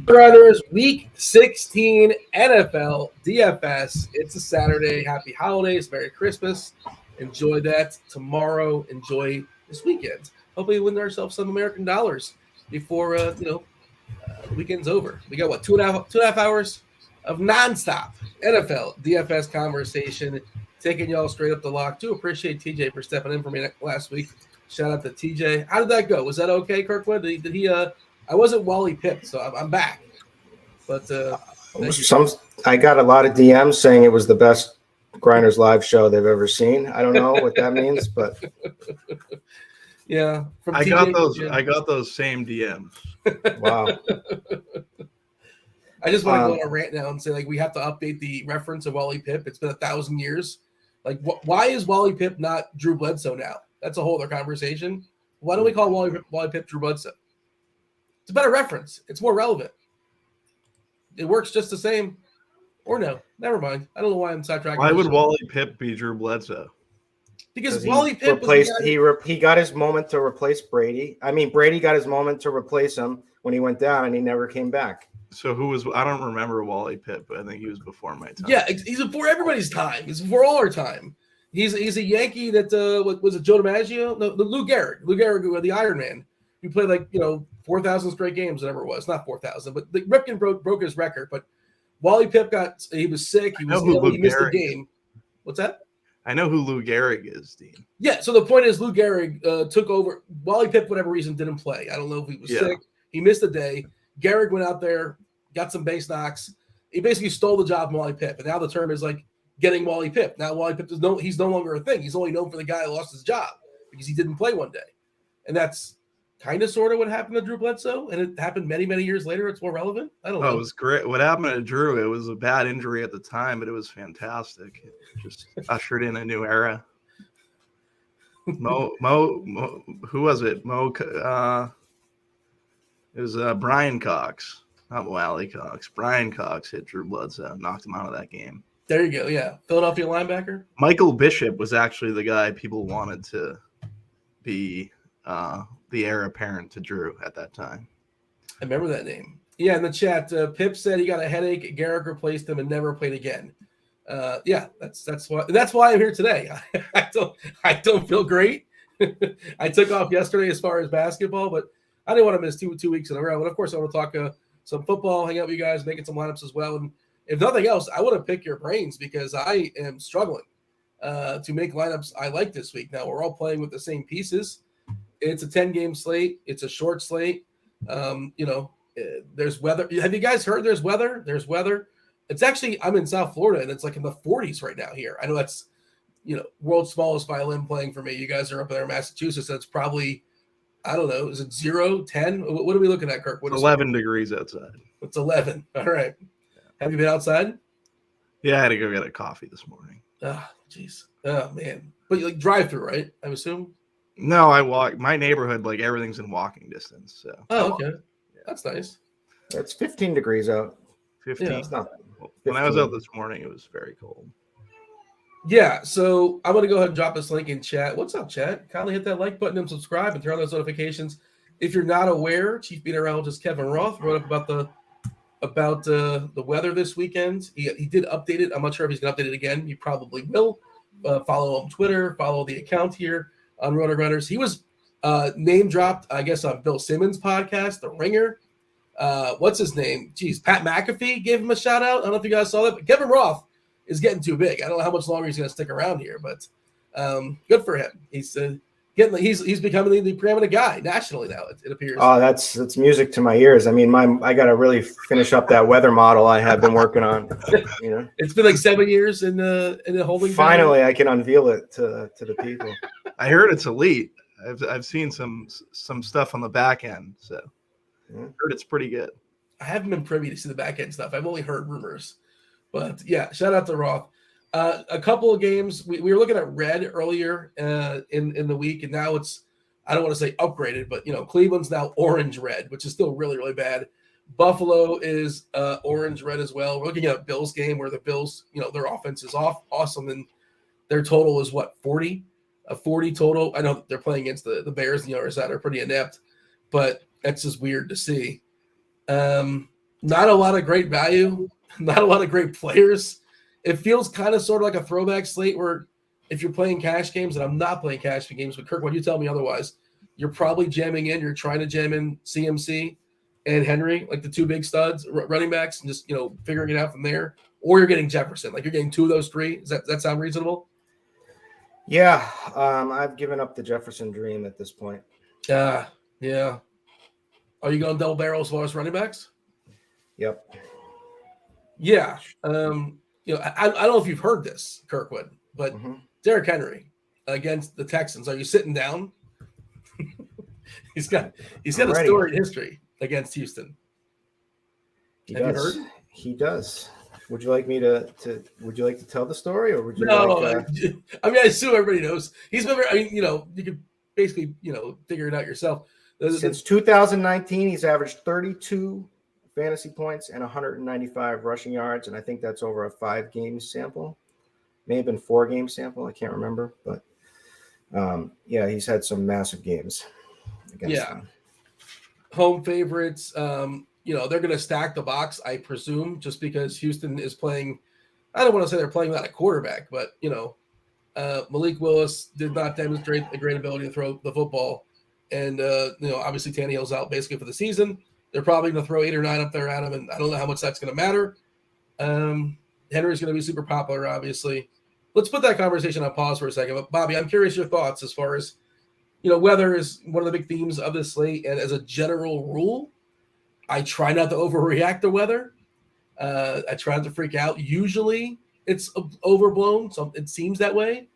Riders Week 16 NFL DFS. It's a Saturday. Happy holidays. Merry Christmas. Enjoy that tomorrow. Enjoy this weekend. Hopefully, we win ourselves some American dollars before the weekend's over. We got two and a half hours of nonstop NFL DFS conversation, taking y'all straight up the lock. Do appreciate TJ for stepping in for me last week. Shout out to TJ. How did that go? Was that okay, Kirkwood? Did he I wasn't Wally Pipp, so I'm back. But I got a lot of DMs saying it was the best GrindersLive show they've ever seen. I don't know what that means, but yeah, I got those same DMs. Wow. I just want to go on a rant now and say, we have to update the reference of Wally Pipp. It's been 1,000 years. Why is Wally Pipp not Drew Bledsoe now? That's a whole other conversation. Why don't we call Wally Pipp Drew Bledsoe? It's a better reference. It's more relevant. It works just the same. Or no. Never mind. I don't know why I'm sidetracking. Why would Wally Pipp be Drew Bledsoe? Because Wally Pipp he got his moment to replace Brady. I mean, Brady got his moment to replace him when he went down, and he never came back. So who was? I don't remember Wally Pipp, but I think he was before my time. Yeah, he's before everybody's time. He's before all our time. He's a Yankee that was it Joe DiMaggio? No, Lou Gehrig, the Iron Man. He played 4,000 straight games, whatever it was. Not 4,000, but Ripken broke his record. But Wally Pipp he was sick. He was ill. He missed the game. What's that? I know who Lou Gehrig is, Dean. Yeah, so the point is Lou Gehrig took over. Wally Pipp, for whatever reason, didn't play. I don't know if he was sick. He missed a day. Gehrig went out there, got some base knocks. He basically stole the job from Wally Pipp. And now the term is getting Wally Pipp. Now Wally Pipp he's no longer a thing. He's only known for the guy who lost his job because he didn't play one day. And that's kind of sort of what happened to Drew Bledsoe, and it happened many, many years later. It's more relevant. I don't know. It was great. What happened to Drew? It was a bad injury at the time, but it was fantastic. It just ushered in a new era. Mo, who was it? It was Brian Cox, not Wally Cox. Brian Cox hit Drew Bledsoe, knocked him out of that game. There you go. Yeah, Philadelphia linebacker. Michael Bishop was actually the guy people wanted to be the heir apparent to Drew at that time. I remember that name. Yeah, in the chat, Pip said he got a headache. Gehrig replaced him and never played again. That's why I'm here today. I don't feel great. I took off yesterday as far as basketball, but I didn't want to miss two weeks in a row. And of course, I want to talk some football, hang out with you guys, making some lineups as well. And if nothing else, I want to pick your brains because I am struggling to make lineups I like this week. Now we're all playing with the same pieces. It's a 10-game slate. It's a short slate. There's weather. Have you guys heard there's weather? There's weather. It's actually, I'm in South Florida, and it's in the 40s right now here. I know that's, world's smallest violin playing for me. You guys are up there in Massachusetts. That's probably, I don't know, is it 0, 10? What are we looking at, Kirk? 11 degrees outside. It's 11. All right. Have you been outside? Yeah, I had to go get a coffee this morning. Oh, jeez. Oh, man. But you drive-through, right? I assume? No, I walk. My neighborhood, everything's in walking distance. So. Oh, okay. Yeah. That's nice. It's 15 degrees out. 15. Yeah. It's not. When I was out this morning, it was very cold. Yeah, so I'm going to go ahead and drop this link in chat. What's up, chat? Kindly hit that like button and subscribe and turn on those notifications. If you're not aware, Chief Meteorologist Kevin Roth wrote up about the weather this weekend. He did update it. I'm not sure if he's going to update it again. He probably will. Follow on Twitter. Follow the account here on RotoGrinders. He was name dropped, I guess, on Bill Simmons' podcast, The Ringer. What's his name? Jeez, Pat McAfee gave him a shout out. I don't know if you guys saw that, but Kevin Roth is getting too big. I don't know how much longer he's going to stick around here, but good for him. He's becoming the preeminent guy nationally now. It appears. Oh, that's music to my ears. I mean, I got to really finish up that weather model I have been working on. It's been 7 years in the holding. Finally, I can unveil it to the people. I heard it's elite. I've seen some stuff on the back end, so I heard it's pretty good. I haven't been privy to see the back end stuff. I've only heard rumors, but yeah, shout out to Roth. A couple of games we were looking at red earlier in the week, and now it's, I don't want to say upgraded, but Cleveland's now orange red, which is still really, really bad. Buffalo is orange red as well. We're looking at a Bills game where the Bills, their offense is awesome, and their total is 40. A 40 total. I know they're playing against the Bears and the other side are pretty inept, but that's just weird to see. Not a lot of great value, not a lot of great players. It feels kind of sort of like a throwback slate where if you're playing cash games, and I'm not playing cash games, but Kirkwood, you tell me otherwise, you're probably you're trying to jam in CMC and Henry, like the two big studs, running backs, and just, figuring it out from there. Or you're getting Jefferson. Like you're getting two of those three. Does that sound reasonable? Yeah. I've given up the Jefferson dream at this point. Yeah. Are you going double barrel as far as running backs? Yep. Yeah. I don't know if you've heard this, Kirkwood, but Derrick Henry against the Texans. Are you sitting down? He's got a storied history against Houston. Have you heard? He does. Would you like me to would you like to tell the story, or would you I assume everybody knows. He's been you can basically, figure it out yourself. Since 2019, he's averaged 32 fantasy points and 195 rushing yards, and I think that's over a 5-game sample. May have been 4-game sample. I can't remember, but he's had some massive games against them. Home favorites. They're going to stack the box, I presume, just because Houston is playing. I don't want to say they're playing without a quarterback, but Malik Willis did not demonstrate a great ability to throw the football, and obviously Tannehill's out basically for the season. They're probably going to throw 8 or 9 up there at him, and I don't know how much that's going to matter. Henry's going to be super popular, obviously. Let's put that conversation on pause for a second. But Bobby, I'm curious your thoughts as far as, weather is one of the big themes of this slate, and as a general rule, I try not to overreact to weather. I try not to freak out. Usually it's overblown, so it seems that way.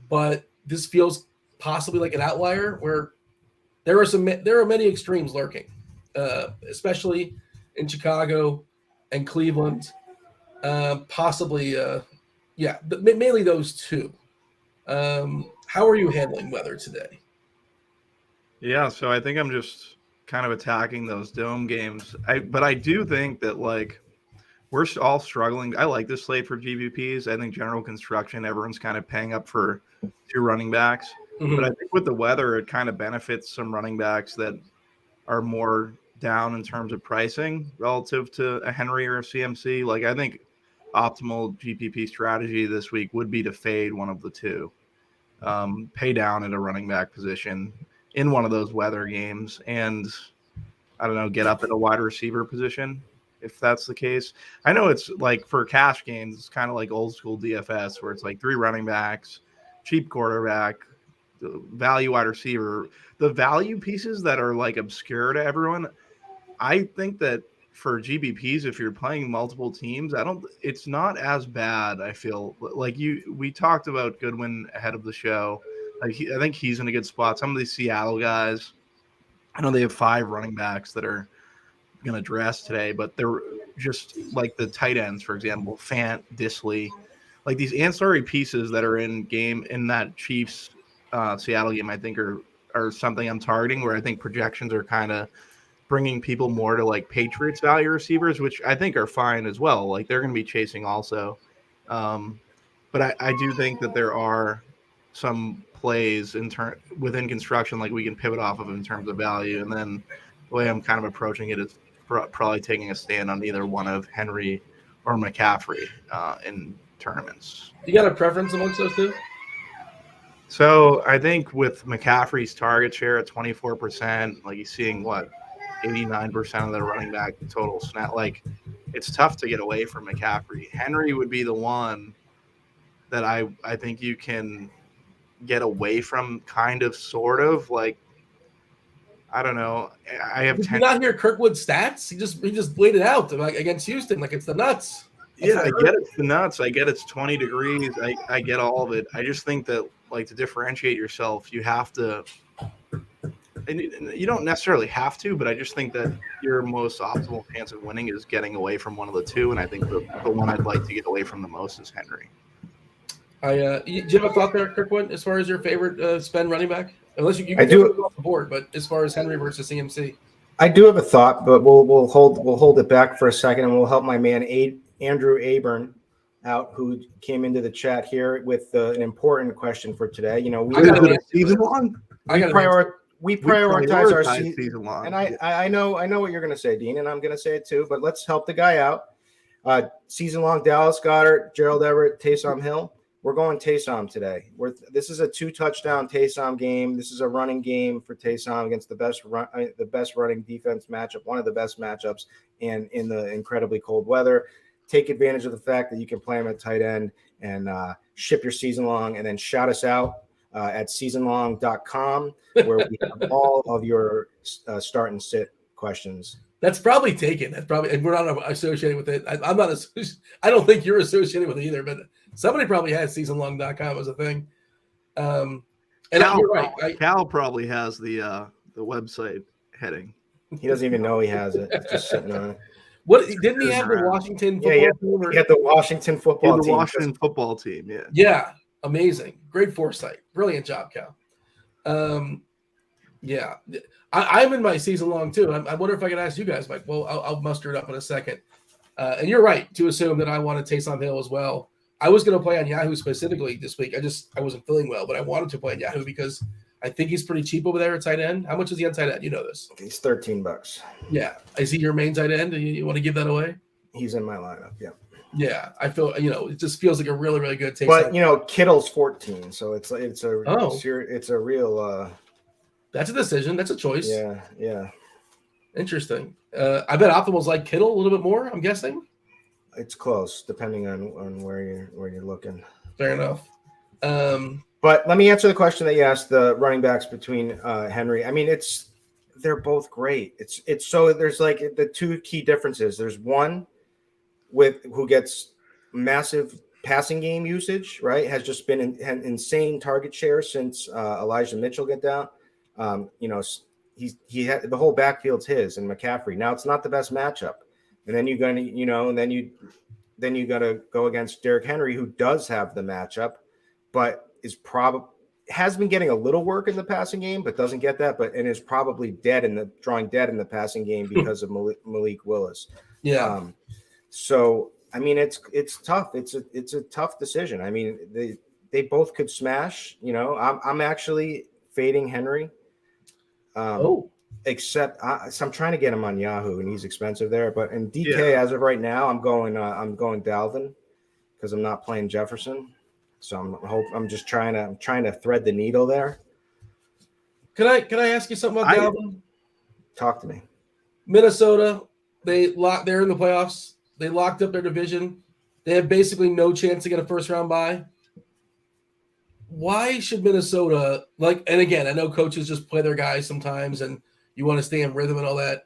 But this feels possibly like an outlier where there are many extremes lurking, especially in Chicago and Cleveland. Possibly, mainly those two. How are you handling weather today? Yeah, so I think I'm just kind of attacking those dome games. But I do think that we're all struggling. I like this slate for GPPs. I think general construction, everyone's kind of paying up for 2 running backs. Mm-hmm. But I think with the weather, it kind of benefits some running backs that are more down in terms of pricing relative to a Henry or a CMC. I think optimal GPP strategy this week would be to fade one of the two, pay down at a running back position in one of those weather games, and I don't know, get up at a wide receiver position if that's the case. I know it's for cash games, it's kind of like old school DFS where it's 3 running backs, cheap quarterback, value wide receiver. The value pieces that are obscure to everyone, I think that for GBPs, if you're playing multiple teams, it's not as bad. I feel we talked about Goodwin ahead of the show. I think he's in a good spot. Some of these Seattle guys, I know they have 5 running backs that are going to dress today, but they're just the tight ends, for example, Fant, Disley, these ancillary pieces that are in that Chiefs Seattle game, I think are something I'm targeting, where I think projections are kind of bringing people more to Patriots value receivers, which I think are fine as well. They're going to be chasing also. But I do think that there are some plays within construction we can pivot off of in terms of value. And then the way I'm kind of approaching it is probably taking a stand on either one of Henry or McCaffrey in tournaments. You got a preference amongst those two? So I think with McCaffrey's target share at 24%, he's seeing 89% of the running back total snap. It's tough to get away from McCaffrey. Henry would be the one that I think you can get away from, kind of, sort of. I don't know. I have. Did you not hear Kirkwood's stats? He just laid it out against Houston. It's the nuts. Yeah, I get it's the nuts. I get it's 20 degrees. I get all of it. I just think that to differentiate yourself, you have to. And you don't necessarily have to, but I just think that your most optimal chance of winning is getting away from one of the two, and I think the one I'd like to get away from the most is Henry. Do you have a thought there, Kirkwood, as far as your favorite spend running back? Unless you I do go off the board, but as far as Henry versus CMC, I do have a thought, but we'll hold it back for a second, and we'll help my man Andrew Aburn out, who came into the chat here with an important question for today. we prioritize our season long. And I know what you're going to say, Dean, and I'm going to say it too. But let's help the guy out. Season long, Dallas Goedert, Gerald Everett, Taysom Hill. We're going Taysom today. This is a 2-touchdown Taysom game. This is a running game for Taysom against the best running defense matchup, one of the best matchups, and in the incredibly cold weather. Take advantage of the fact that you can play him at tight end and ship your season long, and then shout us out at seasonlong.com where we have all of your start and sit questions. That's probably taken. That's probably, and we're not associated with it. I'm not. I don't think you're associated with it either. But somebody probably has seasonlong.com as a thing. And you're right. Cal probably has the website heading. He doesn't even know he has it. It's just sitting on it. What didn't he have the Washington football team? He had the Washington football team. The Washington football team. Yeah. Yeah. Amazing. Great foresight. Brilliant job, Cal. Yeah. I'm in my season long too. I wonder if I could ask you guys, Mike. Well, I'll muster it up in a second. And you're right to assume that I want to Taysom Hill as well. I was going to play on Yahoo specifically this week. I wasn't feeling well, but I wanted to play on Yahoo because I think he's pretty cheap over there at tight end. How much is he on tight end? You know this. He's $13. Yeah. Is he your main tight end? You want to give that away? He's in my lineup. Yeah. Yeah. I feel, it just feels like a really, really good Taysom. But Kittle's 14, so it's a real. That's a decision. That's a choice. Yeah. Interesting. I bet Optimal's like Kittle a little bit more, I'm guessing. It's close, depending on where you're looking. Fair enough. But let me answer the question that you asked, the running backs between Henry. I mean, they're both great. It's so there's like the two key differences. There's one who gets massive passing game usage, right? Has just been an insane target share since Elijah Mitchell got down. He had the whole backfield's his and McCaffrey. Now it's not the best matchup, and then you're going to, then you got to go against Derrick Henry, who does have the matchup, but has been getting a little work in the passing game, but doesn't get that, and is probably drawing dead in the passing game because of Malik Willis. Yeah. So I mean, it's tough. It's a tough decision. I mean, they both could smash. I'm actually fading Henry. Except so I'm trying to get him on Yahoo, and he's expensive there. But in DK, as of right now, I'm going Dalvin because I'm not playing Jefferson. So I'm just trying to thread the needle there. Can I ask you something about Dalvin? Talk to me. Minnesota, they're in the playoffs. They locked up their division. They have basically no chance to get a first round bye. Why should Minnesota and again, I know coaches just play their guys sometimes and you want to stay in rhythm and all that.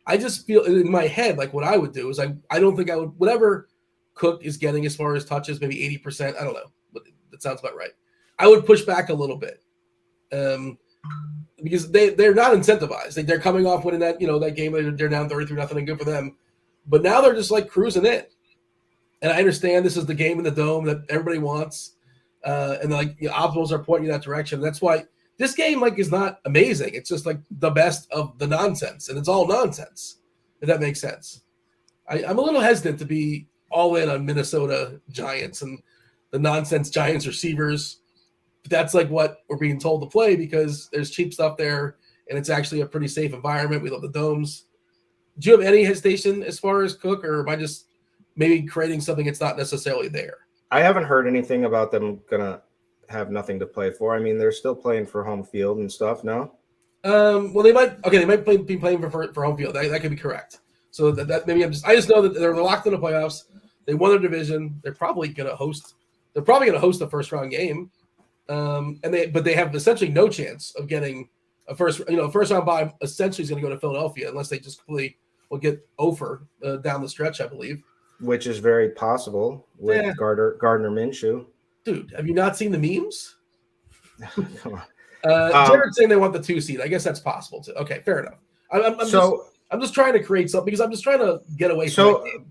I just feel in my head, like what I would do is I don't think I would, whatever Cook is getting as far as touches, maybe 80%. I don't know, but that sounds about right. I would push back a little bit because they're not incentivized. They're coming off winning that game. They're down 33-0 and good for them. But now they're just like cruising in. And I understand this is the game in the dome that everybody wants. And optimals are pointing in that direction. That's why this game is not amazing. It's just like the best of the nonsense, and it's all nonsense. If that makes sense. I'm a little hesitant to be all in on Minnesota Giants and the nonsense Giants receivers. But that's what we're being told to play because there's cheap stuff there, and it's actually a pretty safe environment. We love the domes. Do you have any hesitation as far as Cook, or am I just maybe creating something that's not necessarily there? I haven't heard anything about them gonna have nothing to play for. I mean, they're still playing for home field and stuff. No. Well, they might be playing for home field. That could be correct. So that maybe I just know that they're locked in the playoffs. They won their division. They're probably gonna host the first round game. But they have essentially no chance of getting a first round bye. Essentially, is going to go to Philadelphia unless they just completely will get over down the stretch, I believe. Which is very possible with Gardner Minshew. Dude, have you not seen the memes? Come on. Jared's saying they want the 2 seed. I guess that's possible too. Okay, fair enough. I'm just trying to create something because I'm just trying to get away from that game.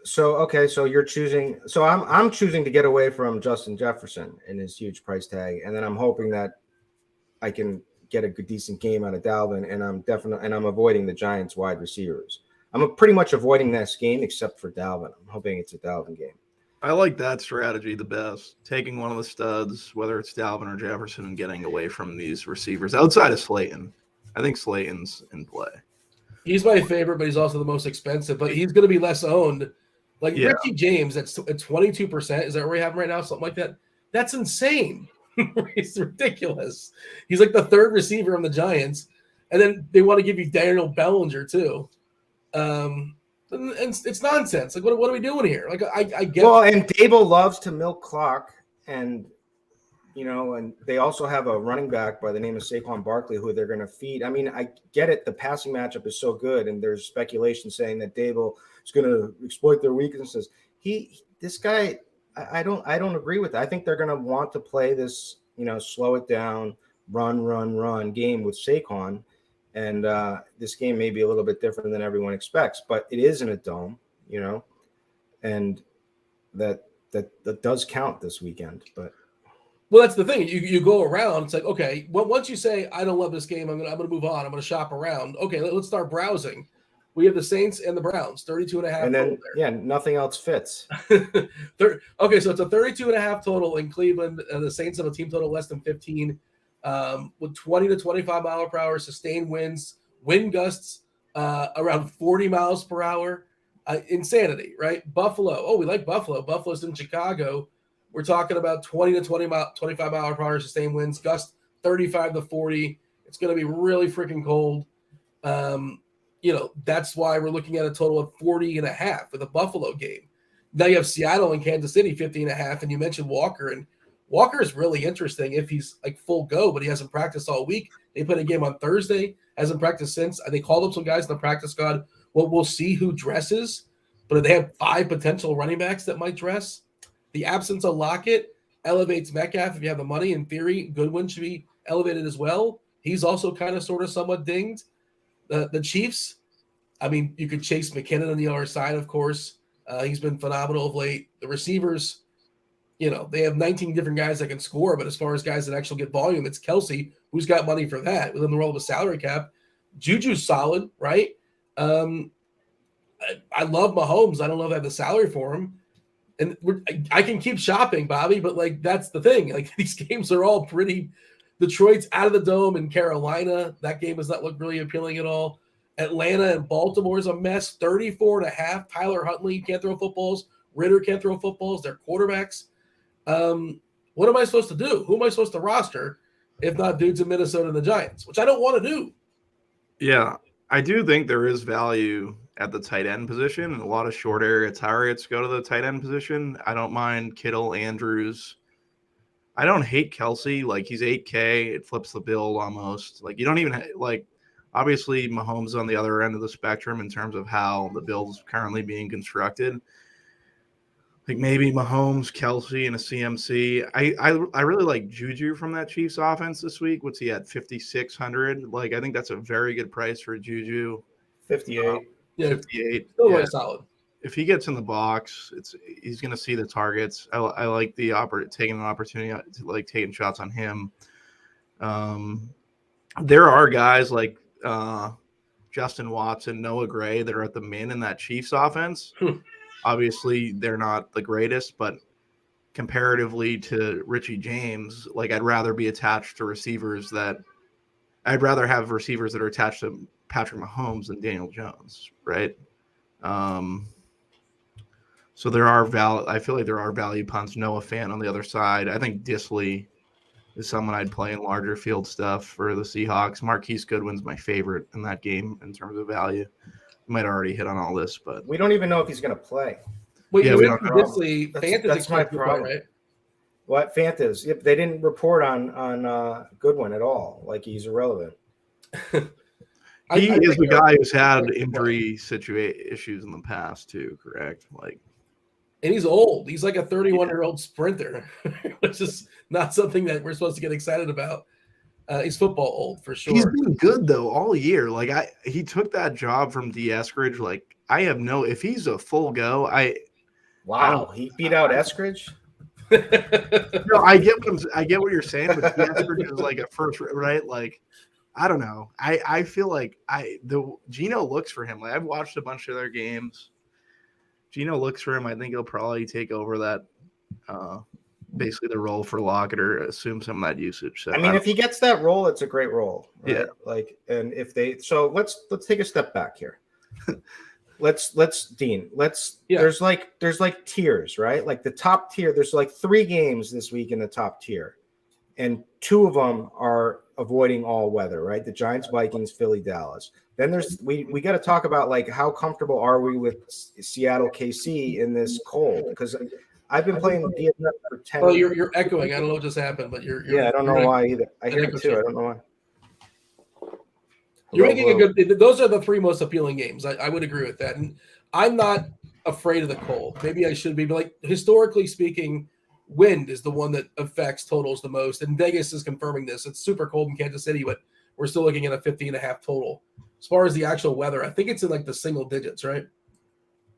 So you're choosing. So I'm choosing to get away from Justin Jefferson and his huge price tag, and then I'm hoping that I can get a good decent game out of Dalvin, and I'm avoiding the Giants wide receivers. I'm pretty much avoiding this game except for Dalvin. I'm hoping it's a Dalvin game. I like that strategy the best. Taking one of the studs, whether it's Dalvin or Jefferson, and getting away from these receivers outside of Slayton. I think Slayton's in play. He's my favorite, but he's also the most expensive. But he's going to be less owned. Like Yeah. Richie James, that's at 22%. Is that where we have him right now? Something like that. That's insane. It's ridiculous. He's like the third receiver on the Giants, and then they want to give you Daniel Bellinger too. And it's nonsense. Like, what are we doing here? Like, I get. Well, and Dable loves to milk clock, and and they also have a running back by the name of Saquon Barkley who they're going to feed. I mean, I get it. The passing matchup is so good, and there's speculation saying that Dable is going to exploit their weaknesses. This guy, I don't agree with that. I think they're going to want to play this, slow it down, run game with Saquon. And this game may be a little bit different than everyone expects, but it is in a dome, and that does count this weekend. But Well, that's the thing. You go around. It's like, okay, well, once you say I don't love this game, I'm gonna move on. I'm gonna shop around. Okay, let's start browsing. We have the Saints and the Browns, 32.5. And then nothing else fits. Okay, so it's a 32.5 total in Cleveland. The Saints have a team total less than 15, with 20 to 25 mile per hour sustained winds, wind gusts around 40 miles per hour. Insanity, right? Buffalo. Oh, we like Buffalo. Buffalo's in Chicago. We're talking about 20 to 25 mile per hour sustained winds, gust 35 to 40. It's going to be really freaking cold. That's why we're looking at a total of 40.5 for the Buffalo game. Now you have Seattle and Kansas City 50.5, and you mentioned Walker, and Walker is really interesting if he's like full go, but he hasn't practiced all week. They played a game on Thursday, hasn't practiced since. They called up some guys in the practice squad. Well, we'll see who dresses, but they have 5 potential running backs that might dress. The absence of Lockett elevates Metcalf. If you have the money, in theory, Goodwin should be elevated as well. He's also kind of sort of somewhat dinged. The Chiefs, I mean, you could chase McKinnon on the other side, of course. He's been phenomenal of late. The receivers, they have 19 different guys that can score, but as far as guys that actually get volume, it's Kelsey, who's got money for that within the role of a salary cap. Juju's solid, right? I love Mahomes. I don't know if I have the salary for him. And I can keep shopping, Bobby, but like that's the thing. Like these games are all pretty. Detroit's out of the dome in Carolina. That game does not look really appealing at all. Atlanta and Baltimore is a mess. 34.5. Tyler Huntley can't throw footballs. Ritter can't throw footballs. They're quarterbacks. What am I supposed to do? Who am I supposed to roster if not dudes in Minnesota and the Giants, which I don't want to do? Yeah, I do think there is value at the tight end position, and a lot of short area targets go to the tight end position. I don't mind Kittle, Andrews. I don't hate Kelsey. Like, he's 8K. It flips the bill almost. Like, you don't even obviously Mahomes on the other end of the spectrum in terms of how the bill's currently being constructed. Like maybe Mahomes, Kelsey, and a CMC. I really like Juju from that Chiefs offense this week. What's he at? 5,600. Like, I think that's a very good price for Juju. 58. 58. Still Yeah. really solid. If he gets in the box, he's going to see the targets. I like the taking an opportunity to like taking shots on him. There are guys like Justin Watson, Noah Gray that are at the min in that Chiefs offense. Obviously, they're not the greatest, but comparatively to Richie James, like I'd rather be attached to receivers I'd rather have receivers that are attached to Patrick Mahomes than Daniel Jones, right? So I feel like there are value punts. Noah Fant on the other side. I think Disley is someone I'd play in larger field stuff for the Seahawks. Marquise Goodwin's my favorite in that game in terms of value. Might already hit on all this, but we don't even know if he's going to play. Well, yeah, we don't know. That's my problem. Right? What Fant is? Yep, they didn't report on Goodwin at all. Like he's irrelevant. He is the guy who's had injury issues in the past too, correct? Like, and he's old. He's like a 31-year-old sprinter, which is not something that we're supposed to get excited about. He's football old for sure. He's been good though all year. Like he took that job from D. Eskridge. Like if he's a full go, he beat out Eskridge. No, I get what you're saying, but D. Eskridge is like a first, right? Like, I don't know. I feel like Geno looks for him. Like I've watched a bunch of their games. Gino looks for him, I think he'll probably take over that, basically the role for Lockett or assume some of that usage. So I mean, if he gets that role, it's a great role, right? Yeah. Like, and if they, so let's take a step back here. Dean, there's like tiers, right? Like the top tier, there's like 3 games this week in the top tier, and 2 of them are avoiding all weather, right? The Giants, Vikings, Philly, Dallas. Then there's we got to talk about like how comfortable are we with Seattle, KC in this cold? Because I've been playing DFS for 10. Well, you're echoing. I don't know what just happened, but you're I don't know why either. I hear it too. I don't know why. You're making a good. Those are the 3 most appealing games. I would agree with that, and I'm not afraid of the cold. Maybe I should be, but like historically speaking, wind is the one that affects totals the most, and Vegas is confirming this. It's super cold in Kansas City, but we're still looking at a 50.5 total. As far as the actual weather, I think it's in like the single digits, right?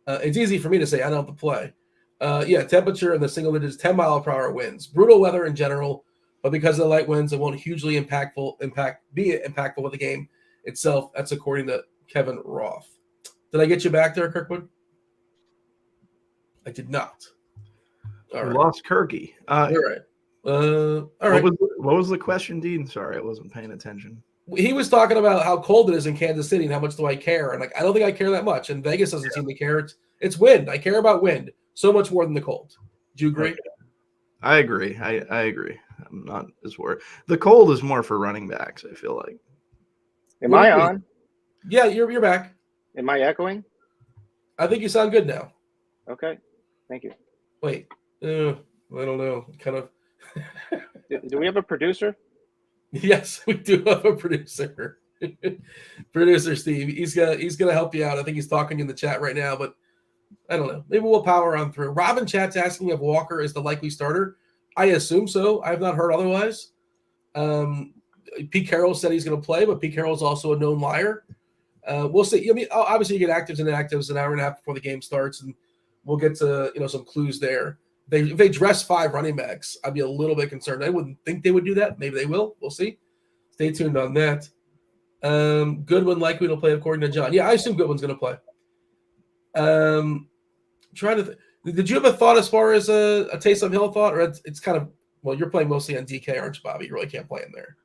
It's easy for me to say. I don't have to play. Temperature in the single digits, 10-mile-per-hour winds. Brutal weather in general, but because of the light winds, it won't hugely be impactful with the game itself. That's according to Kevin Roth. Did I get you back there, Kirkwood? I did not. All right. Lost Kirky. All right. All right. What was the question, Dean? Sorry, I wasn't paying attention. He was talking about how cold it is in Kansas City and how much do I care. And like, I don't think I care that much. And Vegas doesn't seem to care. It's wind. I care about wind so much more than the cold. Do you agree? Okay. I agree. I agree. I'm not as worried. The cold is more for running backs, I feel like. Am I on? Yeah, you're back. Am I echoing? I think you sound good now. Okay. Thank you. Wait. I don't know. Kind of. Do we have a producer? Yes, we do have a producer. Producer Steve. He's gonna help you out. I think he's talking in the chat right now, but I don't know. Maybe we'll power on through. Robin Chat's asking if Walker is the likely starter. I assume so. I have not heard otherwise. Pete Carroll said he's going to play, but Pete Carroll's also a known liar. We'll see. I mean, obviously you get actives and inactives an hour and a half before the game starts, and we'll get to some clues there. If they dress 5 running backs, I'd be a little bit concerned. I wouldn't think they would do that. Maybe they will. We'll see. Stay tuned on that. Goodwin likely to play according to John. Yeah, I assume Goodwin's going to play. Trying to. Did you have a thought as far as a Taysom Hill thought, or it's kind of you're playing mostly on DK, aren't you, Bobby? You really can't play him there.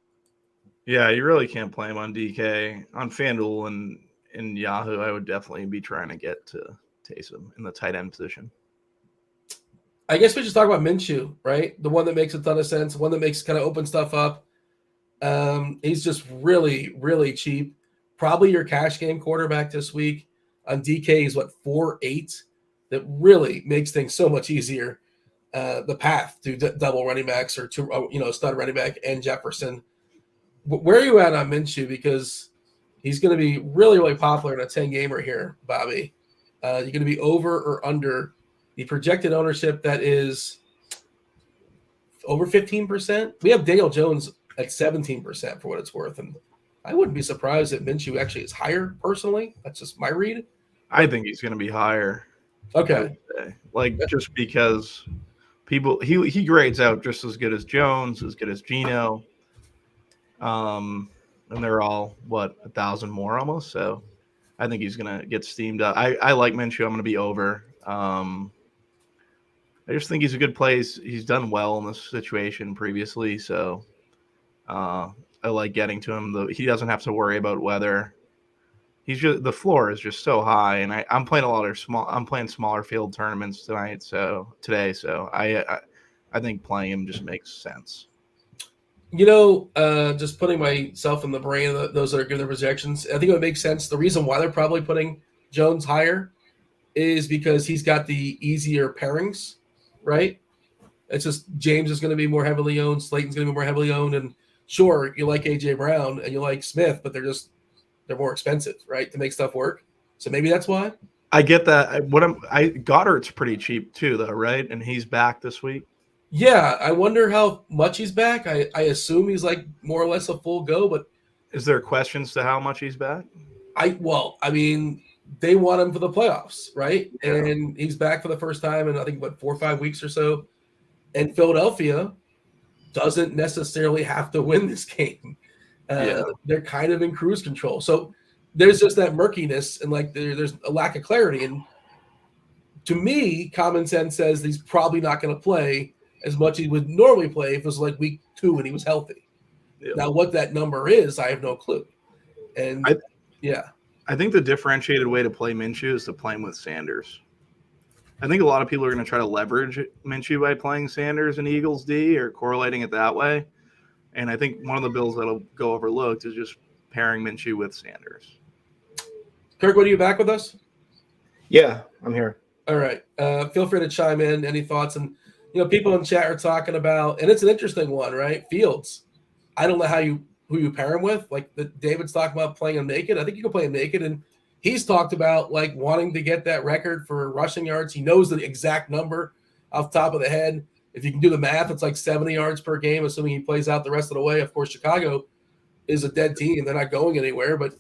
Yeah, you really can't play him on DK. On FanDuel and in Yahoo, I would definitely be trying to get to Taysom in the tight end position. I guess we just talk about Minshew, right? The one that makes a ton of sense, one that makes kind of open stuff up. He's just really, really cheap. Probably your cash game quarterback this week. On DK, he's 4.8. That really makes things so much easier. The path to double running backs or to stud running back and Jefferson. Where are you at on Minshew? Because he's going to be really, really popular in a 10-gamer here, Bobby. You're going to be over or under the projected ownership that is over 15%. We have Daniel Jones at 17% for what it's worth, and I wouldn't be surprised if Minshew actually is higher. Personally, that's just my read. I think he's going to be higher. Okay, just because he grades out just as good as Jones, as good as Geno, and they're all 1,000 more almost. So I think he's going to get steamed up. I like Minshew. I'm going to be over. I just think he's a good play. He's done well in this situation previously, so I like getting to him. He doesn't have to worry about weather. The floor is just so high, and I'm playing I'm playing smaller field tournaments today. So I think playing him just makes sense. Just putting myself in the brain of those that are giving their projections, I think it would make sense. The reason why they're probably putting Jones higher is because he's got the easier pairings, right? It's just James is going to be more heavily owned, Slayton's going to be more heavily owned, and sure, you like A.J. Brown and you like Smith, but they're more expensive, right, to make stuff work. So maybe that's why. I get that. Goddard's pretty cheap too, though, right? And he's back this week. Yeah, I wonder how much he's back. I assume he's more or less a full go, but is there questions to how much he's back? They want him for the playoffs, right? Yeah. And he's back for the first time in I think 4 or 5 weeks or so. And Philadelphia doesn't necessarily have to win this game. They're kind of in cruise control. So there's just that murkiness and there's a lack of clarity. And to me, common sense says he's probably not going to play as much as he would normally play if it was like week 2 when he was healthy. Yeah. Now, what that number is, I have no clue. And I think the differentiated way to play Minshew is to play him with Sanders. I think a lot of people are going to try to leverage Minshew by playing Sanders and Eagles D or correlating it that way. And I think one of the bills that'll go overlooked is just pairing Minshew with Sanders. Kirkwood, are you back with us? Yeah, I'm here. All right. Feel free to chime in. Any thoughts? And, people in chat are talking about, and it's an interesting one, right? Fields. I don't know who you pair him with. Like David's talking about playing him naked. I think you can play him naked. And he's talked about like wanting to get that record for rushing yards. He knows the exact number off the top of the head. If you can do the math, it's like 70 yards per game, assuming he plays out the rest of the way. Of course, Chicago is a dead team. They're not going anywhere, but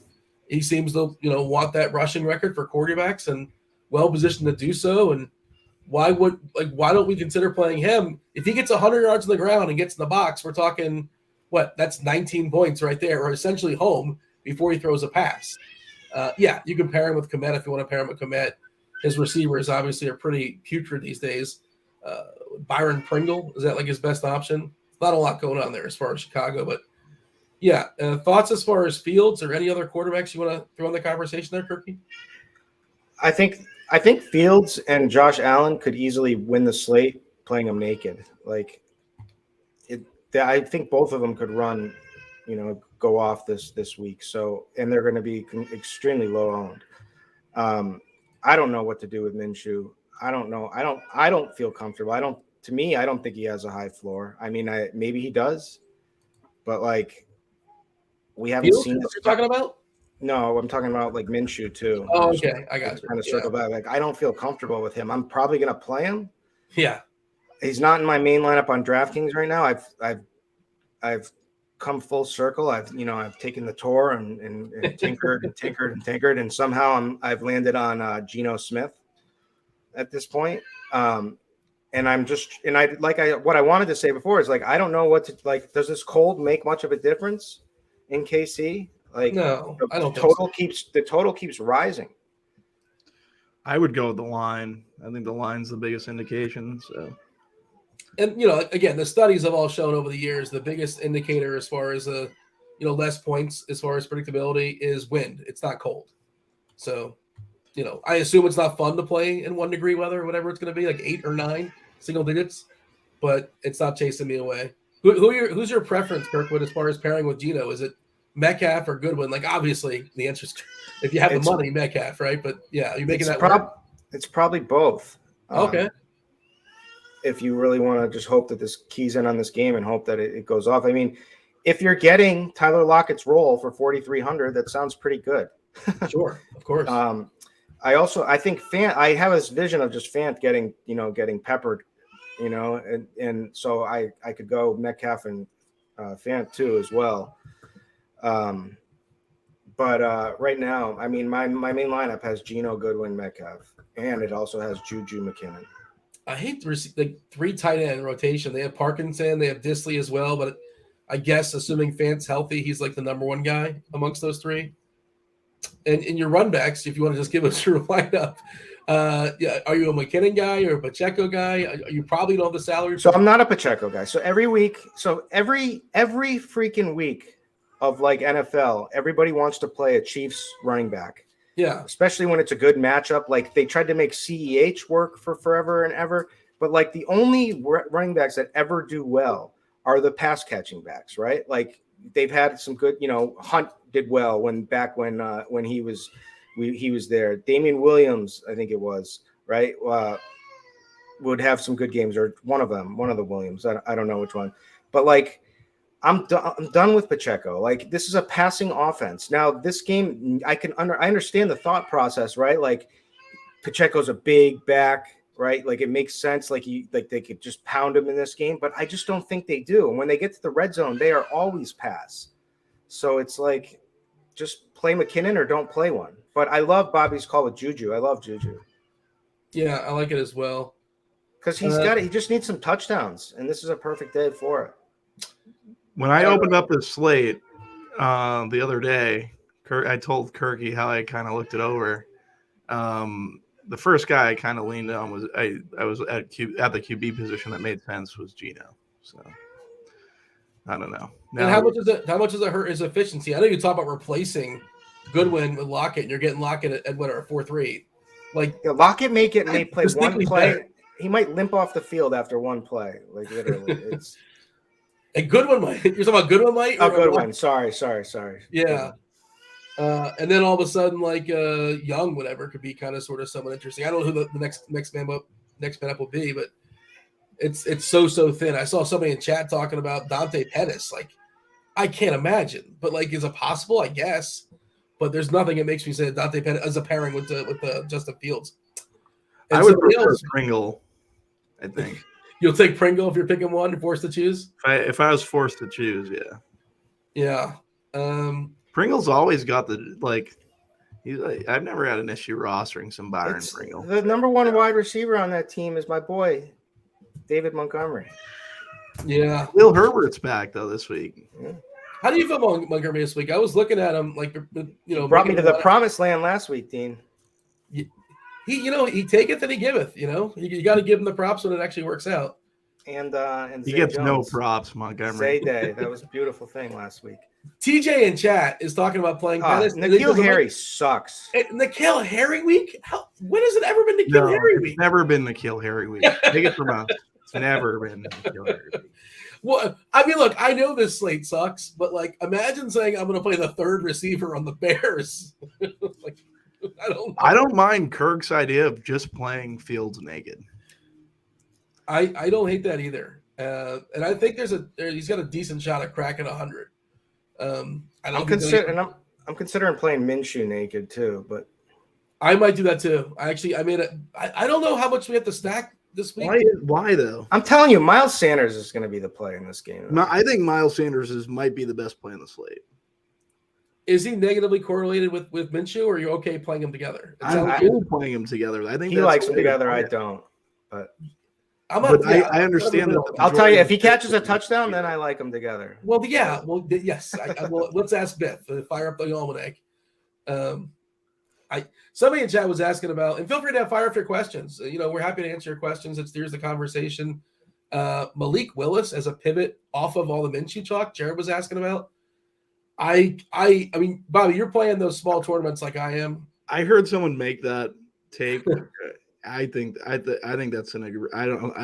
he seems to, want that rushing record for quarterbacks and well-positioned to do so. And why don't we consider playing him? If he gets 100 yards on the ground and gets in the box, we're talking, that's 19 points right there, or essentially home before he throws a pass. You can pair him with Komet if you want to pair him with Komet. His receivers obviously are pretty putrid these days. Byron Pringle, is that like his best option? Not a lot going on there as far as Chicago, but thoughts as far as Fields or any other quarterbacks you want to throw in the conversation there, Kirky? I think Fields and Josh Allen could easily win the slate playing them naked. I think both of them could run, go off this week. So, and they're going to be extremely low owned. I don't know what to do with Minshew. I don't know. I don't feel comfortable. I don't think he has a high floor. I mean, maybe he does, but we haven't Fields, seen what you're talking about? No, I'm talking about Minshew too. Oh, okay. I got you. Kind of circle back. I don't feel comfortable with him. I'm probably going to play him. Yeah. He's not in my main lineup on DraftKings right now. I've come full circle. I've taken the tour and tinkered and tinkered and tinkered, and somehow I've landed on Geno Smith at this point. And what I wanted to say before is I don't know what to does this cold make much of a difference in KC? No, I don't. The total keeps rising. I would go with the line. I think the line's the biggest indication. So, and again, the studies have all shown over the years the biggest indicator as far as less points as far as predictability is wind. It's not cold. So, I assume it's not fun to play in 1 degree weather or whatever it's going to be, like 8 or 9 single digits, but it's not chasing me away. Who's your preference, Kirkwood, as far as pairing with Geno? Is it Metcalf or Goodwin? Obviously, the answer is if you have the money, Metcalf, right? But you're making that work. It's probably both. Okay. If you really want to just hope that this keys in on this game and hope that it goes off. I mean, if you're getting Tyler Lockett's role for 4,300, that sounds pretty good. Sure, of course. I think Fant. I have this vision of just Fant getting peppered, and so I could go Metcalf and Fant too as well. But right now, I mean, my main lineup has Geno, Goodwin, Metcalf, and it also has Juju McKinnon. I hate the 3 tight end rotation. They have Parkinson, they have Disley as well, but I guess assuming Fant's healthy, he's the number 1 guy amongst those 3. And in your run backs, if you want to just give us your lineup, are you a McKinnon guy or a Pacheco guy? You probably don't have the salary. So I'm not a Pacheco guy. So every freaking week of NFL, everybody wants to play a Chiefs running back. Yeah. Especially when it's a good matchup. They tried to make CEH work for forever and ever. But the only running backs that ever do well are the pass catching backs, right? They've had some good, Hunt did well when he was there. Damian Williams, I think it was, right? Would have some good games, or one of the Williams. I don't know which one. But I'm done with Pacheco. This is a passing offense. Now, this game, I understand the thought process, right? Pacheco's a big back, right? It makes sense. They could just pound him in this game, but I just don't think they do. And when they get to the red zone, they are always pass. So it's just play McKinnon or don't play one. But I love Bobby's call with Juju. I love Juju. Yeah, I like it as well. Because he just needs some touchdowns, and this is a perfect day for it. When I opened up the slate the other day, I told Kirky how I kind of looked it over. the first guy I kind of leaned on was I was at the QB position that made sense was Geno. So I don't know. And how much does it hurt his efficiency? I know you talk about replacing Goodwin with Lockett, and you're getting Lockett at what, a 4.3. Like Lockett may play one play. Better. He might limp off the field after one play. Like literally, it's. And Goodwin might. You're talking about Goodwin might? Oh, Goodwin. Sorry. Yeah. And then all of a sudden, like Young, whatever, could be kind of sort of someone interesting. I don't know who the next man up will be, but it's so thin. I saw somebody in chat talking about Dante Pettis. Like, I can't imagine, but like, is it possible? I guess, but there's nothing that makes me say Dante Pettis as a pairing with Justin Fields. And I would prefer Pringle. I think you'll take Pringle if you're picking one, forced to choose. If I was forced to choose, yeah. Pringle's always got the like. I've never had an issue rostering some Byron Pringle. The number one wide receiver on that team is my boy, David Montgomery. Yeah, Will Herbert's back though this week. Yeah. How do you feel about Montgomery this week? I was looking at him like brought me to the promised land last week, Dean. He taketh and he giveth. You got to give him the props when it actually works out. And he gets no props, Montgomery. Zay that was a beautiful thing last week. TJ in chat is talking about playing Pettis. N'Keal Harry sucks. N'Keal Harry week? When has it ever been N'Keal Harry week? It's never been N'Keal Harry week. Take it from us. It's never been N'Keal Harry week. Well, I mean, look, I know this slate sucks, but like, imagine saying I'm going to play the third receiver on the Bears. Like, I don't mind Kirk's idea of just playing Fields naked. I don't hate that either, and I think he's got a decent shot at cracking 100. I'm considering playing Minshew naked too, but I might do that too. I don't know how much we have to stack this week. Why though? I'm telling you, Miles Sanders is going to be the play in this game. I think Miles Sanders might be the best play in the slate. Is he negatively correlated with Minshew, or are you okay playing them together? I'm cool playing them together. I think he likes them together. I don't, but. I understand that. I'll tell you, if he catches a touchdown, then I like him together. Well, yeah. Well, yes. Let's ask Biff. Fire up the almanac. Somebody in chat was asking about, and feel free to fire up your questions. We're happy to answer your questions. It steers the conversation. Malik Willis as a pivot off of all the Minshew talk Jared was asking about. I mean, Bobby, you're playing those small tournaments like I am. I heard someone make that take. I think that's I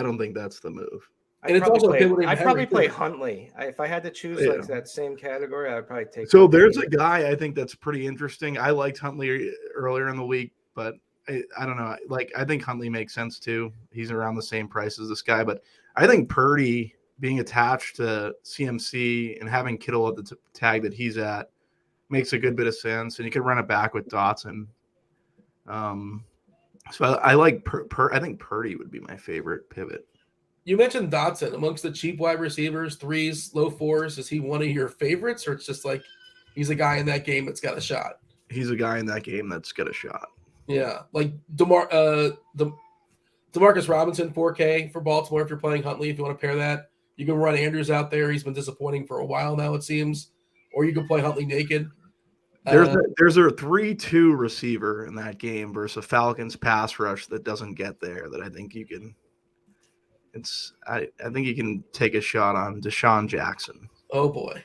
don't think that's the move. I'd probably play Huntley. If I had to choose like that same category, I'd probably take. So Huntley. There's a guy I think that's pretty interesting. I liked Huntley earlier in the week, but I don't know. Like I think Huntley makes sense too. He's around the same price as this guy, but I think Purdy being attached to CMC and having Kittle at the tag that he's at makes a good bit of sense, and you could run it back with Dotson. So I like I think Purdy would be my favorite pivot. You mentioned Dotson amongst the cheap wide receivers, 3s, low 4s. Is he one of your favorites, or it's just like he's a guy in that game that's got a shot? He's a guy in that game that's got a shot. Yeah, like Demarcus Robinson, 4K for Baltimore. If you're playing Huntley, if you want to pair that, you can run Andrews out there. He's been disappointing for a while now, it seems. Or you can play Huntley naked. There's a 3-2 receiver in that game versus a Falcons pass rush that doesn't get there that I think you can. I think you can take a shot on Deshaun Jackson. Oh boy,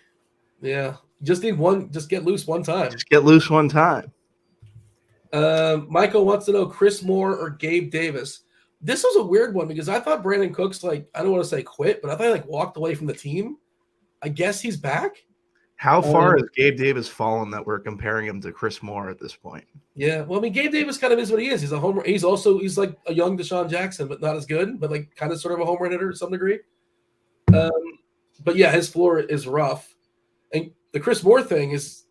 yeah. Just need one. Just get loose one time. Michael wants to know Chris Moore or Gabe Davis. This was a weird one because I thought Brandon Cooks I don't want to say quit, but I thought he walked away from the team. I guess he's back. How far has Gabe Davis fallen that we're comparing him to Chris Moore at this point? Yeah, well, I mean, Gabe Davis kind of is what he is. He's a homer. He's like a young Deshaun Jackson, but not as good, but like kind of sort of a home run hitter to some degree. But yeah, his floor is rough. And the Chris Moore thing is,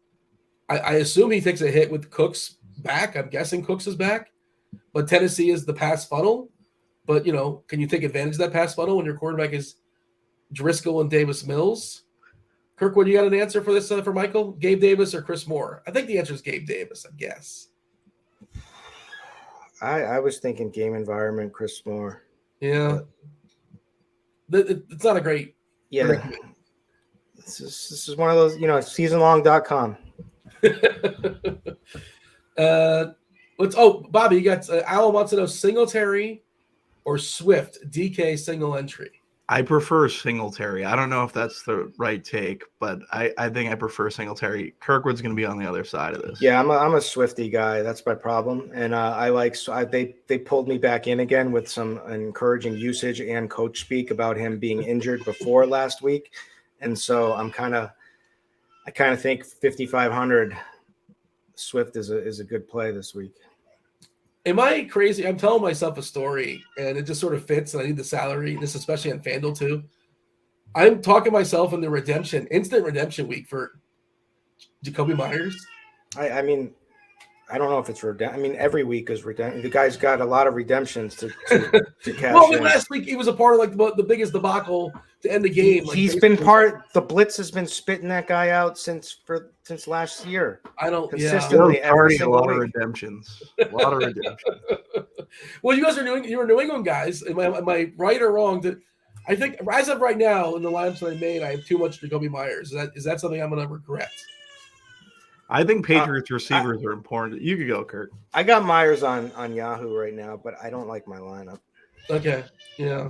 I assume he takes a hit with Cooks back. I'm guessing Cooks is back, but Tennessee is the pass funnel. But can you take advantage of that pass funnel when your quarterback is Driscoll and Davis Mills? Kirkwood, you got an answer for this for Michael? Gabe Davis or Chris Moore? I think the answer is Gabe Davis, I guess. I was thinking game environment, Chris Moore. Yeah. It's not a great. Yeah. Great this is one of those, seasonlong.com. Bobby, you got Alan wants to know Singletary or Swift DK single entry. I prefer Singletary. I don't know if that's the right take, but I think I prefer Singletary. Kirkwood's going to be on the other side of this. Yeah, I'm a Swifty guy. That's my problem. And they pulled me back in again with some encouraging usage and coach speak about him being injured before last week. And so I kind of think 5,500 Swift is a good play this week. Am I crazy? I'm telling myself a story, and it just sort of fits, and I need the salary. This especially on FanDuel too. I'm talking myself in the instant redemption week for Jacoby Myers. I mean, I don't know if it's redemption. I mean, every week is redemption. The guy's got a lot of redemptions to cash well, in. last week he was a part of like the biggest debacle to end the game. He's been part. The blitz has been spitting that guy out since last year. I don't consistently every single a lot week. of redemptions. A lot of redemptions. Well, you guys are New England guys. Am I right or wrong? I think as of right now in the lineups that I made, I have too much Jacoby Myers. Is that something I'm going to regret? I think Patriots receivers are important. You could go, Kirk. I got Myers on Yahoo right now, but I don't like my lineup. Okay, yeah.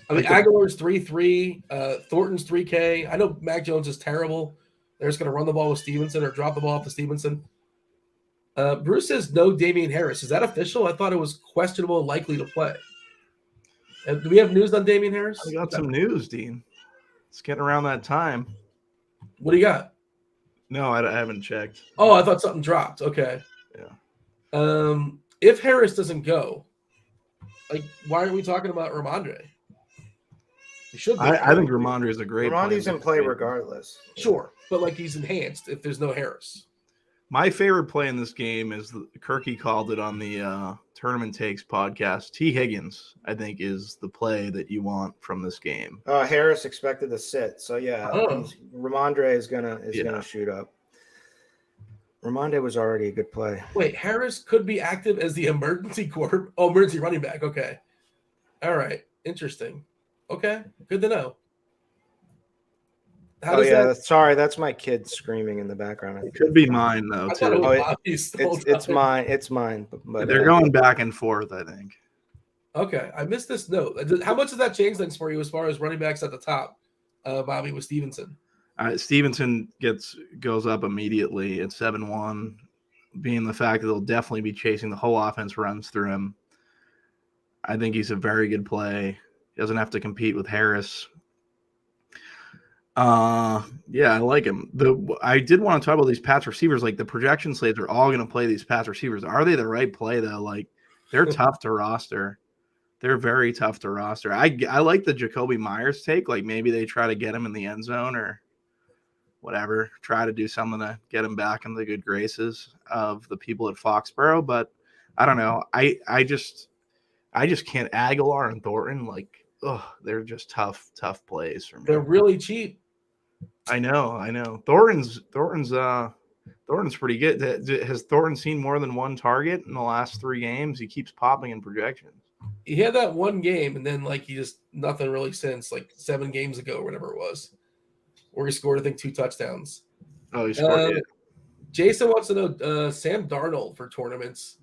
I mean, Aguilar's 3-3, Thornton's 3K. I know Mac Jones is terrible. They're just going to run the ball with Stevenson or drop the ball off to Stevenson. Bruce says no Damian Harris. Is that official? I thought it was questionable and likely to play. Do we have news on Damian Harris? I got some news, Dean. It's getting around that time. What do you got? No, I haven't checked. Oh, I thought something dropped. Okay. Yeah. If Harris doesn't go, like, why aren't we talking about Ramondre? He should be. I think Ramondre is a great play. Ramondre's in play regardless. Sure, but like he's enhanced if there's no Harris. My favorite play in this game is Kirky called it on the Tournament Takes podcast. T. Higgins, I think, is the play that you want from this game. Harris expected to sit, so yeah, Ramondre is gonna shoot up. Ramondre was already a good play. Wait, Harris could be active as the emergency running back. Okay, all right, interesting. Okay, good to know. Sorry, that's my kid screaming in the background. It could be mine though too. It's mine. But they're going back and forth, I think. Okay, I missed this note. How much does that change things for you as far as running backs at the top, Bobby, with Stevenson? Stevenson goes up immediately at 7-1, being the fact that they'll definitely be chasing the whole offense runs through him. I think he's a very good play. He doesn't have to compete with Harris. Yeah, I like him. I did want to talk about these pass receivers. Like the projection slates are all going to play these pass receivers. Are they the right play though? Like they're tough to roster. They're very tough to roster. I like the Jacoby Myers take. Like maybe they try to get him in the end zone or whatever. Try to do something to get him back in the good graces of the people at Foxborough. But I don't know. I just can't. Aguilar and Thornton, like, they're just tough plays for me. They're really cheap. I know. Thornton's pretty good. Has Thornton seen more than one target in the last 3 games? He keeps popping in projections. He had that one game, and then like he just nothing really since like 7 games ago or whatever it was, where he scored I think 2 touchdowns. Oh, he scored it. Jason wants to know Sam Darnold for tournaments.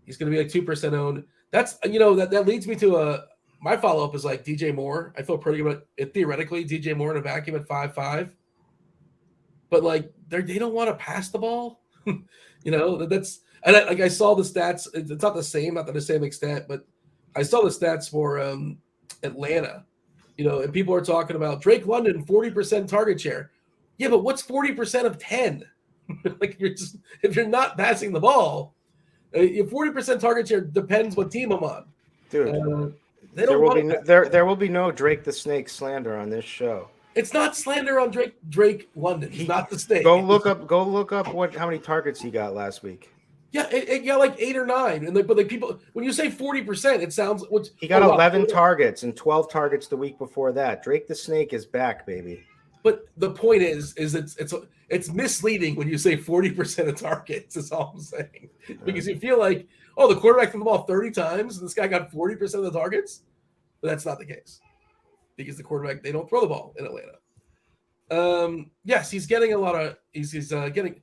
He's going to be like 2% owned. That's that leads me to my follow up is like DJ Moore. I feel pretty good about it. Theoretically, DJ Moore in a vacuum at 5.5, but like they don't want to pass the ball. That's and I saw the stats. It's not the same, not to the same extent, but I saw the stats for Atlanta. And people are talking about Drake London 40% target share. Yeah, but what's 40% of 10? Like if you're not passing the ball, your 40% target share depends what team I'm on. Dude, there will be no Drake the Snake slander on this show. It's not slander on Drake London. He's not the Snake. Go look up how many targets he got last week. Yeah, it got like 8 or 9, and but people, when you say 40%, it sounds he got 11 targets and 12 targets the week before that. Drake the Snake is back, baby. But the point is it's misleading when you say 40% of targets. Is all I'm saying, because you feel like the quarterback threw the ball 30 times and this guy got 40% of the targets, but that's not the case because the quarterback they don't throw the ball in Atlanta. Yes, he's getting a lot of he's getting.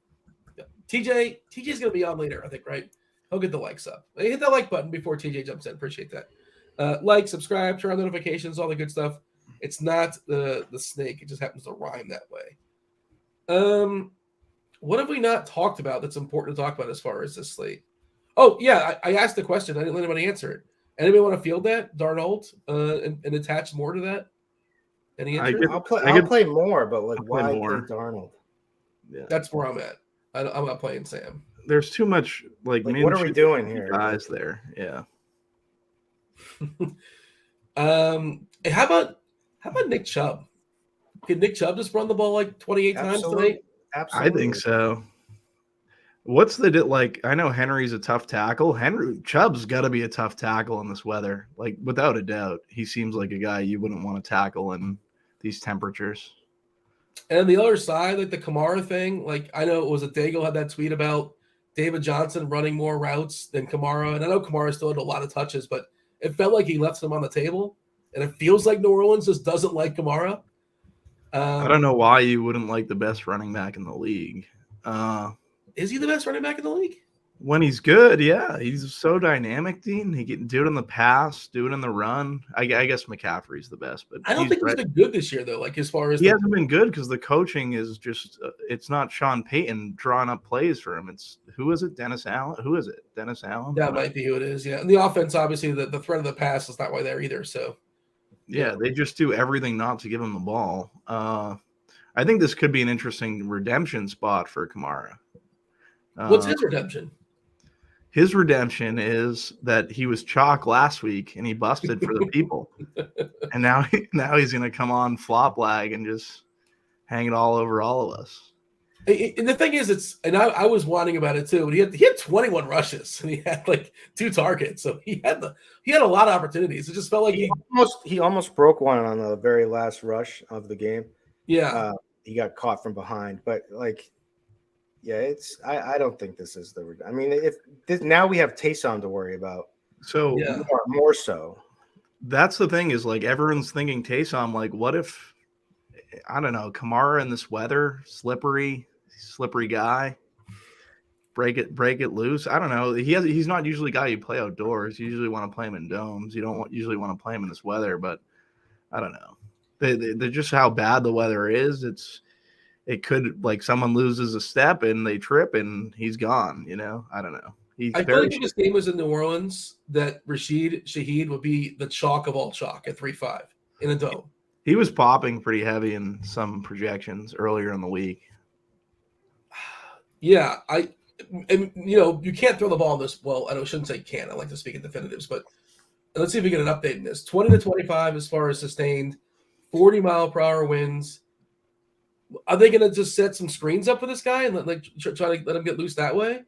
TJ's going to be on later, I think, right? He'll get the likes up. Hit that like button before TJ jumps in. Appreciate that. Like, subscribe, turn on notifications, all the good stuff. It's not the snake. It just happens to rhyme that way. What have we not talked about that's important to talk about as far as this slate? Oh, yeah, I asked the question. I didn't let anybody answer it. Anybody want to field that, Darnold, and attach more to that? Any interest? I'll play more, but like, why play Darnold? Yeah. That's where I'm at. I'm not playing Sam. There's too much like what are we doing here? Guys there, yeah. How about Nick Chubb? Can Nick Chubb just run the ball like 28 times tonight? Absolutely. I think so. What's like? I know Henry's a tough tackle. Chubb's got to be a tough tackle in this weather. Like, without a doubt, he seems like a guy you wouldn't want to tackle in these temperatures. And on the other side, like the Kamara thing, like I know it was a Daigle had that tweet about David Johnson running more routes than Kamara. And I know Kamara still had a lot of touches, but it felt like he left them on the table. And it feels like New Orleans just doesn't like Kamara. I don't know why you wouldn't like the best running back in the league. Is he the best running back in the league? When he's good, yeah. He's so dynamic, Dean. He can do it in the pass, do it in the run. I guess McCaffrey's the best. But I don't think he's been good this year, though. Like, as far as he hasn't been good because the coaching is just it's not Sean Payton drawing up plays for him. It's who is it? Dennis Allen? Who is it? Dennis Allen? That might be who it is, yeah. And the offense, obviously, the threat of the pass is not why there either. So yeah, they just do everything not to give him the ball. I think this could be an interesting redemption spot for Kamara. What's his redemption? His redemption is that he was chalk last week and he busted for the people. And now he's going to come on flop lag and just hang it all over all of us. And the thing is, I was whining about it too. But he had 21 rushes and he had like 2 targets, so he had a lot of opportunities. It just felt like he almost broke one on the very last rush of the game. Yeah, he got caught from behind, but like, yeah, I don't think this is the. I mean, now we have Taysom to worry about. So more so. That's the thing is like everyone's thinking Taysom. Like, what if I don't know Kamara in this weather, slippery guy, break it loose. I don't know. He's not usually a guy you play outdoors. You usually want to play him in domes. You don't usually want to play him in this weather. But I don't know. They're just how bad the weather is. It could like someone loses a step and they trip and he's gone. You know, I don't know. I feel like if this game was in New Orleans, that Rashid Shaheed would be the chalk of all chalk at 3.5 in a dome. He was popping pretty heavy in some projections earlier in the week. Yeah, you can't throw the ball in this. Well, I shouldn't say can't. I like to speak in definitives, but let's see if we get an update in this. 20 to 25 as far as sustained, 40-mile-per-hour winds. Are they going to just set some screens up for this guy and try to let him get loose that way?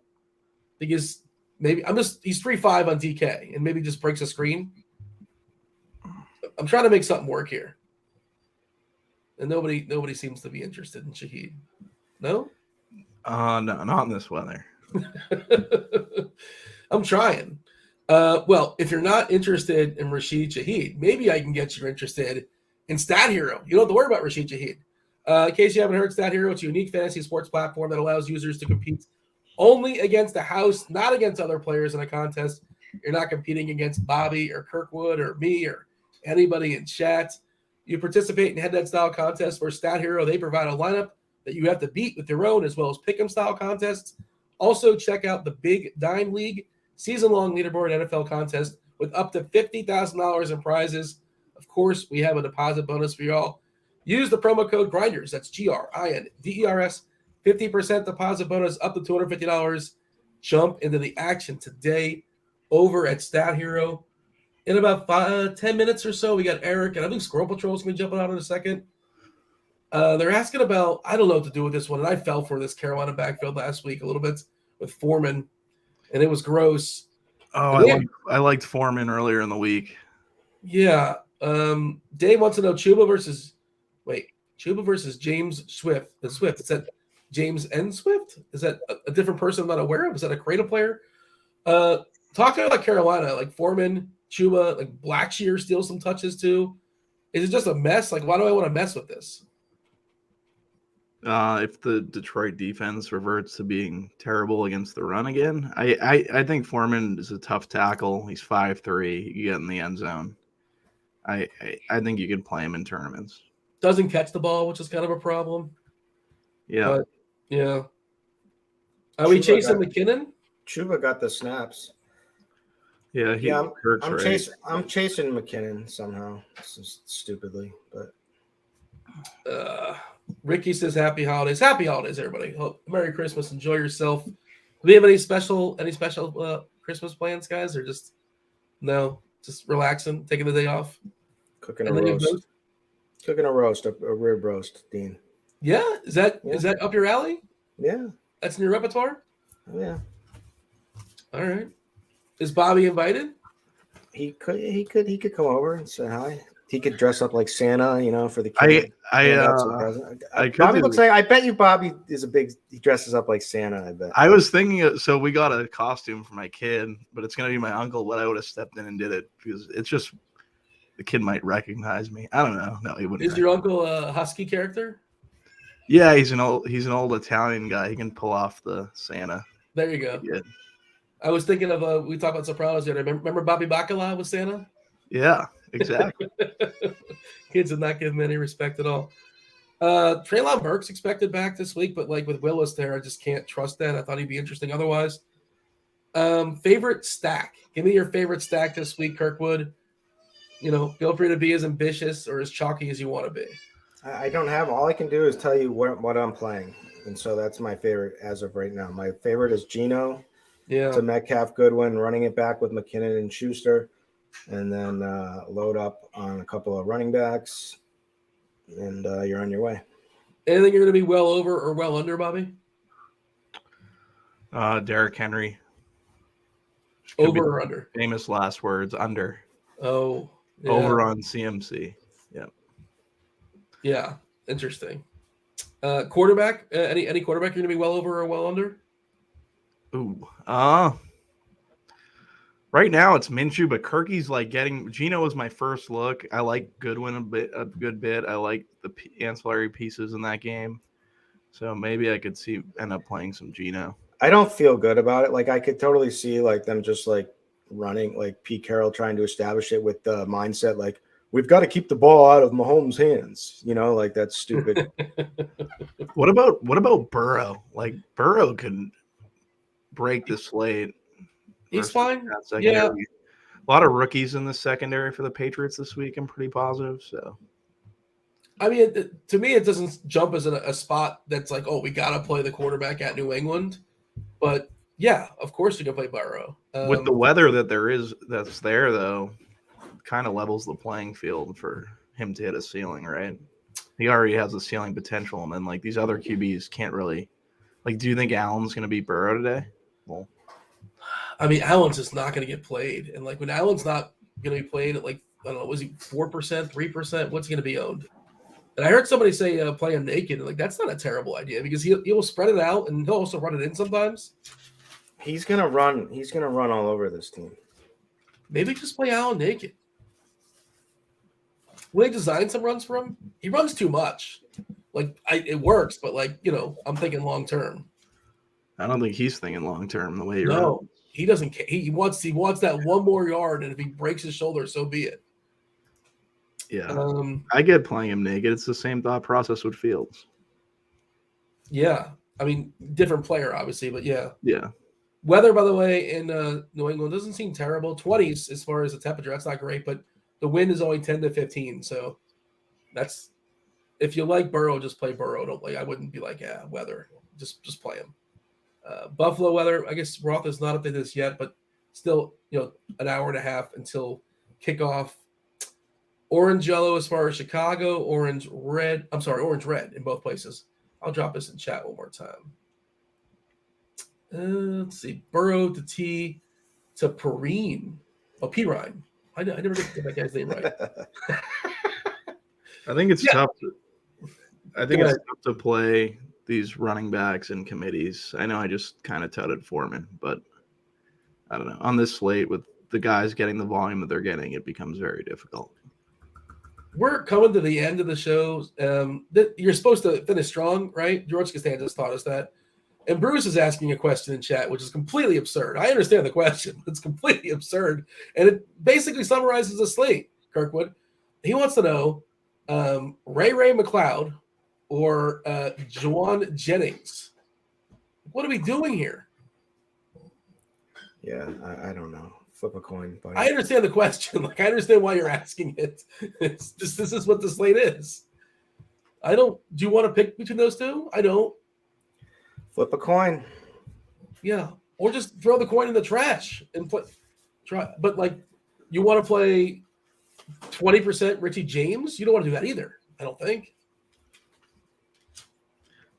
Because maybe he's 3.5 on DK and maybe just breaks a screen. I'm trying to make something work here. And nobody seems to be interested in Shaheed. No? No, not in this weather. I'm trying. Well, if you're not interested in Rashid Shaheed, maybe I can get you interested in Stat Hero. You don't have to worry about Rashid Shaheed. In case you haven't heard, Stat Hero, it's a unique fantasy sports platform that allows users to compete only against the house, not against other players in a contest. You're not competing against Bobby or Kirkwood or me or anybody in chat. You participate in head-to-head style contests where Stat Hero, they provide a lineup that you have to beat with your own, as well as pick'em style contests. Also, check out the Big Dime League, season-long leaderboard NFL contest with up to $50,000 in prizes. Of course, we have a deposit bonus for y'all. Use the promo code GRINDERS, that's GRINDERS, 50% deposit bonus up to $250. Jump into the action today over at Stat Hero. In about 10 minutes or so, we got Erik, and I think SquirrelPatrol is going to be jumping out in a second. They're asking about, I don't know what to do with this one, and I fell for this Carolina backfield last week a little bit with Foreman, and it was gross. Oh, I liked Foreman earlier in the week. Yeah. Dave wants to know Chuba versus James Swift. The Swift, is that James N. Swift? Is that a different person I'm not aware of? Is that a creative player? Talk to me about Carolina, like Foreman, Chuba, like Blackshear steals some touches too. Is it just a mess? Like, why do I want to mess with this? If the Detroit defense reverts to being terrible against the run again, I think Foreman is a tough tackle. He's 5'3". You get in the end zone. I think you can play him in tournaments. Doesn't catch the ball, which is kind of a problem. Yeah. But, yeah. Are we chasing McKinnon? Chuba got the snaps. Yeah, I'm chasing McKinnon somehow, stupidly, but Ricky says happy holidays. Happy holidays, everybody. Merry Christmas. Enjoy yourself. Do we have any special Christmas plans, guys, or just no? Just relaxing, taking the day off. Cooking a roast, a rib roast, Dean. Yeah, is that up your alley? Yeah, that's in your repertoire. Yeah. All right. Is Bobby invited? He could come over and say hi. He could dress up like Santa, for the kid. Bobby looks like. I bet you Bobby is he dresses up like Santa. I bet. I was thinking. So we got a costume for my kid, but it's gonna be my uncle. But I would have stepped in and did it because it's just the kid might recognize me. I don't know. No, he wouldn't. Is your uncle a husky character? Yeah, he's an old Italian guy. He can pull off the Santa. There you go. Yeah. I was thinking of we talked about Sopranos the other day. Remember Bobby Bacala with Santa? Yeah, exactly. Kids did not give him any respect at all. Treylon Burks expected back this week, but like with Willis there, I just can't trust that. I thought he'd be interesting otherwise. Favorite stack? Give me your favorite stack this week, Kirkwood. Feel free to be as ambitious or as chalky as you want to be. I don't have. All I can do is tell you what I'm playing, and so that's my favorite as of right now. My favorite is Geno. Yeah. To Metcalf, Goodwin, running it back with McKinnon and Schuster, and then load up on a couple of running backs, and you're on your way. Anything you're going to be well over or well under, Bobby? Derrick Henry. Over or under? Famous last words, under. Oh. Yeah. Over on CMC. Yeah. Yeah. Interesting. Quarterback? Any quarterback you're going to be well over or well under? Ooh. Right now it's Minshew, but Kirky's like Geno was my first look. I like Goodwin a good bit. I like the ancillary pieces in that game. So maybe I could end up playing some Geno. I don't feel good about it. Like I could totally see like them just like running, like Pete Carroll trying to establish it with the mindset like we've got to keep the ball out of Mahomes' hands. Like that's stupid. What about Burrow? Like Burrow could break the slate. He's fine. Yeah. A lot of rookies in the secondary for the Patriots this week. I'm pretty positive. So, I mean, to me, it doesn't jump as a spot that's like, oh, we got to play the quarterback at New England. But yeah, of course you can play Burrow. With the weather that's there, though, kind of levels the playing field for him to hit a ceiling, right? He already has a ceiling potential. And then, like, these other QBs can't really. Like, do you think Allen's going to beat Burrow today? Well, I mean, Allen's just not going to get played. And, like, when Allen's not going to be played at, like, I don't know, was he 4%, 3%? What's he going to be owned? And I heard somebody say play him naked. Like, that's not a terrible idea because he will spread it out and he'll also run it in sometimes. He's going to run. He's going to run all over this team. Maybe just play Allen naked. Will they design some runs for him? He runs too much. Like, it works, but, like, I'm thinking long term. I don't think he's thinking long term the way you're. No, he doesn't care. He wants that one more yard, and if he breaks his shoulder, so be it. Yeah, I get playing him naked. It's the same thought process with Fields. Yeah, I mean, different player, obviously, but yeah. Yeah. Weather, by the way, in New England doesn't seem terrible. 20s as far as the temperature. That's not great, but the wind is only 10 to 15. So that's if you like Burrow, just play Burrow. Don't I wouldn't be like, yeah, weather. Just play him. Buffalo weather. I guess Roth is not updated this yet, but still, an hour and a half until kickoff. Orange yellow as far as Chicago. Orange red in both places. I'll drop this in chat one more time. Let's see. Burrow to T to Perrine. Oh, Pirine. I never get that guy's name right. I think it's tough. It's tough to play these running backs in committees. I know I just kind of touted Foreman, but I don't know. On this slate with the guys getting the volume that they're getting, it becomes very difficult. we're coming to the end of the show. You're supposed to finish strong, right? George Costanza taught us that. And Bruce is asking a question in chat, which is completely absurd. I understand the question, but it's completely absurd. And it basically summarizes the slate, Kirkwood. He wants to know Ray McLeod or Juwan Jennings. What are we doing here? Yeah, I don't know. Flip a coin, buddy. I understand the question. Like, I understand why you're asking it. It's just this is what the slate is. Do you want to pick between those two? I don't. Flip a coin. Yeah. Or just throw the coin in the trash and try. But like, you want to play 20% Richie James? You don't want to do that either, I don't think.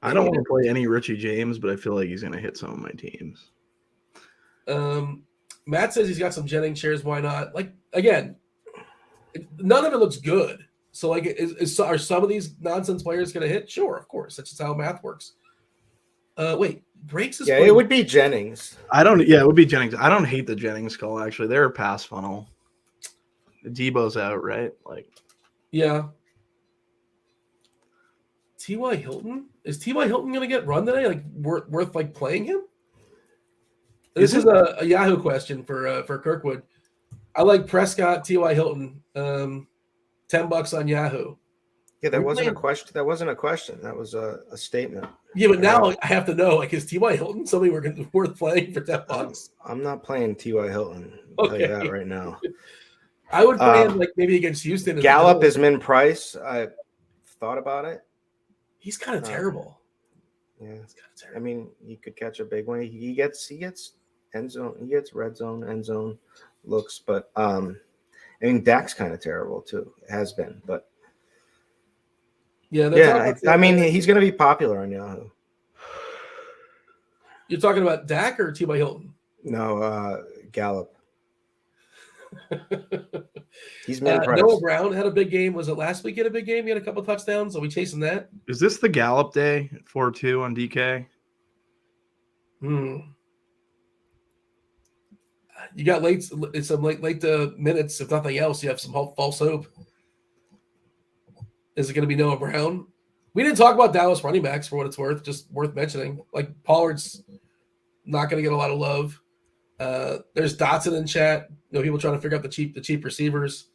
I don't want to play any Richie James, but I feel like he's going to hit some of my teams. Matt says he's got some Jennings shares. Why not? Like, again, none of it looks good. So, like, are some of these nonsense players going to hit? Sure, of course. That's just how math works. Wait, Breaks is it would be Jennings. It would be Jennings. I don't hate the Jennings call, actually. They're a pass funnel. Debo's out, right? Like, yeah. T.Y. Hilton? Is T.Y. Hilton going to get run today? Like, worth like playing him? This is a Yahoo question for Kirkwood. I like Prescott, T.Y. Hilton. $10 on Yahoo. Yeah, that wasn't a question. That wasn't a question. That was a statement. Yeah, but now I have to know, like, is T.Y. Hilton somebody worth playing for $10? I'm not playing T.Y. Hilton. I'll tell you that right now. I would play him like maybe against Houston. Gallup is min price. I thought about it. He's kind of terrible. Yeah, it's kind of terrible. I mean, he could catch a big one. He gets end zone. He gets red zone, end zone looks. But I mean, Dak's kind of terrible too. Has been, but yeah. I mean, he's going to be popular on Yahoo. You're talking about Dak or T.Y. Hilton? No, Gallup. He's min price. Noah Brown had a big game. Was it last week? He had a big game. He had a couple touchdowns. Are we chasing that? Is this the Gallup day? 4-2 on DK. You got some late minutes. If nothing else, you have some false hope. Is it going to be Noah Brown? We didn't talk about Dallas running backs for what it's worth. Just worth mentioning. Like, Pollard's not going to get a lot of love. There's Dotson in chat. People trying to figure out the cheap receivers.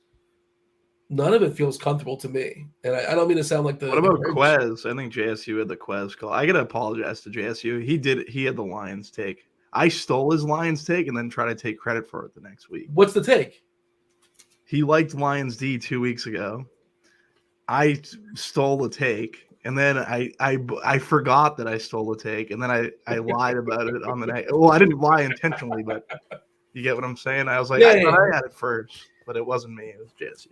None of it feels comfortable to me, and I don't mean to sound like the. What about Quez? I think JSU had the Quez call. I gotta apologize to JSU. He had the Lions take. I stole his Lions take and then try to take credit for it the next week. What's the take? He liked Lions D 2 weeks ago. I stole the take. And then I forgot that I stole the take, and then I lied about it on the night. Well, I didn't lie intentionally, but you get what I'm saying? I was like, I thought I had it first, but it wasn't me. It was JSU.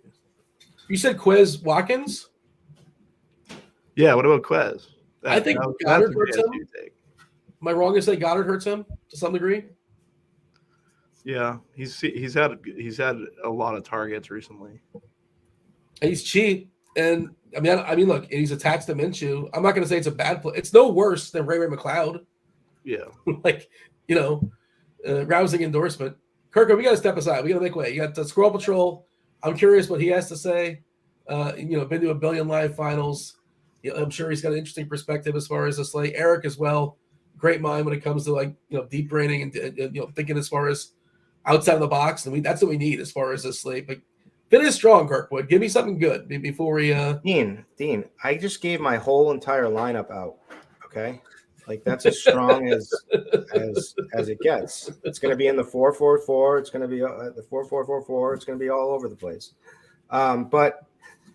You said Quez Watkins? Yeah, what about Quez? I think Goddard hurts him. Am I wrong to say Goddard hurts him to some degree? Yeah, he's had a lot of targets recently. And he's cheap. And I mean, look, he's attached to Minshew. I'm not going to say it's a bad play. It's no worse than Ray McLeod. Yeah, rousing endorsement. Kirk, we got to step aside. We got to make way. You got the SquirrelPatrol. I'm curious what he has to say. Been to a billion live finals. I'm sure he's got an interesting perspective as far as the slate. Erik as well. Great mind when it comes to deep braining and thinking as far as outside of the box. And that's what we need as far as this slate. But finish strong, Kirkwood. Give me something good before we. Dean, I just gave my whole entire lineup out. Okay, like that's as strong as it gets. It's going to be in the 4-4-4. It's going to be the 4-4-4-4. It's going to be all over the place. But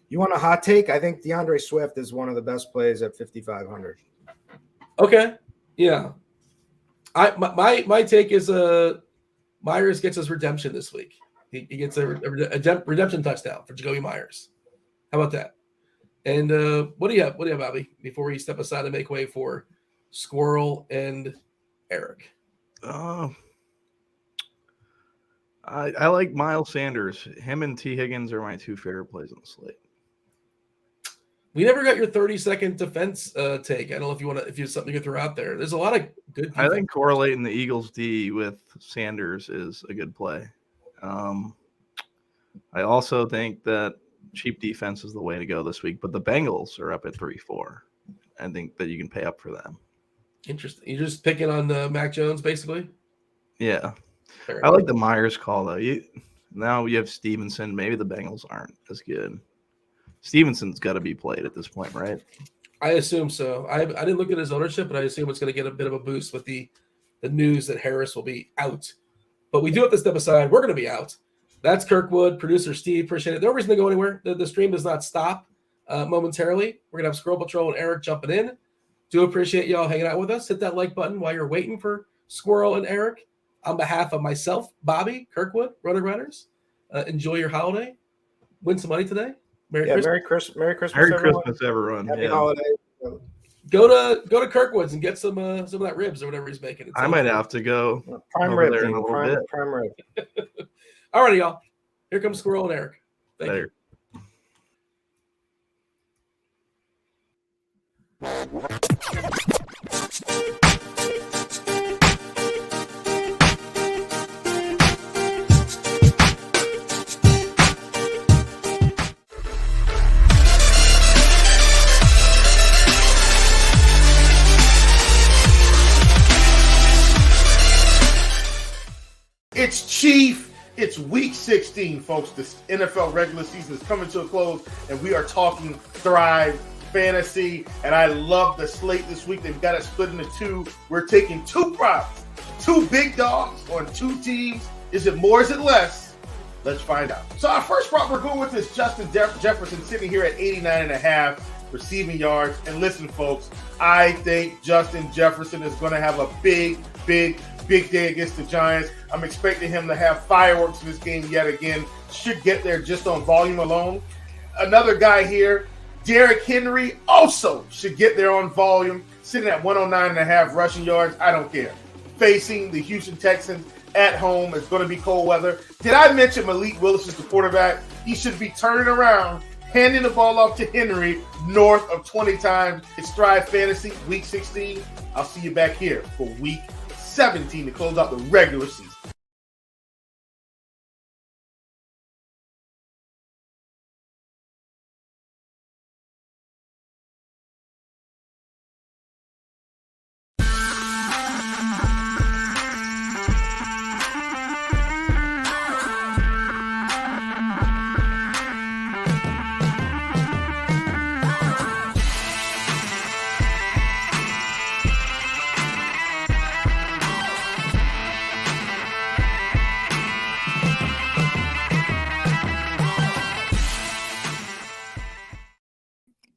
you want a hot take? I think DeAndre Swift is one of the best plays at 5,500. Okay, yeah. My take is Myers gets his redemption this week. He gets a redemption touchdown for Jacoby Myers. How about that? And what do you have? Bobby? Before we step aside and make way for Squirrel and Erik. I like Miles Sanders. Him and T. Higgins are my two favorite plays on the slate. We never got your 30-second defense take. I don't know if you have something to throw out there. There's a lot of good defense. I think correlating the Eagles D with Sanders is a good play. I also think that cheap defense is the way to go this week. But the Bengals are up at 3-4. I think that you can pay up for them. Interesting. You're just picking on Mac Jones, basically? Yeah. Fair I enough. like the Myers call, though. Now you have Stevenson. Maybe the Bengals aren't as good. Stevenson's got to be played at this point, right? I assume so. I didn't look at his ownership, but I assume it's going to get a bit of a boost with the news that Harris will be out. But we do have to step aside. We're going to be out. That's Kirkwood, producer Steve. Appreciate it. No reason to go anywhere. The stream does not stop momentarily. We're going to have Squirrel Patrol and Erik jumping in. Do appreciate y'all hanging out with us. Hit that like button while you're waiting for Squirrel and Erik. On behalf of myself, Bobby, Kirkwood, RotoGrinders, enjoy your holiday. Win some money today. Merry Christmas. Merry Christmas, Merry everyone. Christmas, everyone. Happy Yeah. holidays. Go to Kirkwood's and get some of that ribs or whatever he's making. I might have to go Prime over rib, there in a baby. little bit. Prime rib. All righty, y'all. Here comes Squirrel and Erik. Thank you. Later. It's Chief. It's week 16, folks. The NFL regular season is coming to a close, and we are talking Thrive Fantasy. And I love the slate this week. They've got it split into two. We're taking two props, two big dogs on two teams. Is it more? Is it less? Let's find out. So our first prop we're going with is Justin Jefferson sitting here at 89.5 receiving yards. And listen, folks, I think Justin Jefferson is going to have a big day against the Giants. I'm expecting him to have fireworks in this game yet again. Should get there just on volume alone. Another guy here, Derrick Henry, also should get there on volume, sitting at 109.5 rushing yards. I don't care. Facing the Houston Texans at home. It's going to be cold weather. Did I mention Malik Willis is the quarterback? He should be turning around, handing the ball off to Henry north of 20 times. It's Thrive Fantasy, week 16. I'll see you back here for week 17 to close out the regular season.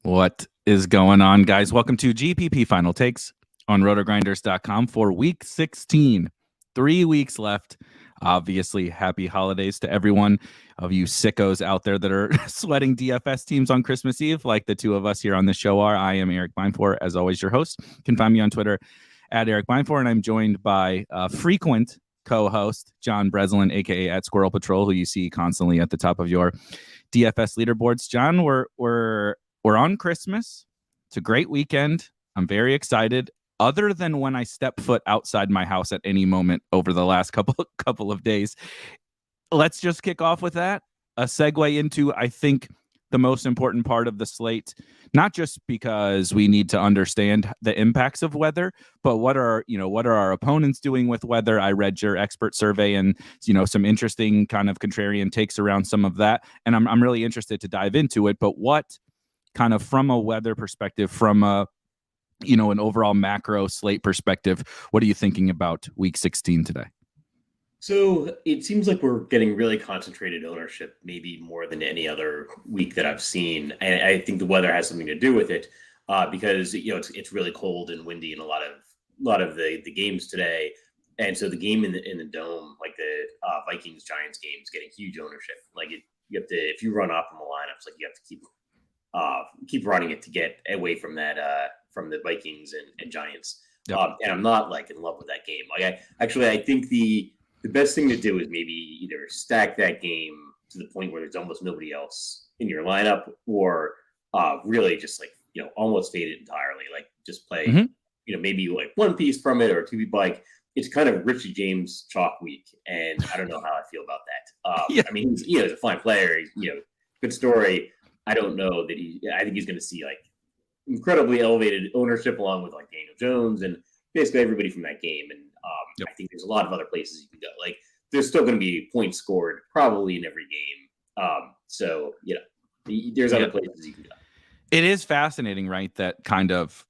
What is going on, guys? Welcome to GPP Final Takes on RotoGrinders.com for week 16. 3 weeks left. Obviously, happy holidays to everyone of you sickos out there that are sweating DFS teams on Christmas Eve, like the two of us here on the show are. I am Erik Beimfohr, as always, your host. You can find me on Twitter at Erik Beimfohr, and I'm joined by frequent co-host John Breslin, aka at SquirrelPatrol, who you see constantly at the top of your DFS leaderboards. John, we're on Christmas. It's a great weekend. I'm very excited. Other than when I step foot outside my house at any moment over the last couple of days, let's just kick off with that. A segue into, I think, the most important part of the slate, not just because we need to understand the impacts of weather, but what are our opponents doing with weather? I read your expert survey and, some interesting kind of contrarian takes around some of that. And I'm really interested to dive into it. But what kind of from a weather perspective, from a, an overall macro slate perspective, what are you thinking about week 16 today? So it seems like we're getting really concentrated ownership, maybe more than any other week that I've seen. And I think the weather has something to do with it because, it's really cold and windy in a lot of the games today. And so the game in the dome, like the Vikings Giants game, is getting huge ownership. Like you have to, if you run optimal lineups, like you have to keep running it to get away from that, from the Vikings and Giants. Yep. And I'm not like in love with that game. Like I think the best thing to do is maybe either stack that game to the point where there's almost nobody else in your lineup, or really just like, almost fade it entirely. Like just play, maybe like one piece from it or two. Like it's kind of Richie James chalk week, and I don't know how I feel about that. Yeah. I mean, he's a fine player. He's good story. I don't know that I think he's going to see like incredibly elevated ownership along with like Daniel Jones and basically everybody from that game. And I think there's a lot of other places you can go. Like there's still going to be points scored probably in every game. So, there's other places you can go. It is fascinating, right? That kind of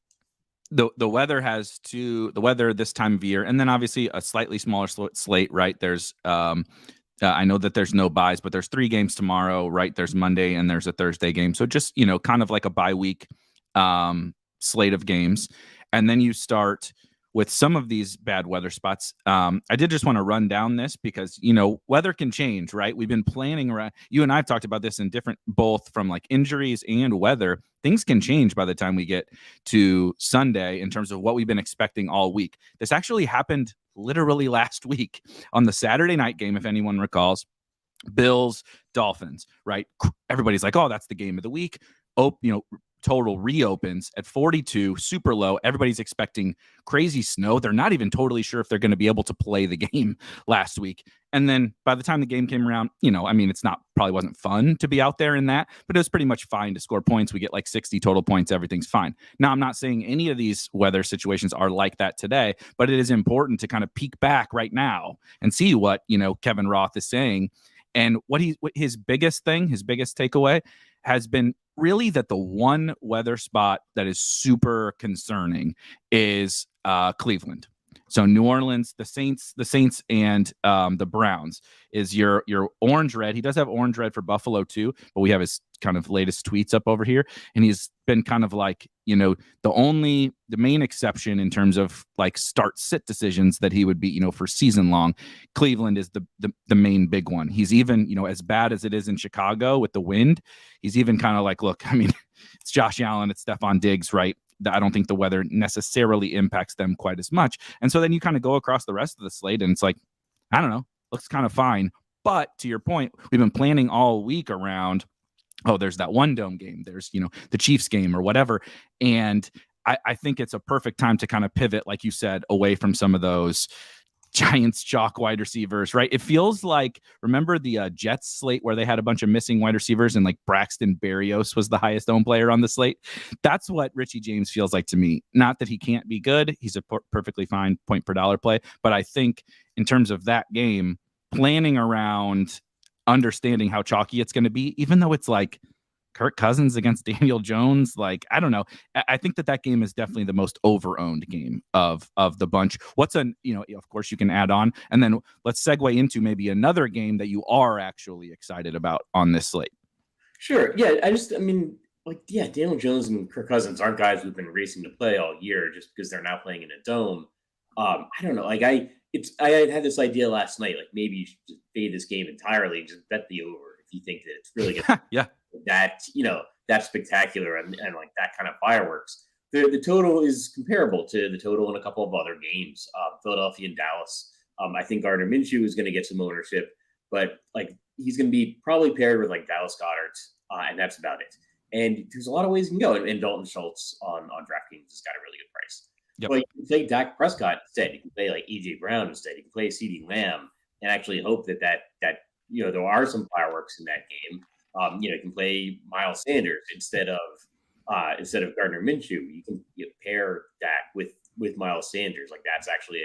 the weather the weather this time of year, and then obviously a slightly smaller slate, right? There's I know that there's no buys, but there's 3 games tomorrow, right? There's Monday and there's a Thursday game. So just, kind of like a bye week slate of games. And then you start with some of these bad weather spots. I did just want to run down this because, weather can change, right? We've been planning around, you and I've talked about this in different, both from like injuries and weather. Things can change by the time we get to Sunday in terms of what we've been expecting all week. This actually happened literally last week on the Saturday night game, if anyone recalls. Bills, Dolphins, right? Everybody's like, oh, that's the game of the week. Total reopens at 42, super low. Everybody's expecting crazy snow. They're not even totally sure if they're going to be able to play the game last week. And then by the time the game came around, probably wasn't fun to be out there in that, but it was pretty much fine to score points. We get like 60 total points. Everything's fine. Now, I'm not saying any of these weather situations are like that today, but it is important to kind of peek back right now and see what, Kevin Roth is saying. And what his biggest takeaway has been really that the one weather spot that is super concerning is Cleveland. So New Orleans, the Saints and the Browns is your orange red. He does have orange red for Buffalo too, but we have his kind of latest tweets up over here. And he's been kind of like, the main exception in terms of like start sit decisions that he would be, for season long. Cleveland is the main big one. He's even, as bad as it is in Chicago with the wind, he's even kind of like, look, it's Josh Allen, it's Stephon Diggs, right? I don't think the weather necessarily impacts them quite as much. And so then you kind of go across the rest of the slate and it's like, I don't know, looks kind of fine. But to your point, we've been planning all week around, there's that one dome game. There's, the Chiefs game or whatever. And I think it's a perfect time to kind of pivot, like you said, away from some of those Giants chalk wide receivers, right? It feels like, remember the Jets slate where they had a bunch of missing wide receivers and like Braxton Berrios was the highest owned player on the slate? That's what Richie James feels like to me. Not that he can't be good. He's a perfectly fine point per dollar play. But I think in terms of that game, planning around understanding how chalky it's going to be, even though it's like Kirk Cousins against Daniel Jones, like, I don't know. I think that game is definitely the most over-owned game of the bunch. Of course you can add on, and then let's segue into maybe another game that you are actually excited about on this slate. Sure. Yeah. Daniel Jones and Kirk Cousins aren't guys we've been racing to play all year just because they're now playing in a dome. I don't know. Like I had this idea last night, like maybe you should just fade this game entirely and just bet the over if you think that it's really going to that spectacular and like that kind of fireworks. The total is comparable to the total in a couple of other games, Philadelphia and Dallas. I think Gardner Minshew is going to get some ownership, but like he's going to be probably paired with like Dallas Goedert, and that's about it. And there's a lot of ways you can go. And Dalton Schultz on DraftKings has got a really good price. Yep. But you can play Dak Prescott instead. You can play like AJ Brown instead. You can play CeeDee Lamb and actually hope that there are some fireworks in that game. You can play Miles Sanders instead of Gardner Minshew. You can pair Dak with Miles Sanders. Like that's actually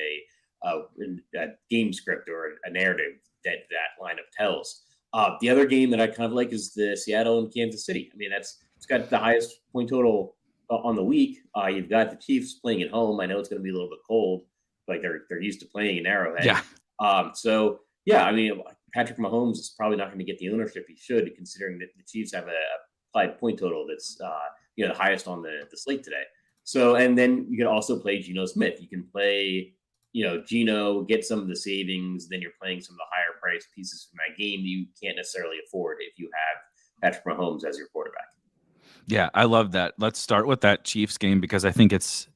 a game script or a narrative that lineup tells. The other game that I kind of like is the Seattle and Kansas City. It's got the highest point total on the week. You've got the Chiefs playing at home. I know it's going to be a little bit cold, but they're used to playing in Arrowhead. Yeah. Patrick Mahomes is probably not going to get the ownership he should, considering that the Chiefs have a applied point total that's the highest on the slate today. So, and then you can also play Geno Smith. You can play, Geno, get some of the savings. Then you're playing some of the higher price pieces from that game that you can't necessarily afford if you have Patrick Mahomes as your quarterback. Yeah, I love that. Let's start with that Chiefs game because I think it's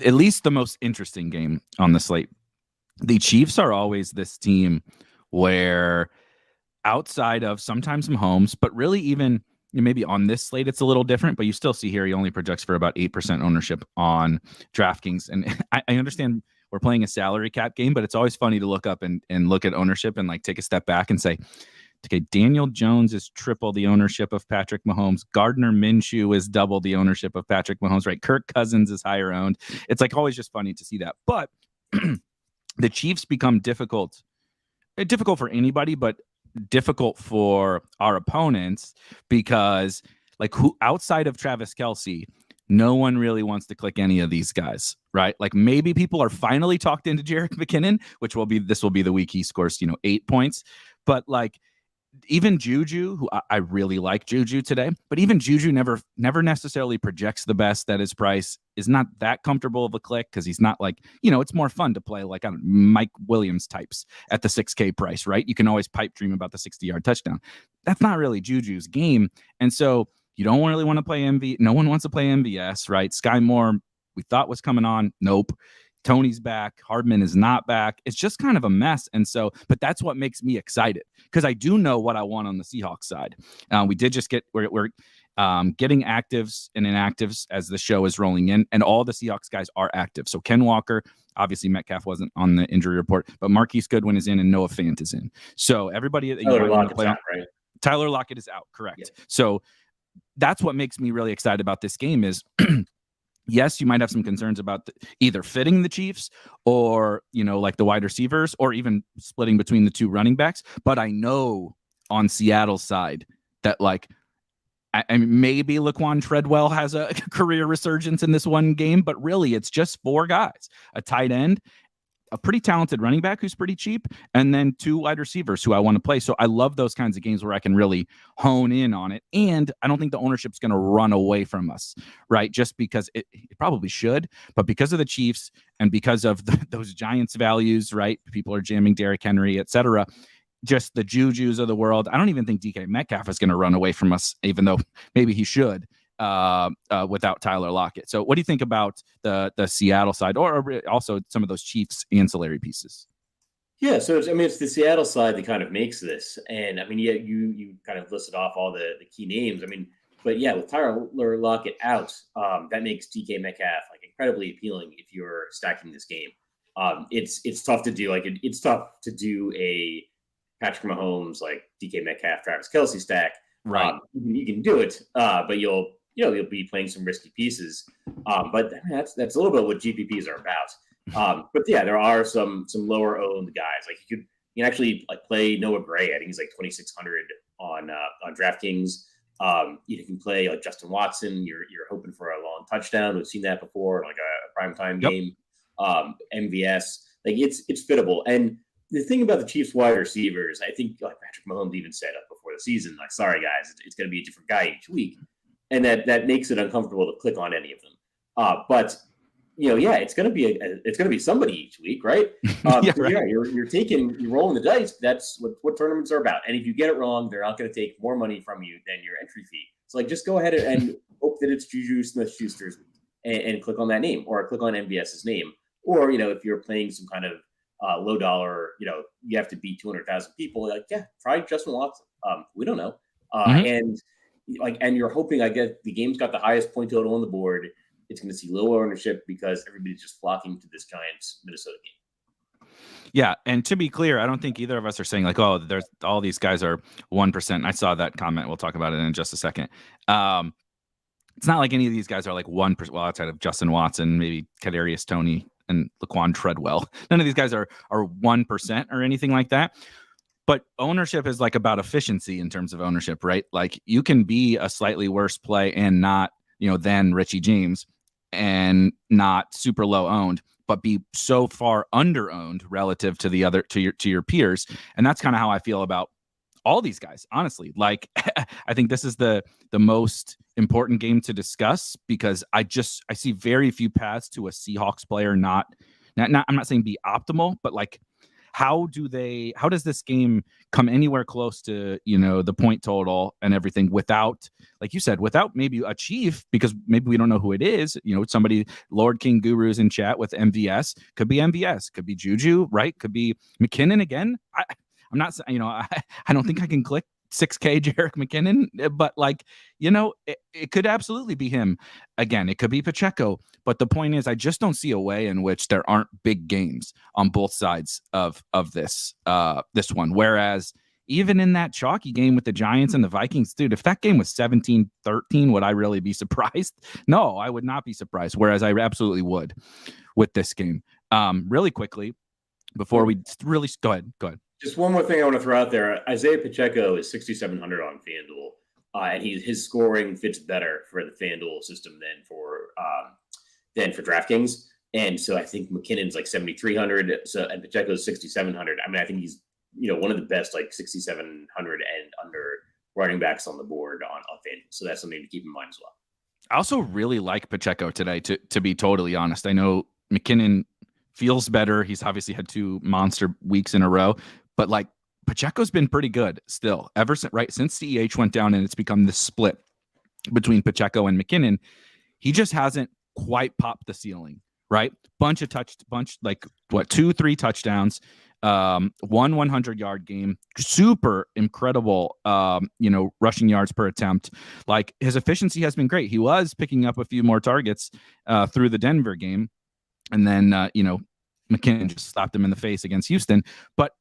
at least the most interesting game on the slate. The Chiefs are always this team where outside of sometimes Mahomes, but really even maybe on this slate, it's a little different, but you still see here he only projects for about 8% ownership on DraftKings. And I understand we're playing a salary cap game, but it's always funny to look up and look at ownership and like take a step back and say, Okay, Daniel Jones is triple the ownership of Patrick Mahomes. Gardner Minshew is double the ownership of Patrick Mahomes, right? Kirk Cousins is higher owned. It's like always just funny to see that. But the Chiefs become difficult for anybody, but difficult for our opponents because like who outside of Travis Kelce, no one really wants to click any of these guys, right? Like maybe people are finally talked into Jerick McKinnon, which will be the week he scores, 8 points. But like even Juju, who I really like Juju today, but even Juju never necessarily projects the best at his price, is not that comfortable of a click because he's not like, it's more fun to play like Mike Williams types at the 6K price, right? You can always pipe dream about the 60-yard touchdown. That's not really Juju's game. And so you don't really want to play MV. No one wants to play MVS, right? Sky Moore, we thought was coming on. Nope. Tony's back. Hardman is not back. It's just kind of a mess. And so, but that's what makes me excited because I do know what I want on the Seahawks side. We did just we're getting actives and inactives as the show is rolling in, and all the Seahawks guys are active. So Ken Walker, obviously Metcalf wasn't on the injury report, but Marquise Goodwin is in and Noah Fant is in. So everybody that you want to play on, right? Tyler Lockett is out, correct? Yeah. So that's what makes me really excited about this game is yes, you might have some concerns about either fitting the Chiefs or, like the wide receivers or even splitting between the two running backs. But I know on Seattle's side that like, I mean, maybe Laquan Treadwell has a career resurgence in this one game, but really it's just 4 guys, a tight end, a pretty talented running back who's pretty cheap, and then 2 wide receivers who I want to play. So I love those kinds of games where I can really hone in on it. And I don't think the ownership's going to run away from us, right? Just because it probably should, but because of the Chiefs and because of those Giants values, right? People are jamming Derrick Henry, et cetera. Just the Jujus of the world. I don't even think DK Metcalf is going to run away from us, even though maybe he should. Without Tyler Lockett. So what do you think about the Seattle side or also some of those Chiefs ancillary pieces? Yeah, so it's the Seattle side that kind of makes this. And I mean, yeah, you kind of listed off all the key names. I mean, but yeah, with Tyler Lockett out, that makes DK Metcalf like incredibly appealing if you're stacking this game. It's tough to do it's tough to do a Patrick Mahomes like DK Metcalf, Travis Kelce stack. Right. You can do it, but you'll be playing some risky pieces. But that's a little bit what GPPs are about. But yeah, there are some lower owned guys. Like you can actually like play Noah Gray. I think he's like 2,600 on DraftKings. You can play like Justin Watson. You're hoping for a long touchdown. We've seen that before, like a primetime game. MVS, like it's fittable. And the thing about the Chiefs wide receivers, I think like Patrick Mahomes even said before the season, like, sorry guys, it's going to be a different guy each week. And that makes it uncomfortable to click on any of them. But it's going to be somebody each week, right? Right. You're rolling the dice. That's what tournaments are about. And if you get it wrong, they're not going to take more money from you than your entry fee. So like, just go ahead and hope that it's Juju Smith-Schuster's and click on that name, or click on MVS's name. Or, if you're playing some kind of low dollar, you have to beat 200,000 people. Like, yeah, try Justin Watson. We don't know. And you're hoping, I guess, the game's got the highest point total on the board. It's going to see low ownership because everybody's just flocking to this Giants Minnesota game. Yeah, and to be clear, I don't think either of us are saying like, oh, there's all these guys are 1%. I saw that comment. We'll talk about it in just a second. It's not like any of these guys are like 1%. Well, outside of Justin Watson, maybe Kadarius Toney and Laquan Treadwell. None of these guys are 1% or anything like that. But ownership is like about efficiency in terms of ownership, right? Like you can be a slightly worse play and not, than Richie James and not super low owned, but be so far under owned relative to the other to your peers. And that's kind of how I feel about all these guys, honestly. Like I think this is the most important game to discuss because I see very few paths to a Seahawks player not I'm not saying be optimal, but like how does this game come anywhere close to the point total and everything without, like you said, without maybe a Chief, because maybe we don't know who it is, somebody, Lord King Guru's in chat with MVS, could be MVS, could be Juju, right, could be McKinnon again. I'm not, I don't think I can click 6K Jerick McKinnon, but like, it could absolutely be him again. It could be Pacheco, but the point is, I just don't see a way in which there aren't big games on both sides of this one. Whereas, even in that chalky game with the Giants and the Vikings, dude, if that game was 17-13, would I really be surprised? No, I would not be surprised. Whereas I absolutely would with this game. Really quickly, before we really go ahead. Just one more thing I want to throw out there. Isaiah Pacheco is 6,700 on FanDuel, and his scoring fits better for the FanDuel system than for DraftKings. And so I think McKinnon's like 7,300, and Pacheco's 6,700. I mean, I think he's one of the best like 6,700 and under running backs on the board on FanDuel. So that's something to keep in mind as well. I also really like Pacheco today, to be totally honest. I know McKinnon feels better. He's obviously had 2 monster weeks in a row, but like Pacheco's been pretty good still ever since CEH went down and it's become this split between Pacheco and McKinnon. He just hasn't quite popped the ceiling, right? 2-3 touchdowns, 100-yard game, super incredible, rushing yards per attempt. Like his efficiency has been great. He was picking up a few more targets through the Denver game. And then, McKinnon just slapped him in the face against Houston. But,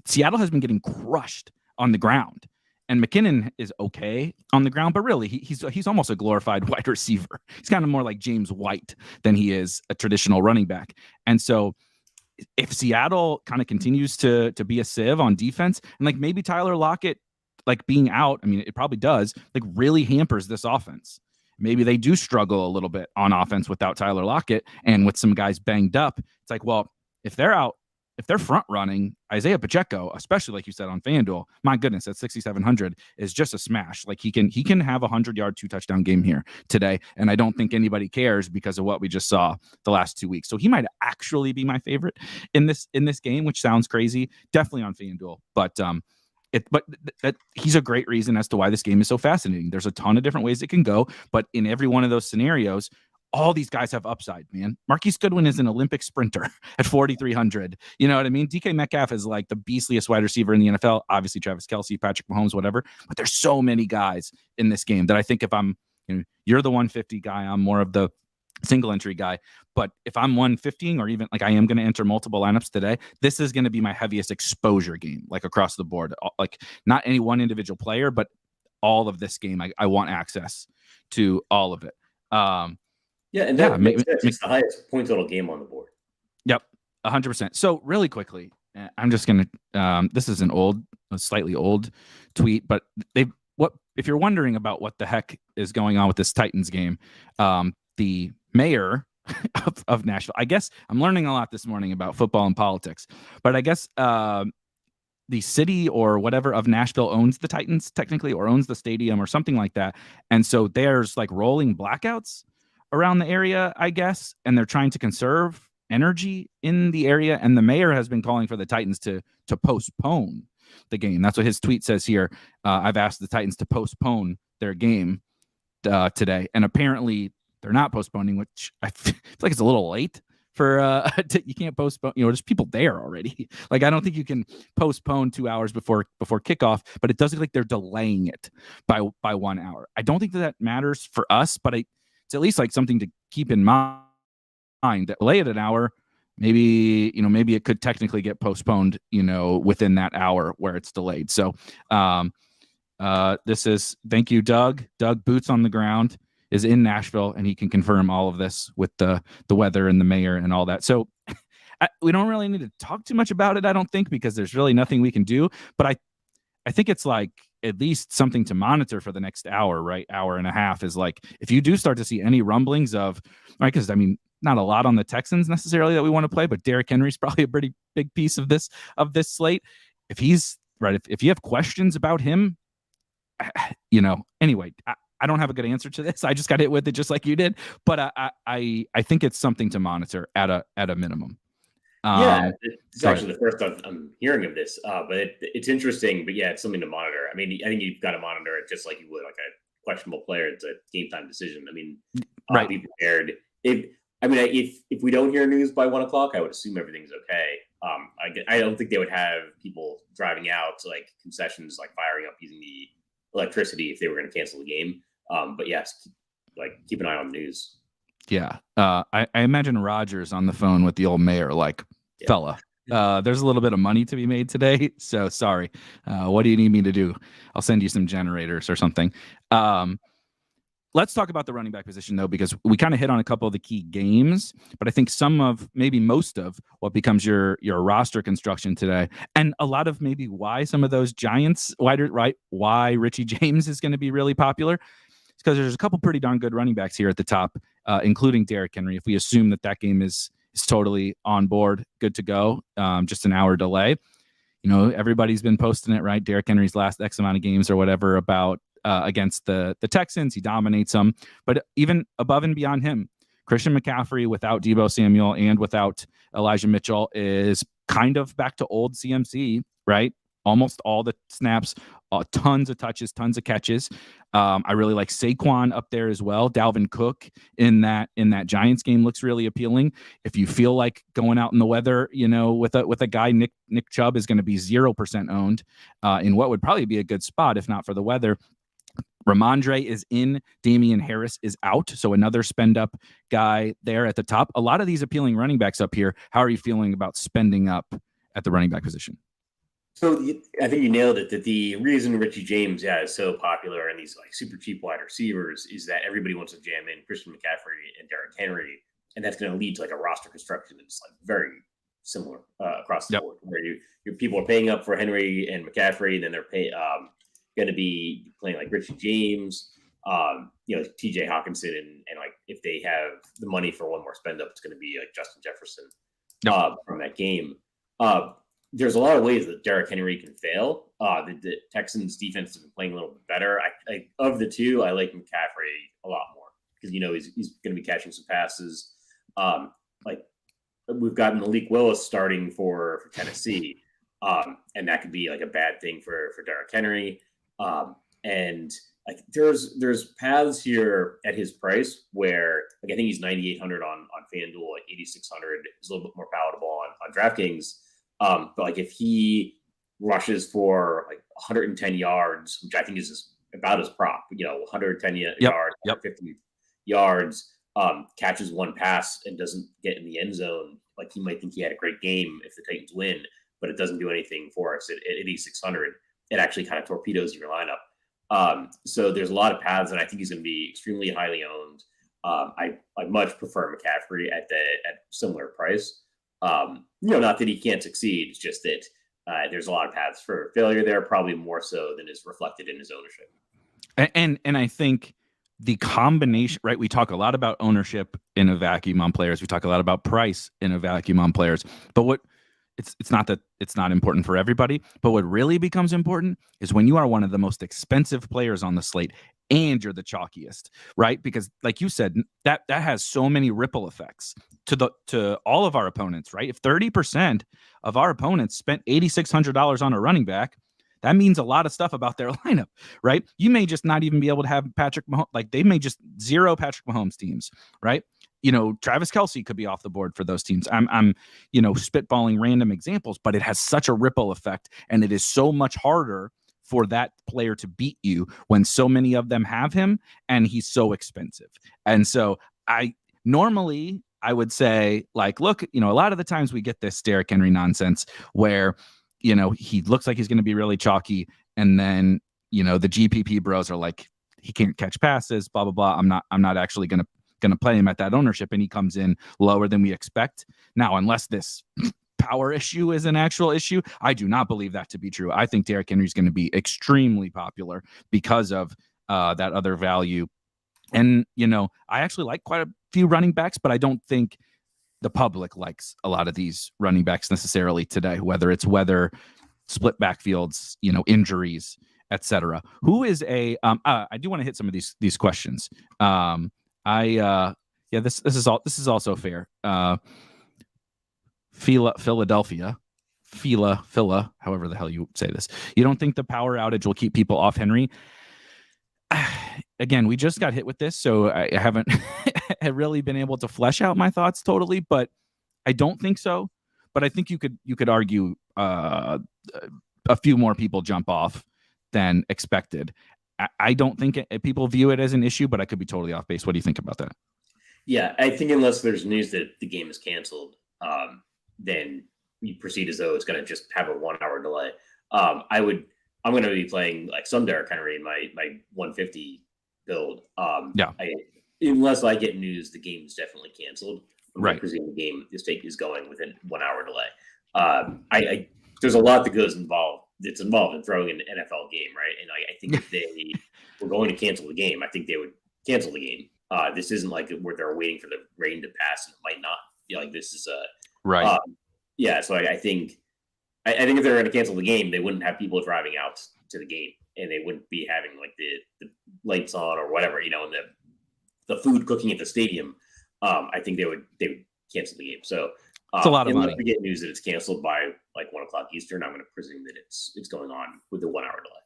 Seattle has been getting crushed on the ground. And McKinnon is okay on the ground, but really, he's almost a glorified wide receiver. He's kind of more like James White than he is a traditional running back. And so if Seattle kind of continues to be a sieve on defense, and like maybe Tyler Lockett, like being out, I mean, it probably does, like really hampers this offense. Maybe they do struggle a little bit on offense without Tyler Lockett and with some guys banged up. It's like, well, if they're front running Isaiah Pacheco, especially like you said on FanDuel, my goodness, at 6,700 is just a smash. Like he can have a 100-yard 2-touchdown game here today. And I don't think anybody cares because of what we just saw the last 2 weeks. So he might actually be my favorite in this game, which sounds crazy. Definitely on FanDuel, but he's a great reason as to why this game is so fascinating. There's a ton of different ways it can go, but in every one of those scenarios, all these guys have upside, man. Marquise Goodwin is an Olympic sprinter at 4,300. You know what I mean? DK Metcalf is like the beastliest wide receiver in the NFL. Obviously, Travis Kelce, Patrick Mahomes, whatever. But there's so many guys in this game that I think if I'm, you're the 150 guy, I'm more of the single entry guy. But if I'm 115 or even like I am going to enter multiple lineups today, this is going to be my heaviest exposure game, like across the board. Like not any one individual player, but all of this game. I want access to all of it. And that makes sense. It's the highest point total game on the board. Yep, 100%. So really quickly, I'm just going to, this is a slightly old tweet, but if you're wondering about what the heck is going on with this Titans game, the mayor of Nashville, I guess I'm learning a lot this morning about football and politics, but I guess the city or whatever of Nashville owns the Titans technically, or owns the stadium or something like that. And so there's like rolling blackouts around the area, I guess, and they're trying to conserve energy in the area. And the mayor has been calling for the Titans to postpone the game. That's what his tweet says here. I've asked the Titans to postpone their game today, and apparently they're not postponing, which I feel like it's a little late for you can't postpone. There's people there already. Like I don't think you can postpone 2 hours before kickoff, but it does look like they're delaying it by 1 hour. I don't think that matters for us, but it's at least like something to keep in mind. That delay it an hour, maybe it could technically get postponed, within that hour where it's delayed. So this is, thank you, Doug. Doug Boots on the ground is in Nashville, and he can confirm all of this with the weather and the mayor and all that. So we don't really need to talk too much about it, I don't think, because there's really nothing we can do. But I think it's like at least something to monitor for the next hour, right? Hour and a half is like, if you do start to see any rumblings of, right, because I mean, not a lot on the Texans necessarily that we want to play, but Derrick Henry's probably a pretty big piece of this slate. If he's right, if you have questions about him, anyway, I don't have a good answer to this. I just got hit with it just like you did, but I think it's something to monitor at a minimum. It's actually the first I'm hearing of this, but it's interesting. But yeah, it's something to monitor. I mean, I think you've got to monitor it just like you would like a questionable player. It's a game time decision. I mean, right. Be prepared. If we don't hear news by 1 o'clock, I would assume everything's okay. I don't think they would have people driving out to like concessions, like firing up using the electricity if they were going to cancel the game. But yes, like keep an eye on the news. Yeah. I imagine Rogers on the phone with the old mayor, like, fella, There's a little bit of money to be made today, so sorry. What do you need me to do? I'll send you some generators or something. Let's talk about the running back position, though, because we kind of hit on a couple of the key games, but I think some of, maybe most of, what becomes your roster construction today, and a lot of maybe why some of those Giants, why Richie James is going to be really popular, it's because there's a couple pretty darn good running backs here at the top, including Derrick Henry. If we assume that game is totally on board, good to go, just an hour delay. Everybody's been posting it, right? Derrick Henry's last X amount of games or whatever about against the Texans. He dominates them. But even above and beyond him, Christian McCaffrey without Deebo Samuel and without Elijah Mitchell is kind of back to old CMC, right? Almost all the snaps, tons of touches, tons of catches. I really like Saquon up there as well. Dalvin Cook in that Giants game looks really appealing. If you feel like going out in the weather, with a guy, Nick Chubb is going to be 0% owned in what would probably be a good spot if not for the weather. Ramondre is in, Damian Harris is out, so another spend up guy there at the top. A lot of these appealing running backs up here. How are you feeling about spending up at the running back position? So I think you nailed it, that the reason Richie James is so popular and these like super cheap wide receivers is that everybody wants to jam in Christian McCaffrey and Derrick Henry, and that's going to lead to like a roster construction that's like very similar across the board, where your people are paying up for Henry and McCaffrey, and then they're going to be playing like Richie James, TJ Hawkinson, and like if they have the money for one more spend up, it's going to be like Justin Jefferson from that game. There's a lot of ways that Derrick Henry can fail. The Texans defense has been playing a little bit better. I of the two, I like McCaffrey a lot more because he's going to be catching some passes. Like we've got Malik Willis starting for Tennessee, and that could be like a bad thing for Derrick Henry. And like there's paths here at his price where like I think he's 9,800 on FanDuel, like 8,600 is a little bit more palatable on DraftKings. But like if he rushes for like 110 yards, which I think is about his prop, 110 yards, 150 yards, catches one pass and doesn't get in the end zone, like he might think he had a great game if the Titans win, but it doesn't do anything for us at 8,600. It actually kind of torpedoes your lineup. So there's a lot of paths, and I think he's going to be extremely highly owned. I much prefer McCaffrey at similar price. Not that he can't succeed. It's just that there's a lot of paths for failure there, probably more so than is reflected in his ownership. And I think the combination, right? We talk a lot about ownership in a vacuum on players. We talk a lot about price in a vacuum on players. But it's not that it's not important for everybody, but what really becomes important is when you are one of the most expensive players on the slate and you're the chalkiest, right? Because like you said, that has so many ripple effects to all of our opponents, right? If 30% of our opponents spent $8,600 on a running back, that means a lot of stuff about their lineup, right? You may just not even be able to have Patrick Mahomes, like they may just zero Patrick Mahomes teams, right? Travis Kelce could be off the board for those teams. I'm spitballing random examples, but it has such a ripple effect, and it is so much harder for that player to beat you when so many of them have him and he's so expensive. And so I would say, like, look, a lot of the times we get this Derrick Henry nonsense where, he looks like he's going to be really chalky. And then, the GPP bros are like, he can't catch passes, blah, blah, blah. I'm not actually going to play him at that ownership. And he comes in lower than we expect. Now, unless this power issue is an actual issue, I do not believe that to be true. I think Derrick Henry is going to be extremely popular because of that other value. And, I actually like quite a few running backs, but I don't think the public likes a lot of these running backs necessarily today, whether it's split backfields, injuries, etc. Who is I do want to hit some of these questions. This is also fair. Philadelphia, however the hell you say this. You don't think the power outage will keep people off Henry? Again, we just got hit with this, so I haven't really been able to flesh out my thoughts totally, but I don't think so. But I think you could argue a few more people jump off than expected. I don't think people view it as an issue, but I could be totally off base. What do you think about that? Yeah, I think unless there's news that the game is canceled, then proceed as though it's going to just have a 1 hour delay. I'm going to be playing like some Derrick Henry in my 150 build. Unless I get news the game is definitely canceled. Right. I presume the game is going within 1 hour delay. There's a lot that goes involved. That's involved in throwing an NFL game, right? And I think if they were going to cancel the game, I think they would cancel the game. This isn't like where they're waiting for the rain to pass and it might not. Like this is right. So I think if they're going to cancel the game, they wouldn't have people driving out to the game, and they wouldn't be having like the lights on or whatever, and the food cooking at the stadium. I think they would cancel the game. So it's a lot of money. Unless we get news that it's canceled by like 1 o'clock Eastern, I'm going to presume that it's going on with the 1 hour delay.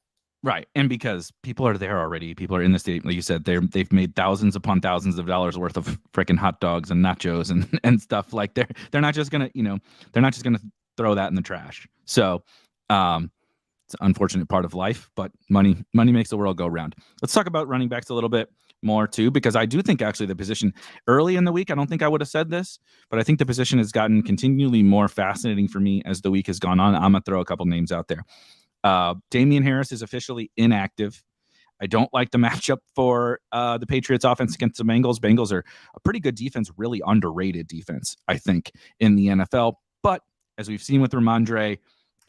Right. And because people are there already, people are in the stadium, like you said, they've made thousands upon thousands of dollars worth of freaking hot dogs and nachos and stuff. Like they're not just gonna, they're not just gonna throw that in the trash. So it's an unfortunate part of life, but money makes the world go round. Let's talk about running backs a little bit more too, because I do think actually the position early in the week, I don't think I would have said this, but I think the position has gotten continually more fascinating for me as the week has gone on. I'm gonna throw a couple names out there. Damian Harris is officially inactive. I don't like the matchup for the Patriots offense against the Bengals. Bengals are a pretty good defense, really underrated defense, I think, in the NFL. But as we've seen with Ramondre,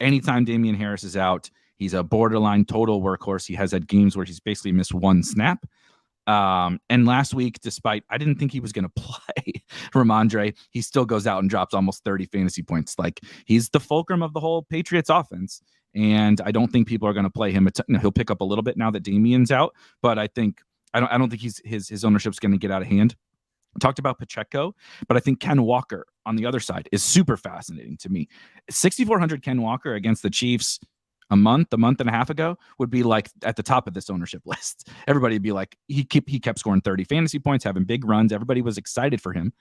anytime Damian Harris is out, he's a borderline total workhorse. He has had games where he's basically missed one snap. And last week, despite I didn't think he was going to play Ramondre, he still goes out and drops almost 30 fantasy points. Like he's the fulcrum of the whole Patriots offense. And I don't think people are going to play him. He'll pick up a little bit now that Damian's out, but I don't think his ownership's going to get out of hand. I talked about Pacheco, but I think Ken Walker on the other side is super fascinating to me. 6,400 Ken Walker against the Chiefs a month and a half ago would be like at the top of this ownership list. Everybody would be like, he kept scoring 30 fantasy points, having big runs. Everybody was excited for him.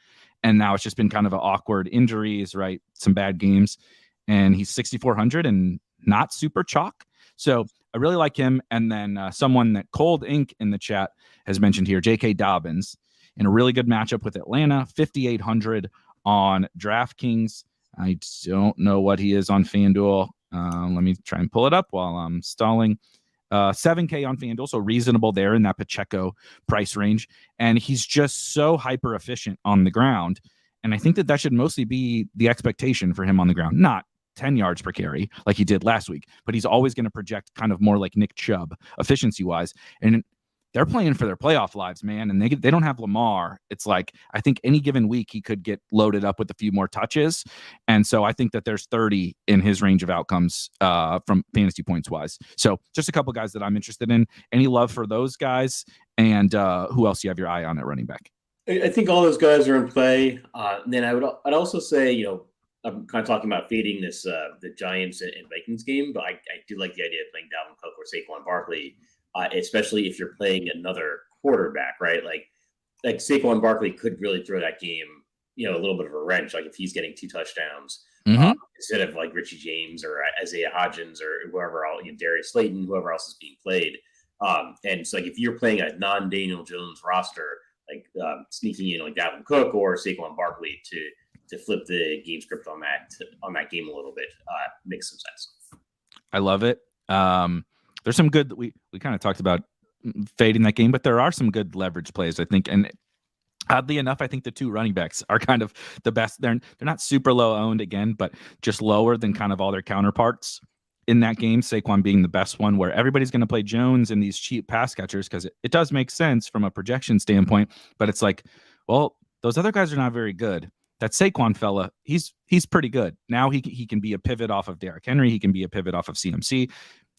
And now it's just been kind of an awkward injuries, right? Some bad games. And he's 6,400 and not super chalk. So I really like him. And then someone that Cold Ink in the chat has mentioned here, J.K. Dobbins, in a really good matchup with Atlanta, 5,800 on DraftKings. I don't know what he is on FanDuel. Let me try and pull it up while I'm stalling. 7K on FanDuel, so reasonable there in that Pacheco price range. And he's just so hyper efficient on the ground. And I think that should mostly be the expectation for him on the ground. Not 10 yards per carry like he did last week, but he's always going to project kind of more like Nick Chubb efficiency wise. And they're playing for their playoff lives, man. And they don't have Lamar. It's like, I think any given week he could get loaded up with a few more touches. And so I think that there's 30 in his range of outcomes from fantasy points wise. So just a couple guys that I'm interested in. Any love for those guys? And who else do you have your eye on at running back? I think all those guys are in play. And then I'd also say, I'm kind of talking about fading this the Giants and Vikings game, but I do like the idea of playing Dalvin Cook or Saquon Barkley, especially if you're playing another quarterback, right? Like Saquon Barkley could really throw that game, a little bit of a wrench. Like if he's getting 2 touchdowns instead of like Richie James or Isaiah Hodgins or whoever else, Darius Slayton, whoever else is being played. And so like if you're playing a non-Daniel Jones roster, like sneaking in like Dalvin Cook or Saquon Barkley to flip the game script on that game a little bit makes some sense. I love it. There's some good, we kind of talked about fading that game, but there are some good leverage plays, I think. And oddly enough, I think the 2 running backs are kind of the best. They're not super low owned again, but just lower than kind of all their counterparts in that game. Saquon being the best one, where everybody's going to play Jones and these cheap pass catchers because it does make sense from a projection standpoint. But it's like, well, those other guys are not very good. That Saquon fella, he's pretty good. Now he can be a pivot off of Derrick Henry. He can be a pivot off of CMC.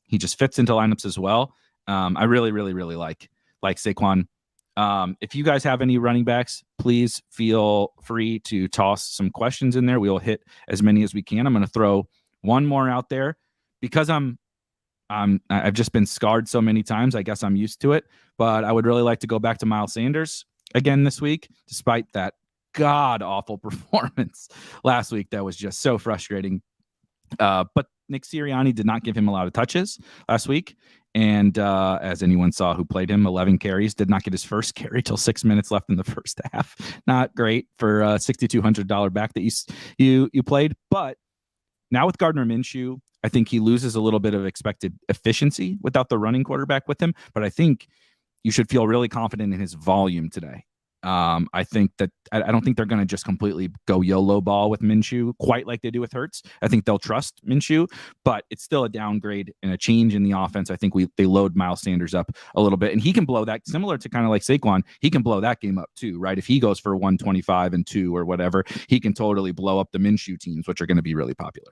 He just fits into lineups as well. I really, really, really like Saquon. If you guys have any running backs, please feel free to toss some questions in there. We'll hit as many as we can. I'm going to throw one more out there because I've just been scarred so many times. I guess I'm used to it, but I would really like to go back to Miles Sanders again this week, despite that god-awful performance last week. That was just so frustrating. But Nick Sirianni did not give him a lot of touches last week. And as anyone saw who played him, 11 carries, did not get his first carry till 6 minutes left in the first half. Not great for a $6,200 back that you played. But Now with Gardner Minshew, I think he loses a little bit of expected efficiency without the running quarterback with him, but I think you should feel really confident in his volume today. I think that I don't think they're going to just completely go YOLO ball with Minshew quite like they do with Hurts. I think they'll trust Minshew, but it's still a downgrade and a change in the offense. I think they load Miles Sanders up a little bit, and he can blow that, similar to kind of like Saquon. He can blow that game up too, right? If he goes for 125 and 2 or whatever, he can totally blow up the Minshew teams, which are going to be really popular.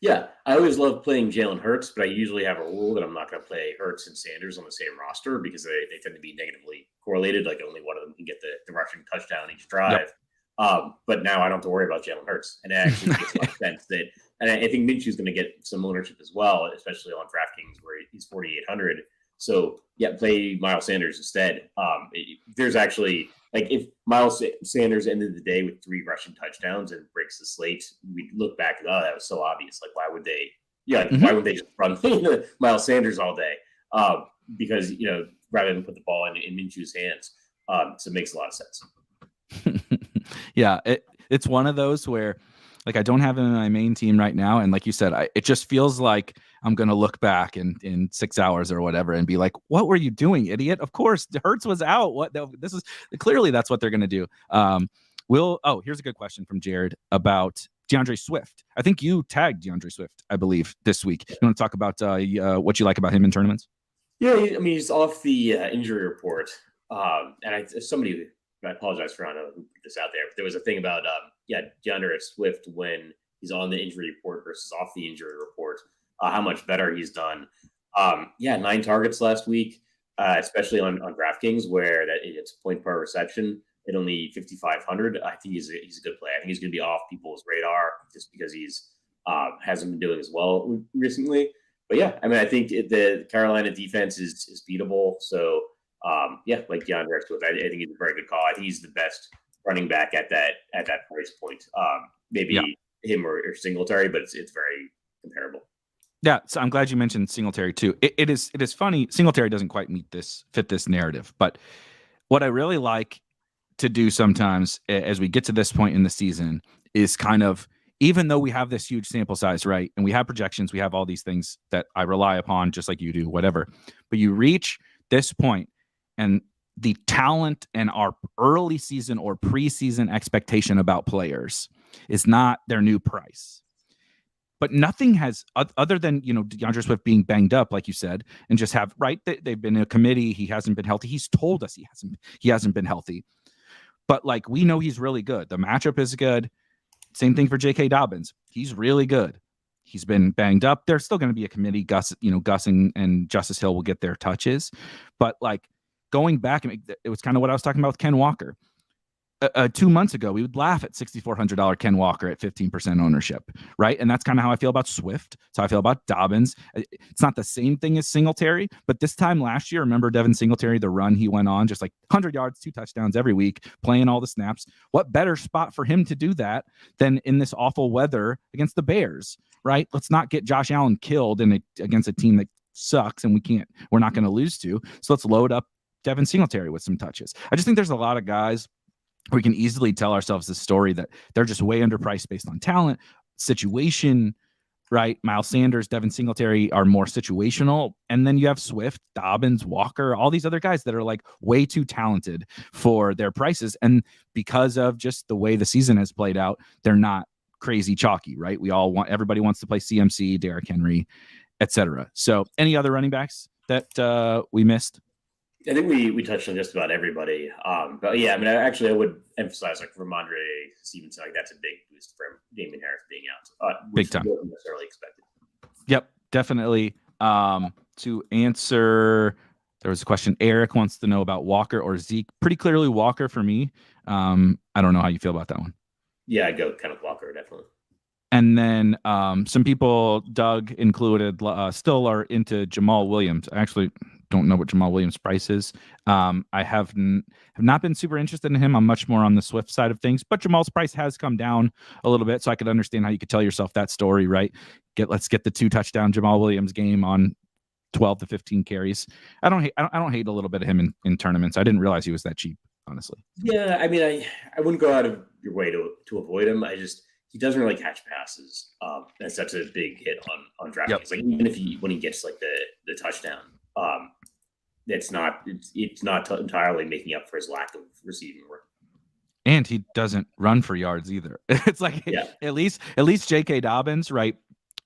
Yeah, I always love playing Jalen Hurts, but I usually have a rule that I'm not going to play Hurts and Sanders on the same roster because they tend to be negatively correlated. Like only one of them can get the rushing touchdown each drive. Yep. But now I don't have to worry about Jalen Hurts. And it actually makes a lot of sense that, and I think Minshew's going to get some ownership as well, especially on DraftKings where he's 4,800. So yeah, play Miles Sanders instead. There's actually, like, if Miles Sanders ended the day with 3 rushing touchdowns and breaks the slate, we look back and that was so obvious. Like, why would they? Yeah, why would they just run Miles Sanders all day? Because rather than put the ball in Minshew's hands. So it makes a lot of sense. Yeah, it's one of those where, like, I don't have him in my main team right now, and like you said, it just feels like I'm going to look back in 6 hours or whatever and be like, what were you doing, idiot? Of course, Hurts was out. This is clearly that's what they're going to do. Here's a good question from Jared about DeAndre Swift. I think you tagged DeAndre Swift, I believe, this week. You want to talk about what you like about him in tournaments? Yeah, he's off the injury report. Somebody, I apologize for not knowing who put this out there, but there was a thing about DeAndre Swift when he's on the injury report versus off the injury report, how much better he's done. 9 targets last week, especially on DraftKings where it's point per reception at only 5,500. I think he's a good play. I think he's going to be off people's radar just because he's hasn't been doing as well recently. But yeah, I mean, I think the Carolina defense is beatable. So like DeAndre Swift, I think he's a very good call. I think he's the best running back at that price point. Maybe him or Singletary, but it's very comparable. Yeah, so I'm glad you mentioned Singletary too. It is funny. Singletary doesn't quite fit this narrative, but what I really like to do sometimes as we get to this point in the season is kind of, even though we have this huge sample size, right, and we have projections, we have all these things that I rely upon just like you do, whatever, but you reach this point and the talent and our early season or preseason expectation about players is not their new price. But nothing has, other than, DeAndre Swift being banged up, like you said, and just have, right, they've been in a committee, he hasn't been healthy. He's told us he hasn't been healthy. But, like, we know he's really good. The matchup is good. Same thing for J.K. Dobbins. He's really good. He's been banged up. There's still going to be a committee. Gus and Justice Hill will get their touches. But, like, going back, it was kind of what I was talking about with Ken Walker. 2 months ago, we would laugh at $6,400 Ken Walker at 15% ownership, right? And that's kind of how I feel about Swift. That's how I feel about Dobbins. It's not the same thing as Singletary, but this time last year, remember Devin Singletary, the run he went on, just like 100 yards, 2 touchdowns every week, playing all the snaps. What better spot for him to do that than in this awful weather against the Bears, right? Let's not get Josh Allen killed against a team that sucks and we're not going to lose to. So let's load up Devin Singletary with some touches. I just think there's a lot of guys we can easily tell ourselves this story that they're just way underpriced based on talent, situation, right? Miles Sanders, Devin Singletary are more situational. And then you have Swift, Dobbins, Walker, all these other guys that are like way too talented for their prices. And because of just the way the season has played out, they're not crazy chalky, right? Everybody wants to play CMC, Derrick Henry, etc. So any other running backs that we missed? I think we touched on just about everybody. But yeah, I mean, I would emphasize like Ramondre Stevenson, like that's a big boost for Damien Harris being out. Big time. Wasn't necessarily expected. Yep, definitely. To answer, there was a question. Eric wants to know about Walker or Zeke. Pretty clearly Walker for me. I don't know how you feel about that one. Yeah, I'd go kind of Walker, definitely. And then some people, Doug included, still are into Jamal Williams. I actually don't know what Jamal Williams' price is. I have not been super interested in him. I'm much more on the Swift side of things, but Jamal's price has come down a little bit, so I could understand how you could tell yourself that story, right? Let's get the 2 touchdown Jamal Williams game on 12 to 15 carries. I don't hate a little bit of him in tournaments. I didn't realize he was that cheap, honestly. Yeah, I mean, I wouldn't go out of your way to avoid him. he doesn't really catch passes. That's such a big hit on DraftKings. Yep. Like even if when he gets like the touchdown, it's not entirely making up for his lack of receiving work. And he doesn't run for yards either. It's like at least J.K. Dobbins, right?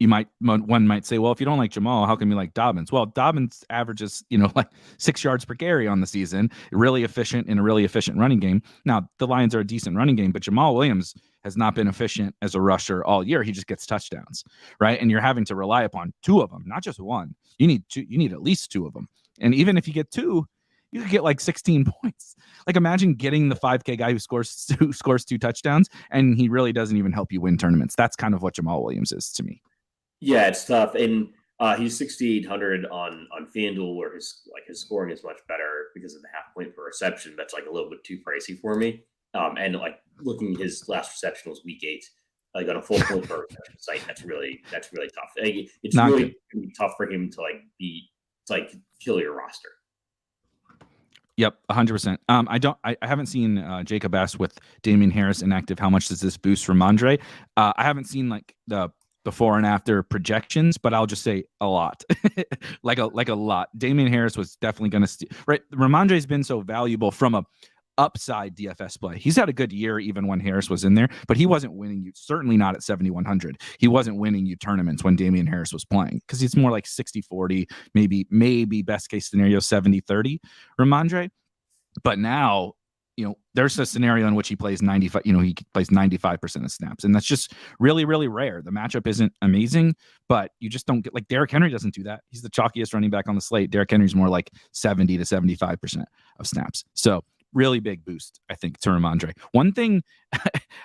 One might say, well, if you don't like Jamal, how come you like Dobbins? Well, Dobbins averages, like 6 yards per carry on the season, really efficient in a really efficient running game. Now, the Lions are a decent running game, but Jamal Williams has not been efficient as a rusher all year. He just gets touchdowns, right? And you're having to rely upon 2 of them, not just 1. You need 2. You need at least 2 of them. And even if you get 2, you could get like 16 points. Like imagine getting the 5K guy who scores 2 touchdowns, and he really doesn't even help you win tournaments. That's kind of what Jamal Williams is to me. Yeah, it's tough, and he's 6,800 on FanDuel, where his scoring is much better because of the half point per reception. That's like a little bit too pricey for me. And like looking, his last reception was week 8. Like on a full point per reception site, that's really tough. It's not really gonna be tough for him to kill your roster. Yep, 100%. I haven't seen Jacob asked with Damian Harris inactive. How much does this boost Ramondre? I haven't seen like the before and after projections, but I'll just say a lot, like a lot. Damian Harris was definitely going to right. Ramondre's been so valuable from a upside DFS play. He's had a good year even when Harris was in there, but he wasn't winning you. Certainly not at 7,100. He wasn't winning you tournaments when Damian Harris was playing because he's more like 60-40, maybe best case scenario 70-30 Ramondre. But now, there's a scenario in which he plays 95, he plays 95% of snaps. And that's just really, really rare. The matchup isn't amazing, but you just don't get like Derrick Henry doesn't do that. He's the chalkiest running back on the slate. Derrick Henry's more like 70 to 75% of snaps. So really big boost, I think, to Ramondre. One thing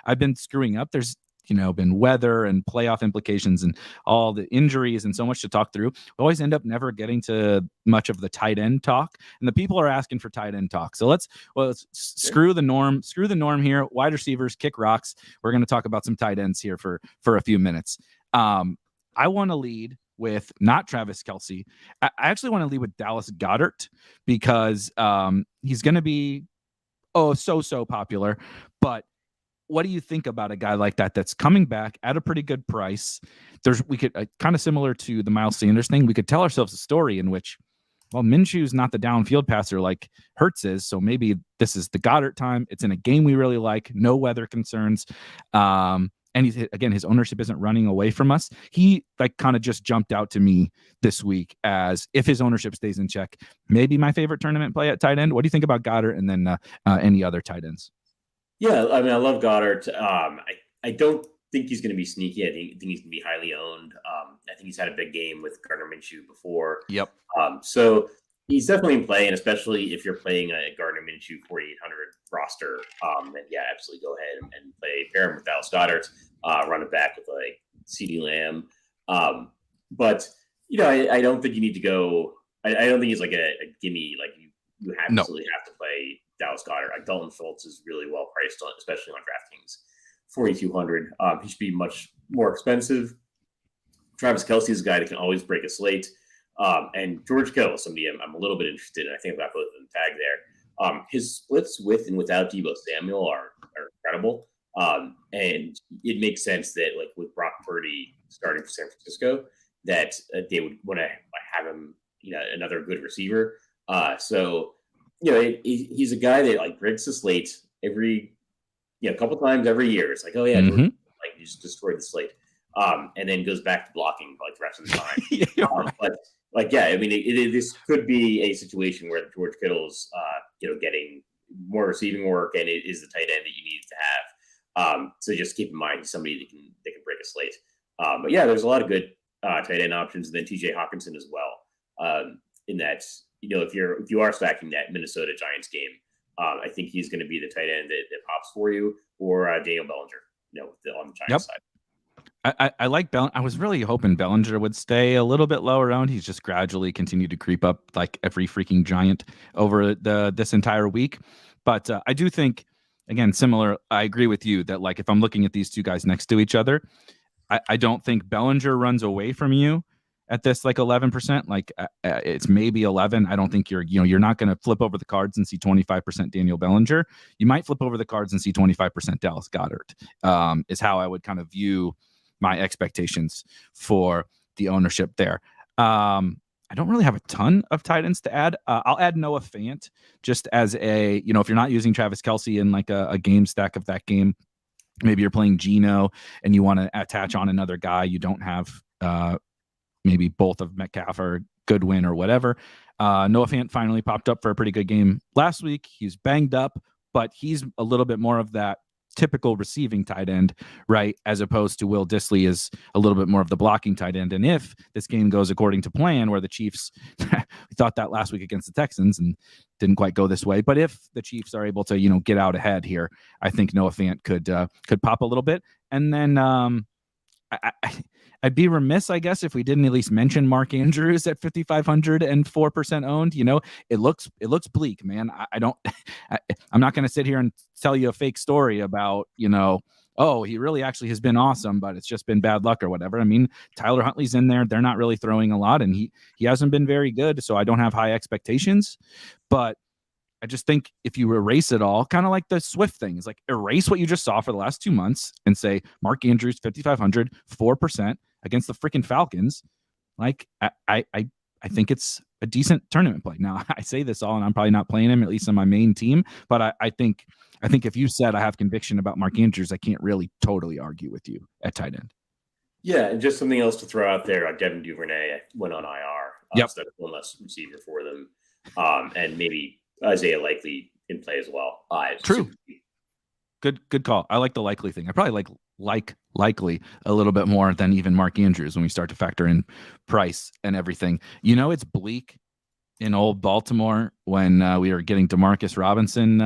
I've been screwing up, there's been weather and playoff implications and all the injuries and so much to talk through. We always end up never getting to much of the tight end talk, and the people are asking for tight end talk. So let's screw the norm here. Wide receivers, kick rocks. We're going to talk about some tight ends here for a few minutes. I want to lead with not Travis Kelce. I actually want to lead with Dallas Goedert because he's going to be so popular, but what do you think about a guy like that that's coming back at a pretty good price? We could kind of similar to the Miles Sanders thing. We could tell ourselves a story in which, well, Minshew's not the downfield passer like Hurts is, so maybe this is the Goddard time. It's in a game we really like, no weather concerns, and his ownership isn't running away from us. He kind of just jumped out to me this week as if his ownership stays in check, maybe my favorite tournament play at tight end. What do you think about Goddard and then any other tight ends? Yeah, I mean, I love Goddard. I don't think he's going to be sneaky. I think he's going to be highly owned. I think he's had a big game with Gardner Minshew before. Yep. So he's definitely in play, and especially if you're playing a Gardner Minshew 4,800 roster, then yeah, absolutely go ahead and pair him with Dallas Goedert, run it back with like CeeDee Lamb. But I don't think you need to go. I don't think he's like a gimme. Like you absolutely have to play Dallas Goedert. Like Dalton Schultz is really well priced on, especially on DraftKings, 4,200. He should be much more expensive. Travis Kelce is a guy that can always break a slate. And George Kittle, somebody I'm a little bit interested in. I think I've got both of them tagged there. His splits with and without Deebo Samuel are incredible. And it makes sense that like with Brock Purdy starting for San Francisco, that they would want to have him, another good receiver. So he's a guy that like breaks the slate every, a couple times every year. It's like, oh yeah, George, like you just destroyed the slate, and then goes back to blocking like the rest of the time. But like, yeah, I mean, this could be a situation where George Kittle's, getting more receiving work, and it is the tight end that you need to have. So just keep in mind he's somebody that can break a slate. But yeah, there's a lot of good tight end options, and then TJ Hawkinson as well. In that, if you are stacking that Minnesota Giants game, I think he's going to be the tight end that pops for you, or Daniel Bellinger, on the Giants side. I like Bellinger. I was really hoping Bellinger would stay a little bit lower around. He's just gradually continued to creep up like every freaking giant over this entire week. But I do think, again, similar. I agree with you that like if I'm looking at these two guys next to each other, I don't think Bellinger runs away from you at this like 11%. Like it's maybe 11. I don't think you're not going to flip over the cards and see 25% Daniel Bellinger. You might flip over the cards and see 25% Dallas Goedert. Is how I would kind of view my expectations for the ownership there. I don't really have a ton of tight ends to add. I'll add Noah Fant just as a, if you're not using Travis Kelce in like a game stack of that game, maybe you're playing Geno and you want to attach on another guy. You don't have maybe both of Metcalf or Goodwin or whatever. Noah Fant finally popped up for a pretty good game last week. He's banged up, but he's a little bit more of that typical receiving tight end, right? As opposed to Will Dissly is a little bit more of the blocking tight end. And if this game goes according to plan, where the Chiefs, we thought that last week against the Texans and didn't quite go this way, but if the Chiefs are able to, get out ahead here, I think Noah Fant could pop a little bit. And then I'd be remiss, I guess, if we didn't at least mention Mark Andrews at 5,500 and 4% owned. It looks bleak, man. I'm not going to sit here and tell you a fake story about, oh, he really actually has been awesome, but it's just been bad luck or whatever. I mean, Tyler Huntley's in there. They're not really throwing a lot, and he hasn't been very good, so I don't have high expectations. But I just think if you erase it all, kind of like the Swift thing, is like erase what you just saw for the last 2 months and say Mark Andrews, 5,500, 4% against the freaking Falcons. Like I think it's a decent tournament play. Now I say this all, and I'm probably not playing him, at least on my main team. But I think if you said I have conviction about Mark Andrews, I can't really totally argue with you at tight end. Yeah, and just something else to throw out there. Devin Duvernay went on IR. Yep. So that's one less receiver for them, and maybe Isaiah Likely in play as well. True. Good call. I like the Likely thing. I probably like Likely a little bit more than even Mark Andrews when we start to factor in price and everything. It's bleak in old Baltimore when we are getting DeMarcus Robinson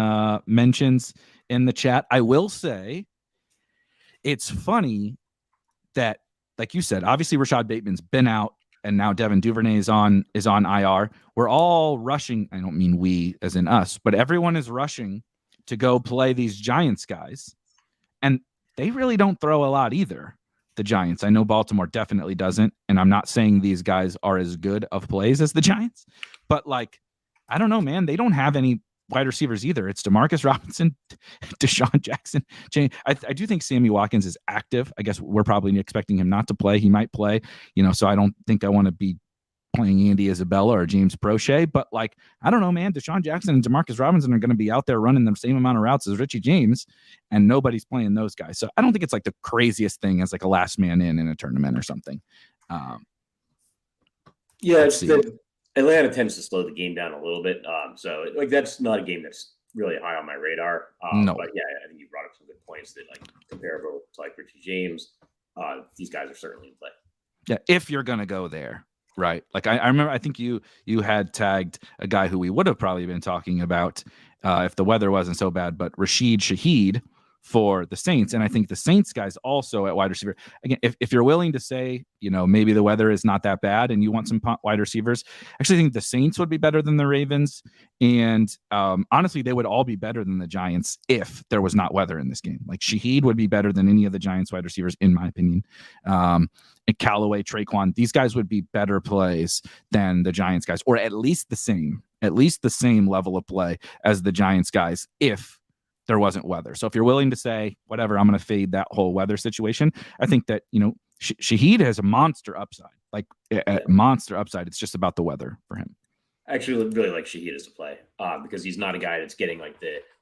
mentions in the chat. I will say it's funny that, like you said, obviously Rashad Bateman's been out, and now Devin Duvernay is on IR. We're all rushing. I don't mean we as in us, but everyone is rushing to go play these Giants guys. And they really don't throw a lot either, the Giants. I know Baltimore definitely doesn't. And I'm not saying these guys are as good of plays as the Giants, but I don't know, man. They don't have any wide receivers either. It's DeMarcus Robinson, Deshaun Jackson. I do think Sammy Watkins is active. I guess we're probably expecting him not to play. He might play, so I don't think I want to be playing Andy Isabella or James Prochet, but I don't know, man. Deshaun Jackson and DeMarcus Robinson are going to be out there running the same amount of routes as Richie James, and nobody's playing those guys. So I don't think it's the craziest thing as a last man in a tournament or something. It's Atlanta tends to slow the game down a little bit. So that's not a game that's really high on my radar. No. But yeah, I think you brought up some good points that comparable to Richie James. These guys are certainly in play. Yeah, if you're going to go there. Right. I remember, I think you had tagged a guy who we would have probably been talking about if the weather wasn't so bad, but Rashid Shaheed for the Saints. And I think the Saints guys also at wide receiver. Again, if you're willing to say, maybe the weather is not that bad and you want some wide receivers, actually I think the Saints would be better than the Ravens. And honestly, they would all be better than the Giants if there was not weather in this game. Shaheed would be better than any of the Giants wide receivers, in my opinion. And Callaway, Traquan, these guys would be better plays than the Giants guys, or at least the same level of play as the Giants guys if there wasn't weather. So if you're willing to say, whatever, I'm going to fade that whole weather situation, I think that, Shaheed has a monster upside, monster upside. It's just about the weather for him. I actually really like Shaheed as a play because he's not a guy that's getting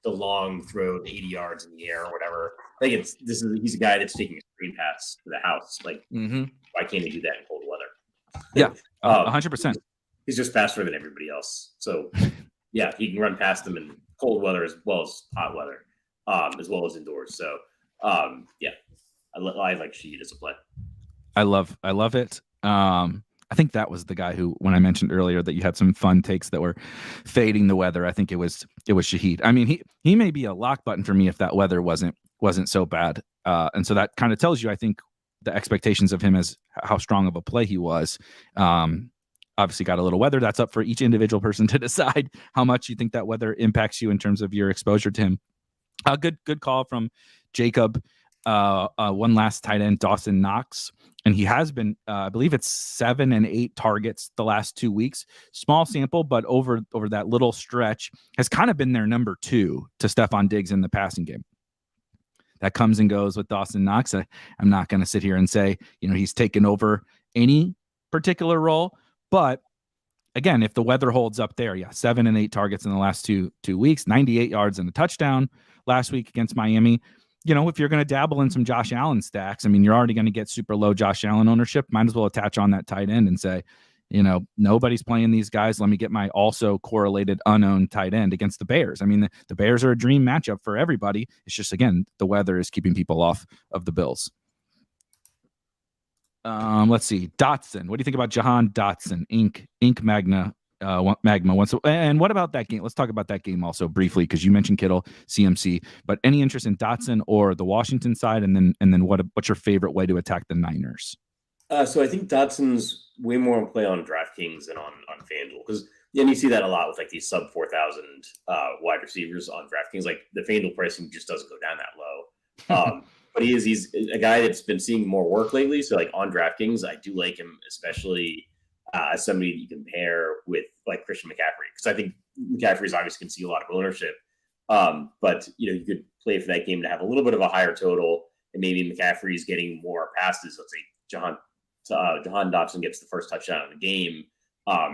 the long throw, 80 yards in the air or whatever. I think he's a guy that's taking a screen pass to the house. Why can't he do that in cold weather? Yeah, 100%. He's just faster than everybody else. So yeah, he can run past them in cold weather as well as hot weather, as well as indoors. So yeah, I like Shaheed as a play. I love it. I think that was the guy who, when I mentioned earlier that you had some fun takes that were fading the weather, I think it was Shaheed. I mean, he may be a lock button for me if that weather wasn't so bad. And so that kind of tells you, I think, the expectations of him as how strong of a play he was. Obviously got a little weather. That's up for each individual person to decide how much you think that weather impacts you in terms of your exposure to him. Good call from Jacob. one last tight end, Dawson Knox. And he has been, I believe it's 7 and 8 targets the last 2 weeks. Small sample, but over that little stretch has kind of been their number 2 to Stephon Diggs in the passing game. That comes and goes with Dawson Knox. I'm not going to sit here and say, he's taken over any particular role. But again, if the weather holds up there, 7 and 8 targets in the last two weeks, 98 yards and a touchdown last week against Miami. If you're going to dabble in some Josh Allen stacks, you're already going to get super low Josh Allen ownership. Might as well attach on that tight end and say, nobody's playing these guys. Let me get my also correlated unowned tight end against the Bears. The Bears are a dream matchup for everybody. It's just, again, the weather is keeping people off of the Bills. Let's see. Dotson. What do you think about Jahan Dotson? Ink Magma. And what about that game? Let's talk about that game also briefly, because you mentioned Kittle, CMC. But any interest in Dotson or the Washington side, and then what's your favorite way to attack the Niners? So I think Dotson's way more in play on DraftKings than on FanDuel, because you see that a lot with like these sub 4,000 wide receivers on DraftKings. Like the FanDuel pricing just doesn't go down that low. But he's a guy that's been seeing more work lately. So like on DraftKings, I do like him, especially as somebody that you compare with like Christian McCaffrey, because I think McCaffrey's obviously can see a lot of ownership. But you could play for that game to have a little bit of a higher total, and maybe McCaffrey's getting more passes. Let's say Jahan Dotson gets the first touchdown of the game.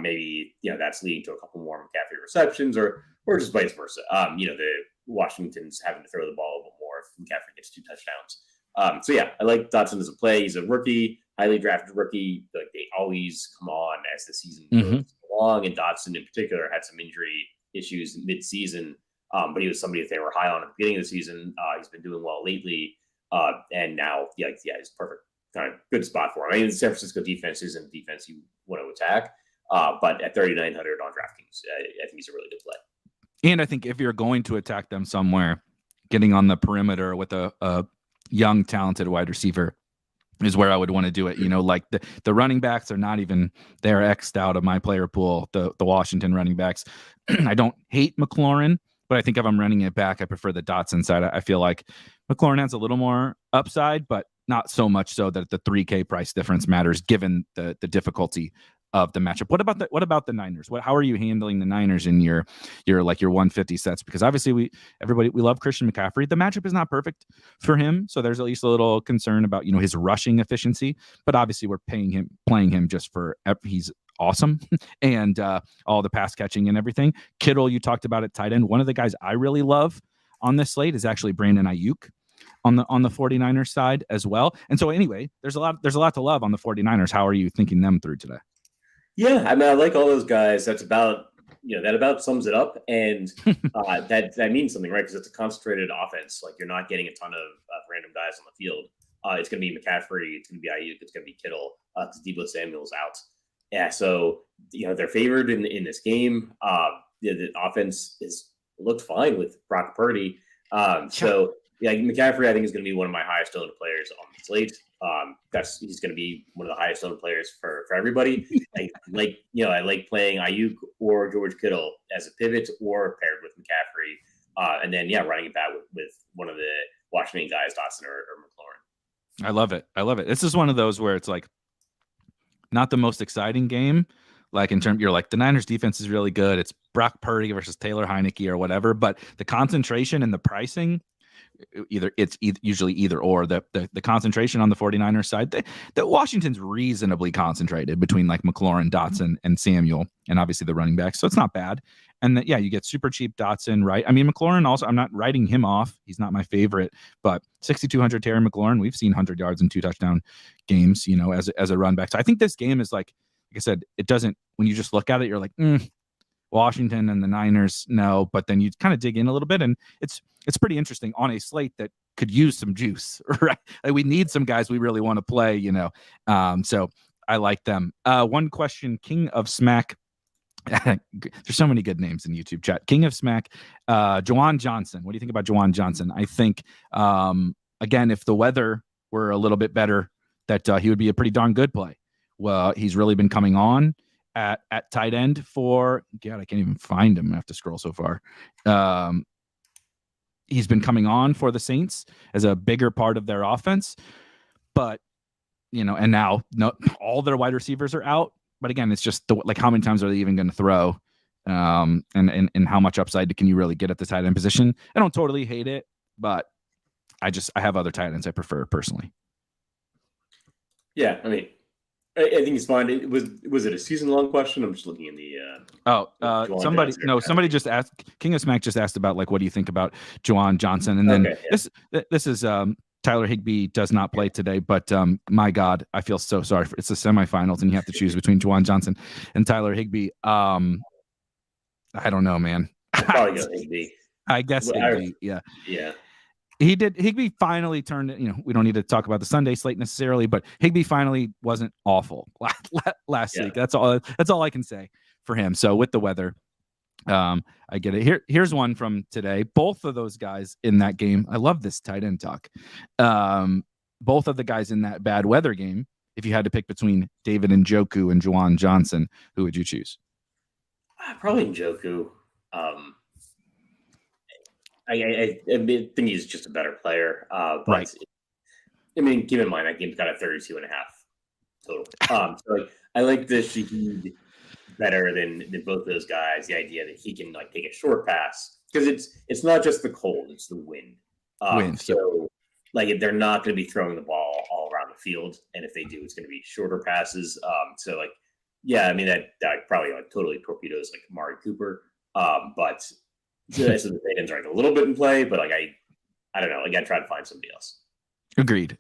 Maybe that's leading to a couple more McCaffrey receptions, or just vice versa. The Washington's having to throw the ball a little more if McCaffrey gets 2 touchdowns. So I like Dotson as a play. He's a rookie, highly drafted rookie. Like they always come on as the season goes along, and Dotson in particular had some injury issues mid-season, but he was somebody that they were high on at the beginning of the season. He's been doing well lately, and now he's perfect, kind of good spot for him. The San Francisco defense isn't a defense you want to attack, but at 3,900 on DraftKings, I think he's a really good play. And I think if you're going to attack them somewhere, getting on the perimeter with a young, talented wide receiver is where I would want to do it. Like the running backs are not even, they're X'd out of my player pool, the Washington running backs. I don't hate McLaurin, but I think if I'm running it back, I prefer the Dotson side. I feel like McLaurin has a little more upside, but not so much so that the $3K price difference matters given the difficulty of the matchup. What about the Niners? How are you handling the Niners in your 150 sets? Because obviously we love Christian McCaffrey. The matchup is not perfect for him, so there's at least a little concern about his rushing efficiency. But obviously we're playing him just for he's awesome and all the pass catching and everything. Kittle, you talked about at tight end. One of the guys I really love on this slate is actually Brandon Ayuk on the 49ers side as well. And so anyway, there's a lot to love on the 49ers. How are you thinking them through today? Yeah, I like all those guys. That's about that about sums it up, and that means something, right? Because it's a concentrated offense. Like you're not getting a ton of random guys on the field. It's going to be McCaffrey. It's going to be Ayuk. It's going to be Kittle. Because Deebo Samuel's out. Yeah, so they're favored in this game. The offense has looked fine with Brock Purdy. So McCaffrey I think is going to be one of my highest owned players on the slate. He's going to be one of the highest owned players for everybody. I like playing Ayuk or George Kittle as a pivot or paired with McCaffrey, and then running it back with one of the Washington guys, Dotson or McLaurin. I love it. This is one of those where it's like not the most exciting game. Like in terms, you're like the Niners defense is really good. It's Brock Purdy versus Taylor Heineke or whatever, but the concentration and the pricing. Usually either or. The concentration on the 49ers side, the Washington's reasonably concentrated between like McLaurin, Dotson, and Samuel, and obviously the running backs. So it's not bad. And you get super cheap Dotson, right? McLaurin also, I'm not writing him off. He's not my favorite, but 6,200 Terry McLaurin, we've seen 100 yards and 2 touchdown games, as a run back. So I think this game is like I said, it doesn't, when you just look at it, you're like, Washington and the Niners, no, but then you kind of dig in a little bit, and it's pretty interesting on a slate that could use some juice, right? Like we need some guys we really want to play, so I like them. One question, King of Smack. There's so many good names in YouTube chat. King of Smack, Juwan Johnson. What do you think about Juwan Johnson? I think, again, if the weather were a little bit better, that he would be a pretty darn good play. Well, he's really been coming on at tight end for, God, I can't even find him. I have to scroll so far. he's been coming on for the Saints as a bigger part of their offense. But, and now all their wide receivers are out. But again, it's just like how many times are they even going to throw? And how much upside can you really get at the tight end position? I don't totally hate it, but I have other tight ends I prefer personally. Yeah, I mean, I think it's fine. Was it a season-long question? I'm just looking in the. Somebody just asked. King of Smack just asked about like, what do you think about Juwan Johnson? And then this is Tyler Higbee does not play today, but my God, I feel so sorry. It's the semifinals, and you have to choose between Juwan Johnson and Tyler Higbee. I don't know, man. Probably go Higbee. I guess Higbee. Yeah. Yeah. Higbee finally turned it. We don't need to talk about the Sunday slate necessarily, but Higbee finally wasn't awful last week. That's all I can say for him. So with the weather, I get it. Here's one from today. Both of those guys in that game. I love this tight end talk. Both of the guys in that bad weather game. If you had to pick between David Njoku and Juwan Johnson, who would you choose? Probably Njoku. I think he's just a better player. But right. I mean, keep in mind that game's got a 32.5 total. So I like the Shaheed better than both those guys. The idea that he can like take a short pass because it's not just the cold, it's the wind. So like they're not going to be throwing the ball all around the field, and if they do, it's going to be shorter passes. So like, yeah, I mean that probably like totally torpedoes like Amari Cooper. But so the tight ends are like a little bit in play, but like I don't know. Like I try to find somebody else. Agreed.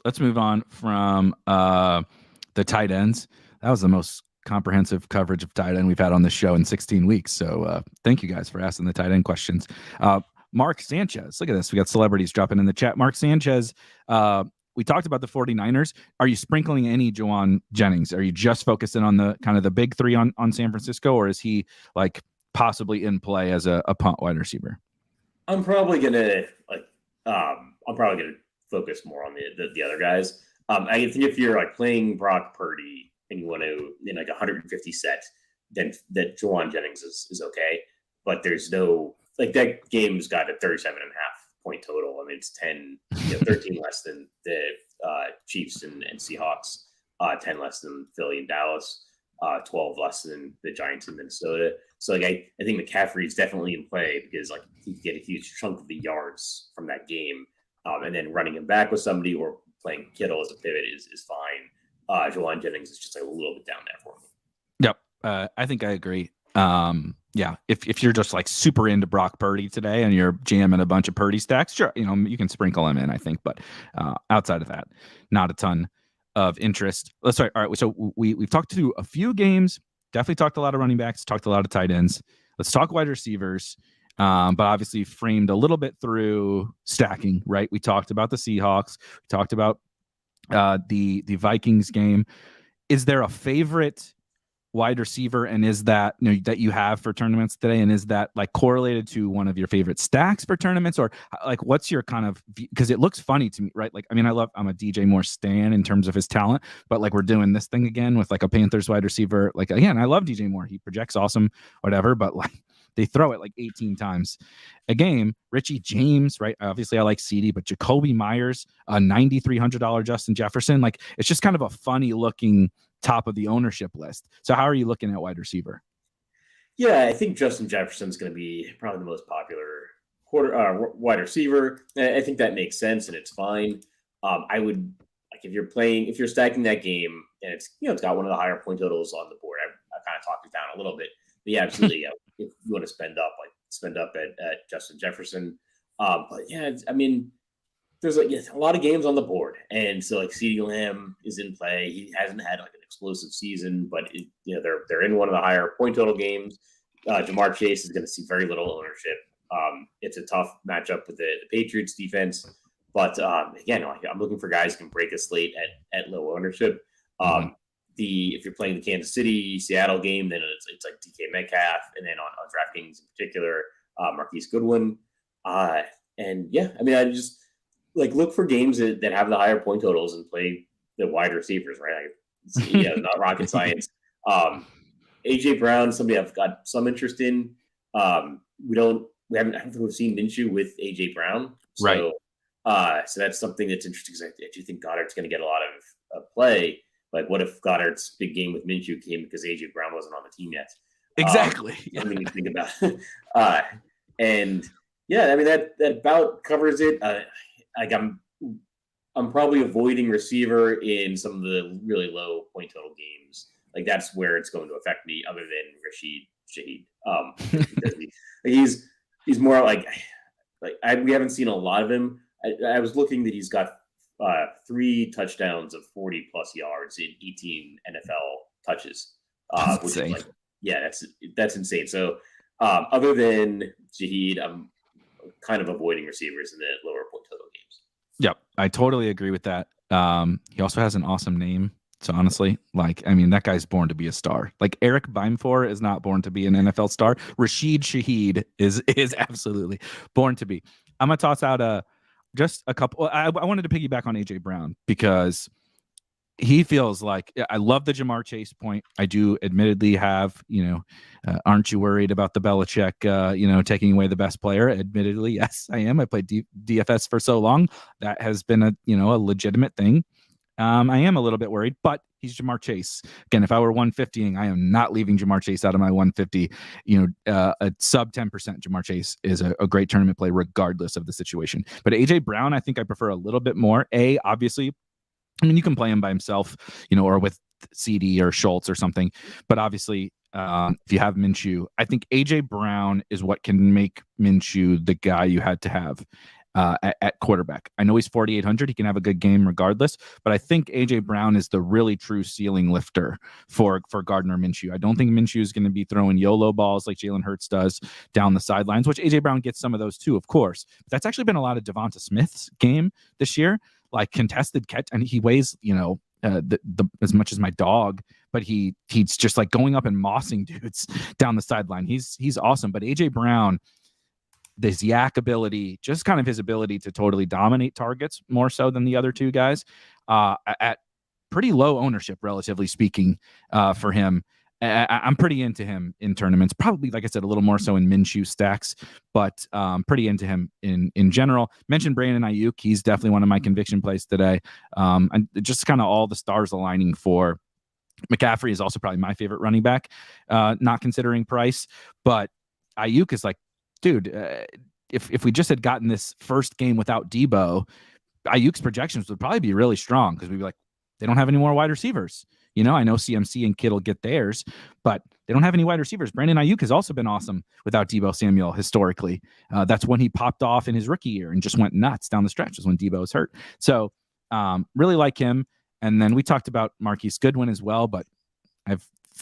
Let's move on from the tight ends. That was the most comprehensive coverage of tight end we've had on the show in 16 weeks. So thank you guys for asking the tight end questions. Mark Sanchez, look at this. We got celebrities dropping in the chat. Mark Sanchez, we talked about the 49ers. Are you sprinkling any Juwan Jennings? Are you just focusing on the kind of the big three on San Francisco, or is he like possibly in play as a punt wide receiver? I'm probably gonna focus more on the other guys. I think if you're like playing Brock Purdy and you want to in like 150 set, then that Juwan Jennings is okay. But there's no like that game's got a 37.5 point total. I mean, it's 13 less than the Chiefs and Seahawks, 10 less than Philly and Dallas, 12 less than the Giants and Minnesota. So like I think McCaffrey is definitely in play because like he can get a huge chunk of the yards from that game, and then running him back with somebody or playing Kittle as a pivot is fine. Juwan Jennings is just like a little bit down there for me. Yep, I think I agree. Yeah, if you're just like super into Brock Purdy today and you're jamming a bunch of Purdy stacks, sure, you can sprinkle him in, I think. But outside of that, not a ton of interest. All right. So we've talked to a few games. Definitely talked a lot of running backs. Talked a lot of tight ends. Let's talk wide receivers. But obviously framed a little bit through stacking. Right. We talked about the Seahawks. We talked about the Vikings game. Is there a favorite wide receiver, and is that that you have for tournaments today, and is that like correlated to one of your favorite stacks for tournaments, or like what's your kind of, because it looks funny to me, right? Like, I mean, I'm a DJ Moore stan in terms of his talent, but like we're doing this thing again with like a Panthers wide receiver. Like, again, I love DJ Moore, he projects awesome, whatever, but like they throw it like 18 times a game. Richie James, right? Obviously I like CD, but Jacoby Myers, a $9,300 Justin Jefferson, like it's just kind of a funny looking top of the ownership list. So how are you looking at wide receiver? Yeah, I think Justin Jefferson's going to be probably the most popular wide receiver. I think that makes sense and it's fine. I would like if you're stacking that game and it's got one of the higher point totals on the board. I kind of talked it down a little bit, but yeah, absolutely. If you want to spend up at Justin Jefferson. But yeah, I mean, there's like a lot of games on the board, and so like CeeDee Lamb is in play. He hasn't had like an explosive season, but they're in one of the higher point total games. Jamar Chase is going to see very little ownership. It's a tough matchup with the Patriots defense, but again, I'm looking for guys who can break a slate at low ownership. If you're playing the Kansas City Seattle game, then it's like DK Metcalf, and then on DraftKings in particular, Marquise Goodwin. And yeah, I mean, I just like look for games that have the higher point totals and play the wide receivers, right? Not rocket science. AJ Brown, somebody I've got some interest in. We don't I don't think we've seen Minshew with AJ Brown. So, so that's something that's interesting because I do think Goddard's going to get a lot of play. Like, what if Goddard's big game with Minshew came because AJ Brown wasn't on the team yet? Exactly. Something to think about. And yeah, I mean that about covers it. Like I'm probably avoiding receiver in some of the really low point total games. Like that's where it's going to affect me, other than Rashid Shaheed. Because he's more like we haven't seen a lot of him. I was looking that he's got 3 touchdowns of 40+ yards in 18 NFL touches. Which is like, yeah, that's insane. So other than Shaheed, I'm kind of avoiding receivers in the lower point total games. Yep, I totally agree with that. He also has an awesome name. So honestly, that guy's born to be a star. Like Erik Beimfohr is not born to be an NFL star. Rashid Shaheed is absolutely born to be. I'm gonna toss out just a couple. I wanted to piggyback on AJ Brown because he feels like, I love the Jamar Chase point. I do admittedly have, aren't you worried about the Belichick, taking away the best player? Admittedly, yes, I am. I played DFS for so long. That has been a legitimate thing. I am a little bit worried, but he's Jamar Chase. Again, if I were 150ing, I am not leaving Jamar Chase out of my 150. A sub 10% Jamar Chase is a great tournament play regardless of the situation. But AJ Brown, I think I prefer a little bit more. Obviously, you can play him by himself, or with CD or Schultz or something. But obviously, if you have Minshew, I think AJ Brown is what can make Minshew the guy you had to have at quarterback. I know he's 4,800. He can have a good game regardless, but I think AJ Brown is the really true ceiling lifter for Gardner Minshew. I don't think Minshew is going to be throwing YOLO balls like Jalen Hurts does down the sidelines, which AJ Brown gets some of those too, of course. But that's actually been a lot of Devonta Smith's game this year, like contested catch, and he weighs, as much as my dog, but he's just like going up and mossing dudes down the sideline. He's awesome. But AJ Brown, this yak ability, just kind of his ability to totally dominate targets more so than the other two guys, at pretty low ownership, relatively speaking, for him. I'm pretty into him in tournaments. Probably, like I said, a little more so in Minshew stacks, but pretty into him in general. Mentioned Brandon Ayuk. He's definitely one of my conviction plays today. And just kind of all the stars aligning for McCaffrey is also probably my favorite running back, not considering price. But Ayuk is like, dude, if we just had gotten this first game without Debo, Ayuk's projections would probably be really strong because we'd be like, they don't have any more wide receivers. I know CMC and Kittle get theirs, but they don't have any wide receivers. Brandon Ayuk has also been awesome without Debo Samuel historically. That's when he popped off in his rookie year and just went nuts down the stretch, is when Debo was hurt. So really like him. And then we talked about Marquise Goodwin as well, but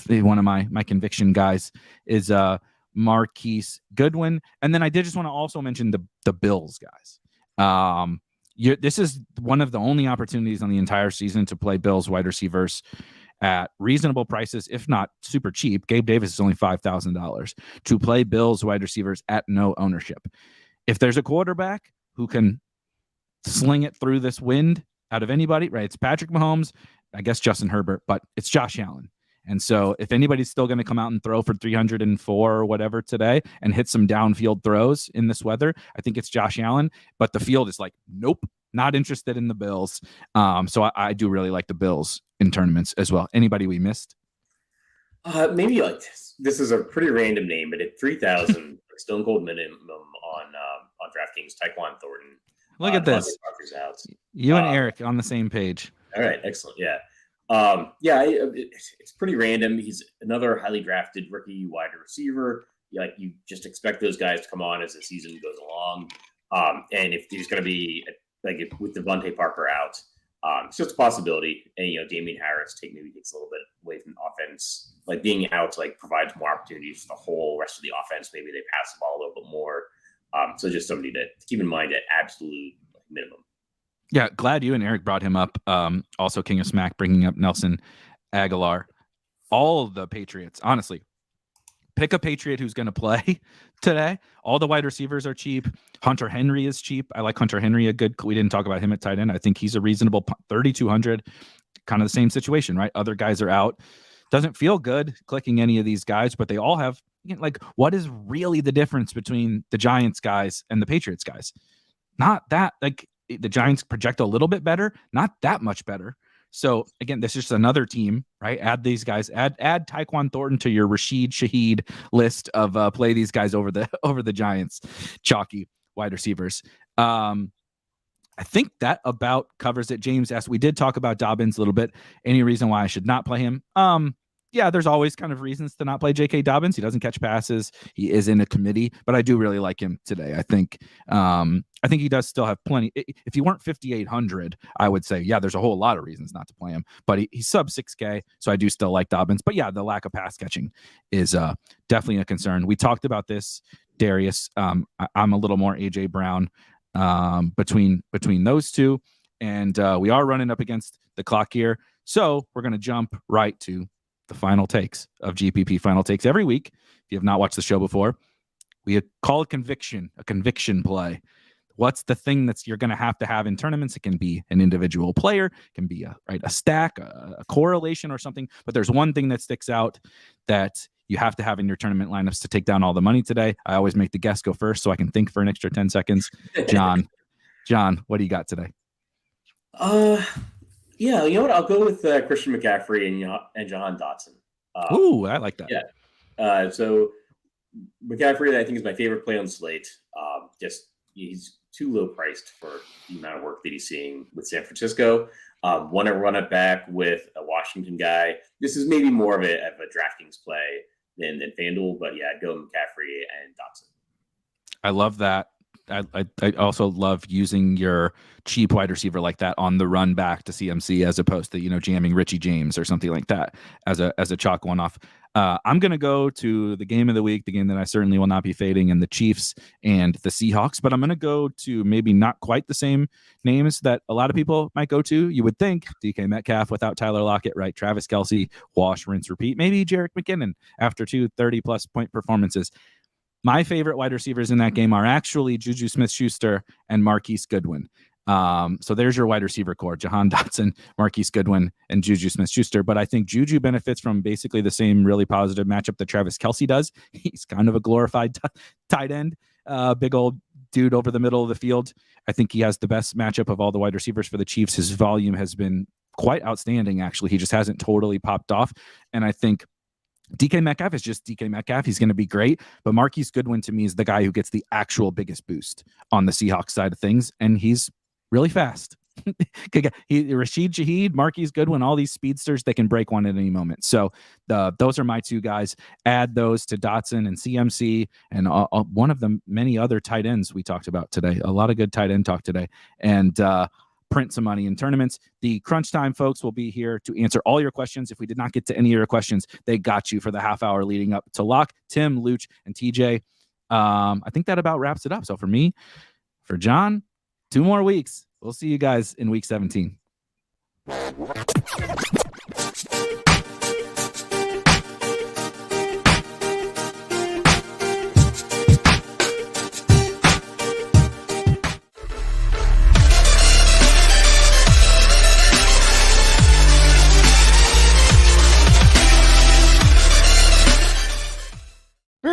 one of my conviction guys is Marquise Goodwin. And then I did just want to also mention the Bills guys. This is one of the only opportunities on the entire season to play Bills wide receivers at reasonable prices, if not super cheap. Gabe Davis is only $5,000 to play Bills wide receivers at no ownership. If there's a quarterback who can sling it through this wind out of anybody, right? It's Patrick Mahomes, I guess Justin Herbert, but it's Josh Allen. And so if anybody's still going to come out and throw for 304 or whatever today and hit some downfield throws in this weather, I think it's Josh Allen. But the field is like, nope, not interested in the Bills. So I do really like the Bills in tournaments as well. Anybody we missed? Maybe like this is a pretty random name, but at 3,000 stone cold minimum on DraftKings, Tyquan Thornton. Look at this. You and Erik on the same page. All right, excellent. Yeah. It's pretty random. He's another highly drafted rookie wide receiver. Like, you just expect those guys to come on as the season goes along. And if he's going to be with Devontae Parker out, it's just a possibility. And Damian Harris maybe takes a little bit away from the offense. Like, being out provides more opportunities for the whole rest of the offense. Maybe they pass the ball a little bit more. So just somebody to keep in mind at absolute minimum. Yeah, glad you and Erik brought him up. Also, King of Smack bringing up Nelson Aguilar. All of the Patriots, honestly, pick a Patriot who's going to play today. All the wide receivers are cheap. Hunter Henry is cheap. I like Hunter Henry we didn't talk about him at tight end. I think he's a reasonable 3,200. Kind of the same situation, right? Other guys are out. Doesn't feel good clicking any of these guys, but they all have again, like, what is really the difference between the Giants guys and the Patriots guys? Not that, like, the Giants project a little bit better, not that much better. So again, this is just another team, right? Add these guys, add Tyquan Thornton to your Rashid Shaheed list of play these guys over the Giants, chalky wide receivers. I think that about covers it. James asked, we did talk about Dobbins a little bit. Any reason why I should not play him? Yeah, there's always kind of reasons to not play J.K. Dobbins. He doesn't catch passes. He is in a committee, but I do really like him today. I think he does still have plenty. If he weren't 5,800, I would say, yeah, there's a whole lot of reasons not to play him, but he's sub 6K. So I do still like Dobbins, but yeah, the lack of pass catching is definitely a concern. We talked about this, Darius. I'm a little more AJ Brown between those two, and we are running up against the clock here. So we're going to jump right to the final takes of GPP Final Takes every week. If you have not watched the show before, we call it a conviction play. What's the thing that's you're going to have in tournaments? It can be an individual player, it can be a stack, a correlation or something. But there's one thing that sticks out that you have to have in your tournament lineups to take down all the money today. I always make the guest go first so I can think for an extra 10 seconds. John, what do you got today? Yeah, you know what? I'll go with Christian McCaffrey and Jahan Dotson. Ooh, I like that. Yeah. So McCaffrey, I think, is my favorite play on the slate. Just he's too low priced for the amount of work that he's seeing with San Francisco. Want to run it back with a Washington guy. This is maybe more of a DraftKings play than FanDuel, but yeah, I'd go McCaffrey and Dotson. I love that. I also love using your cheap wide receiver like that on the run back to CMC as opposed to, jamming Richie James or something like that as a chalk one off. I'm going to go to the game of the week, the game that I certainly will not be fading, and the Chiefs and the Seahawks, but I'm going to go to maybe not quite the same names that a lot of people might go to. You would think DK Metcalf without Tyler Lockett, right? Travis Kelce, wash, rinse, repeat. Maybe Jerick McKinnon after 2 30-plus point performances. My favorite wide receivers in that game are actually Juju Smith-Schuster and Marquise Goodwin. So there's your wide receiver core: Jahan Dotson, Marquise Goodwin, and Juju Smith-Schuster. But I think Juju benefits from basically the same really positive matchup that Travis Kelce does. He's kind of a glorified tight end, big old dude over the middle of the field. I think he has the best matchup of all the wide receivers for the Chiefs. His volume has been quite outstanding, actually. He just hasn't totally popped off. And I think DK Metcalf is just DK Metcalf. He's going to be great. But Marquise Goodwin, to me, is the guy who gets the actual biggest boost on the Seahawks side of things. And he's really fast. Rashid Shaheed, Marquise Goodwin, all these speedsters, they can break one at any moment. So those are my two guys. Add those to Dotson and CMC and one of the many other tight ends we talked about today. A lot of good tight end talk today. And print some money in tournaments. The Crunch Time folks will be here to answer all your questions. If we did not get to any of your questions, they got you for the half hour leading up to lock. Tim, Luuch, and TJ. I think that about wraps it up. So for me, for John, 2 more weeks. We'll see you guys in week 17. We're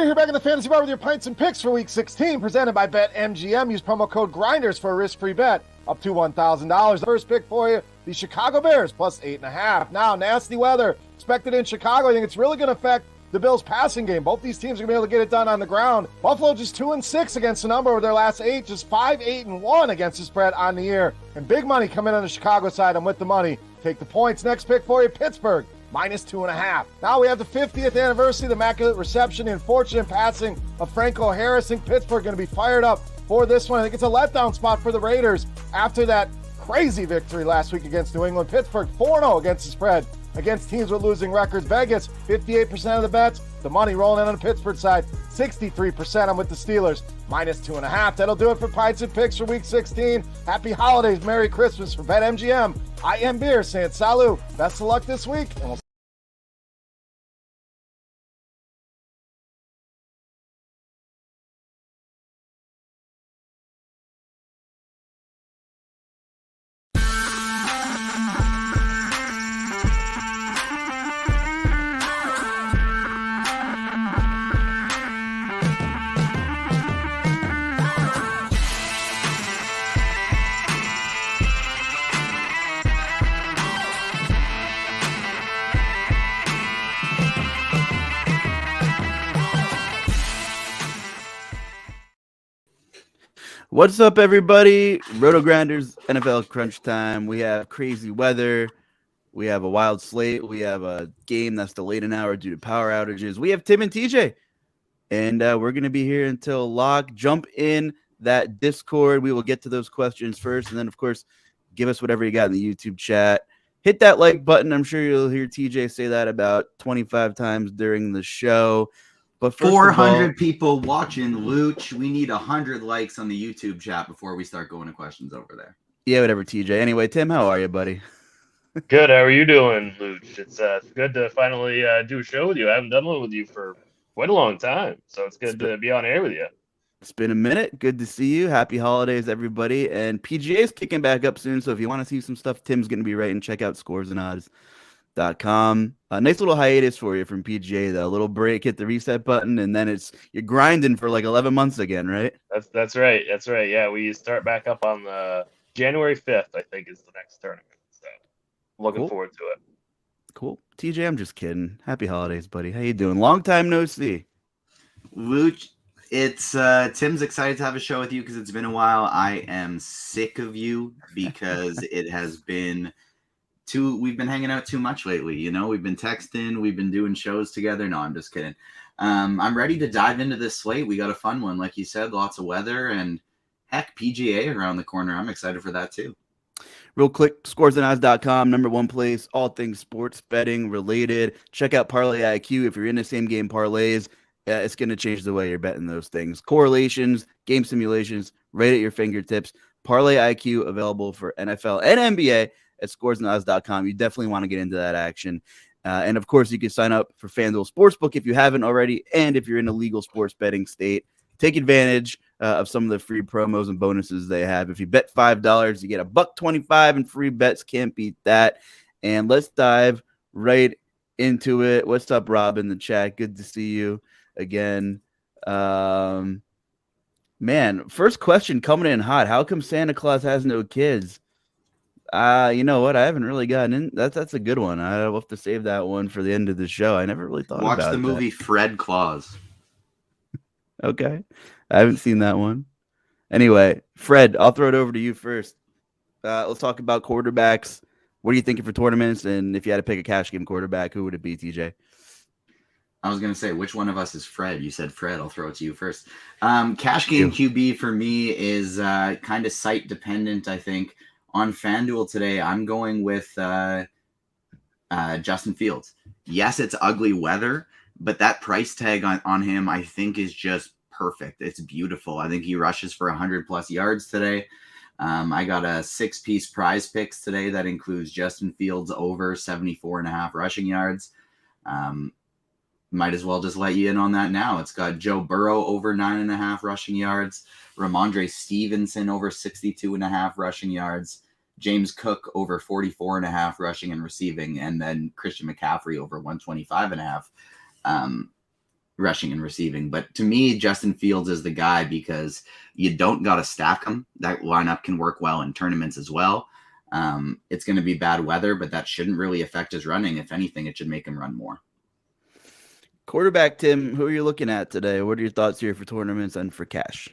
here back in the Fantasy Bar with your pints and picks for Week 16, presented by BetMGM. Use promo code GRINDERS for a risk-free bet up to $1,000. The first pick for you, the Chicago Bears, plus 8.5. Now, nasty weather expected in Chicago. I think it's really going to affect the Bills' passing game. Both these teams are going to be able to get it done on the ground. Buffalo just 2-6 against the number over their last 8, just 5-8-1 against the spread on the year. And big money coming on the Chicago side. I'm with the money. Take the points. Next pick for you, Pittsburgh. minus 2.5. Now we have the 50th anniversary of the immaculate reception and fortunate passing of Franco Harris. I think Pittsburgh going to be fired up for this one. I think it's a letdown spot for the Raiders after that crazy victory last week against New England. Pittsburgh 4-0 against the spread against teams with losing records. Vegas, 58% of the bets. The money rolling in on the Pittsburgh side, 63%. I'm with the Steelers, minus 2.5. That'll do it for Pints and Picks for Week 16. Happy holidays, Merry Christmas from BetMGM. I am Beer saying salut. Best of luck this week, and we'll What's up, everybody? RotoGrinders, NFL Crunch Time. We have crazy weather. We have a wild slate. We have a game that's delayed an hour due to power outages. We have Tim and TJ. And we're going to be here until lock. Jump in that Discord. We will get to those questions first. And then, of course, give us whatever you got in the YouTube chat. Hit that like button. I'm sure you'll hear TJ say that about 25 times during the show. But first 400 people watching TheLuuch. We need 100 likes on the YouTube chat before we start going to questions over there. Yeah, whatever, TJ. Anyway, Tim, how are you, buddy? Good. How are you doing, Luch? It's good to finally do a show with you. I haven't done one with you for quite a long time, so it's good to be on air with you. It's been a minute. Good to see you. Happy holidays, everybody. And PGA is kicking back up soon, so if you want to see some stuff, Tim's going to be writing. Check out scoresandodds.com. A nice little hiatus for you from PGA, though. A little break, hit the reset button, and then you're grinding for like 11 months again, right? That's right. That's right. Yeah, we start back up on the January 5th, I think, is the next tournament. So looking forward to it. Cool. TJ, I'm just kidding. Happy holidays, buddy. How you doing? Long time no see. Luch, it's Tim's excited to have a show with you because it's been a while. I am sick of you because it has been we've been hanging out too much lately. You know, we've been texting, we've been doing shows together. No, I'm just kidding. I'm ready to dive into this slate. We got a fun one, like you said, lots of weather and heck, PGA around the corner. I'm excited for that too. Real quick, scoresandodds.com, #1 place, all things sports betting related. Check out Parlay IQ if you're into same game parlays. It's going to change the way you're betting those things. Correlations, game simulations, right at your fingertips. Parlay IQ available for NFL and NBA at scoresandodds.com. You definitely want to get into that action. And, of course, you can sign up for FanDuel Sportsbook if you haven't already. And if you're in a legal sports betting state, take advantage of some of the free promos and bonuses they have. If you bet $5, you get $1.25 in free bets. Can't beat that. And let's dive right into it. What's up, Rob, in the chat? Good to see you again. Man, first question coming in hot. How come Santa Claus has no kids? You know what? I haven't really gotten in. That's a good one. I'll have to save that one for the end of the show. I never really thought about it. Watch the movie Fred Claus. Okay. I haven't seen that one. Anyway, Fred, I'll throw it over to you first. Let's talk about quarterbacks. What are you thinking for tournaments? And if you had to pick a cash game quarterback, who would it be, TJ? I was going to say, which one of us is Fred? You said Fred. I'll throw it to you first. Cash game QB for me is kind of site dependent, I think. On FanDuel today, I'm going with Justin Fields. Yes, it's ugly weather, but that price tag on him, I think, is just perfect. It's beautiful. I think he rushes for 100+ yards today. I got a 6-piece prize picks today that includes Justin Fields over 74.5 rushing yards. Might as well just let you in on that now. It's got Joe Burrow over 9.5 rushing yards, Ramondre Stevenson over 62.5 rushing yards, James Cook over 44.5 rushing and receiving, and then Christian McCaffrey over 125.5 rushing and receiving. But to me, Justin Fields is the guy because you don't got to stack him. That lineup can work well in tournaments as well. It's going to be bad weather, but that shouldn't really affect his running. If anything, it should make him run more. Quarterback, Tim, who are you looking at today? What are your thoughts here for tournaments and for cash?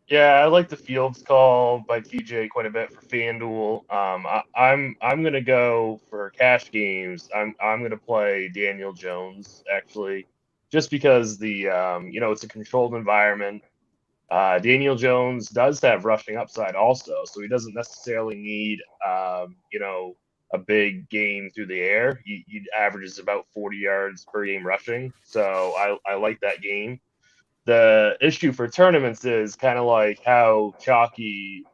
Yeah, I like the Fields call by TJ quite a bit for FanDuel. I'm gonna go for cash games. I'm gonna play Daniel Jones actually, just because the it's a controlled environment. Daniel Jones does have rushing upside also, so he doesn't necessarily need a big game through the air. He averages about 40 yards per game rushing, so I like that game. The issue for tournaments is kind of like how chalky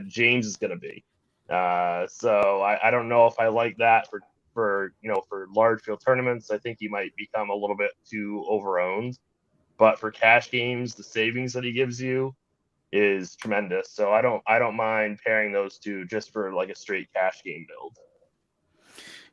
James is going to be. So I don't know if I like that for large field tournaments. I think he might become a little bit too overowned. But for cash games, the savings that he gives you is tremendous. So I don't mind pairing those two just for like a straight cash game build.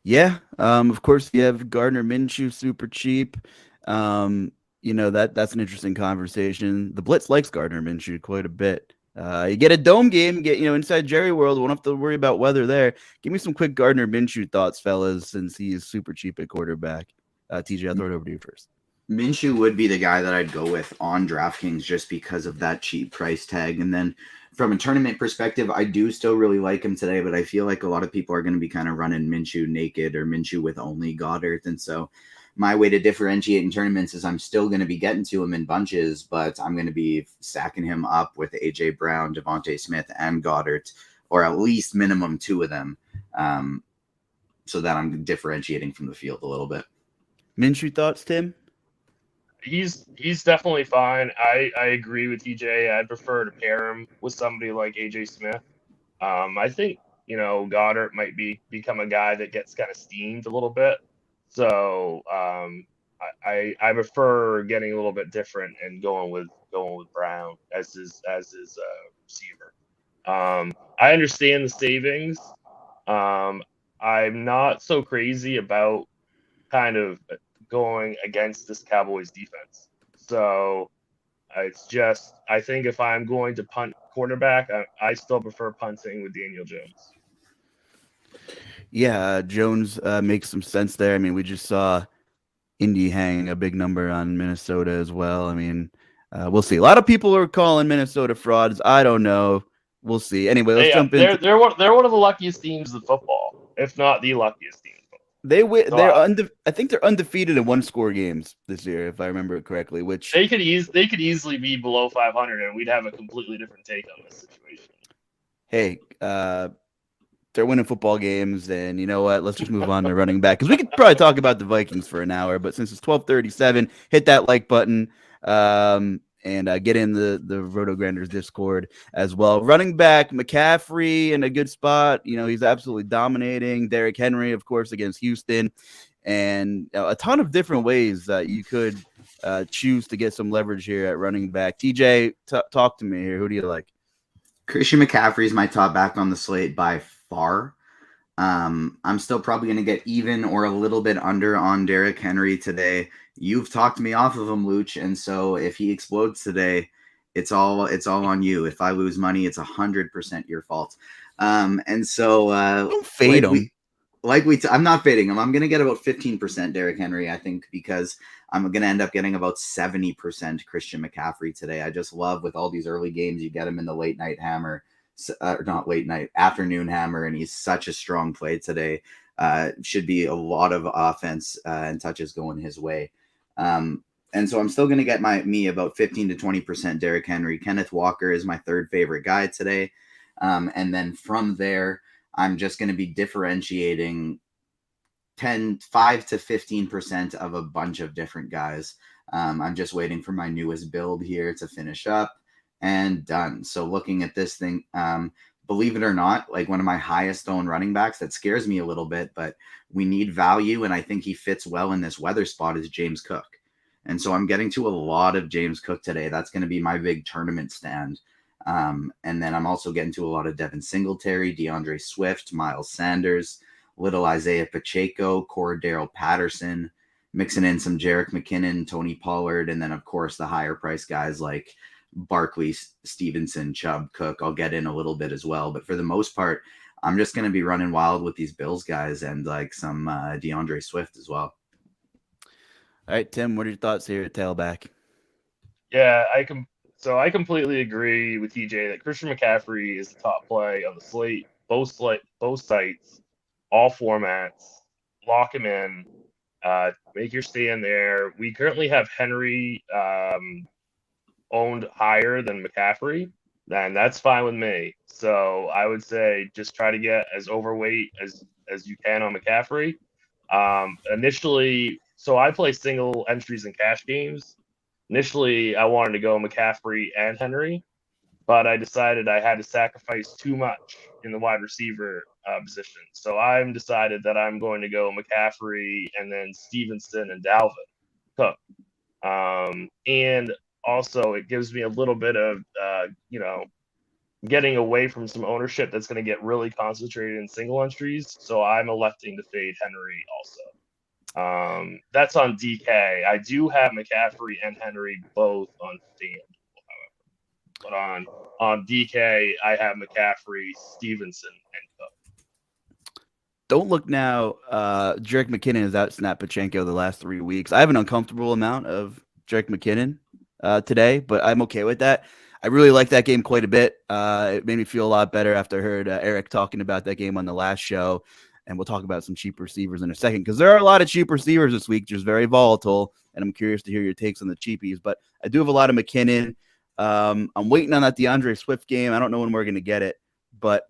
Yeah. Of course, you have Gardner Minshew super cheap. That's an interesting conversation. The Blitz likes Gardner Minshew quite a bit. You get a dome game, inside Jerry World. Won't have to worry about weather there. Give me some quick Gardner Minshew thoughts, fellas, since he is super cheap at quarterback. TJ, I'll throw it over to you first. Minshew would be the guy that I'd go with on DraftKings just because of that cheap price tag. And then from a tournament perspective, I do still really like him today, but I feel like a lot of people are going to be kind of running Minshew naked or Minshew with only Goddard. And so my way to differentiate in tournaments is I'm still going to be getting to him in bunches, but I'm going to be stacking him up with A.J. Brown, Devontae Smith, and Goddard, or at least minimum 2 of them, so that I'm differentiating from the field a little bit. Minshew thoughts, Tim? He's definitely fine. I agree with TJ. I'd prefer to pair him with somebody like AJ Smith. I think Goddard might become a guy that gets kind of steamed a little bit. So I prefer getting a little bit different and going with Brown as his receiver. I understand the savings. I'm not so crazy about kind of going against this Cowboys defense. So it's just, I think if I'm going to punt quarterback, I still prefer punting with Daniel Jones. Yeah, Jones makes some sense there. I mean, we just saw Indy hang a big number on Minnesota as well. I mean, we'll see. A lot of people are calling Minnesota frauds. I don't know. We'll see. Anyway, let's jump in. They're one of the luckiest teams in football, if not the luckiest team. I think they're undefeated in 1-score games this year, if I remember it correctly. Which they could easily be below 500, and we'd have a completely different take on this situation. Hey, they're winning football games, and you know what? Let's just move on to running back because we could probably talk about the Vikings for an hour. But since it's 12:37, hit that like button and get in the RotoGrinders Discord as well. Running back McCaffrey in a good spot. He's absolutely dominating. Derrick Henry, of course, against Houston, and a ton of different ways that you could choose to get some leverage here at running back. TJ, talk to me here. Who do you like? Christian McCaffrey is my top back on the slate by far. I'm still probably going to get even or a little bit under on Derrick Henry today. You've talked me off of him, Luuch, and so if he explodes today, it's all on you. If I lose money, it's 100% your fault. And so don't fade him. I'm not fading him. I'm going to get about 15% Derrick Henry, I think, because I'm going to end up getting about 70% Christian McCaffrey today. I just love with all these early games, you get him in the late night hammer. Not late night, afternoon hammer, and he's such a strong play today. Should be a lot of offense and touches going his way. And so I'm still going to get me about 15 to 20% Derrick Henry. Kenneth Walker is my third favorite guy today. And then from there, I'm just going to be differentiating 5 to 15% of a bunch of different guys. I'm just waiting for my newest build here to finish up. And done. So looking at this thing, believe it or not, like one of my highest owned running backs, that scares me a little bit, but we need value. And I think he fits well in this weather spot is James Cook. And so I'm getting to a lot of James Cook today. That's going to be my big tournament stand. And then I'm also getting to a lot of Devin Singletary, DeAndre Swift, Miles Sanders, little Isaiah Pacheco, Cordero Patterson, mixing in some Jerick McKinnon, Tony Pollard, and then of course the higher price guys like Barkley, Stevenson, Chubb, Cook. I'll get in a little bit as well, but for the most part, I'm just going to be running wild with these Bills guys and like some DeAndre Swift as well. All right, Tim, what are your thoughts here at tailback? Yeah, I completely agree with TJ that Christian McCaffrey is the top play on the slate, both sites, all formats. Lock him in, make your stand there. We currently have Henry owned higher than McCaffrey, then that's fine with me. So I would say just try to get as overweight as you can on McCaffrey. Initially, so I play single entries in cash games. Initially, I wanted to go McCaffrey and Henry, but I decided I had to sacrifice too much in the wide receiver position. So I've decided that I'm going to go McCaffrey and then Stevenson and Dalvin Cook. And also, it gives me a little bit of, getting away from some ownership that's going to get really concentrated in single entries. So I'm electing to fade Henry also. That's on DK. I do have McCaffrey and Henry both on FanDuel, however. But on DK, I have McCaffrey, Stevenson, and Cook. don't look now. Jerick McKinnon has out-snapped Pachenko the last 3 weeks. I have an uncomfortable amount of Jerick McKinnon today, but I'm okay with that. I really like that game quite a bit. It made me feel a lot better after I heard Erik talking about that game on the last show. And we'll talk about some cheap receivers in a second because there are a lot of cheap receivers this week, just very volatile. And I'm curious to hear your takes on the cheapies. But I do have a lot of McKinnon. I'm waiting on that DeAndre Swift game. I don't know when we're going to get it. But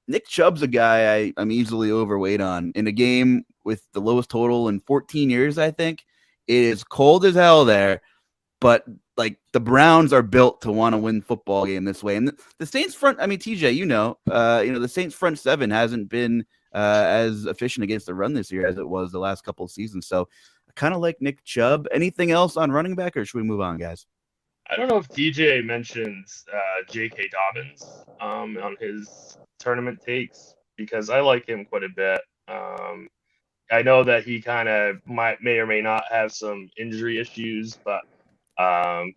Nick Chubb's a guy I'm easily overweight on. In a game with the lowest total in 14 years, I think. It is cold as hell there. But like the Browns are built to want to win football game this way. And the Saints front, I mean, TJ, the Saints front seven hasn't been as efficient against the run this year as it was the last couple of seasons. So I kind of like Nick Chubb. Anything else on running back, or should we move on, guys? I don't know if TJ mentions J.K. Dobbins on his tournament takes, because I like him quite a bit. I know that he kind of may or may not have some injury issues, but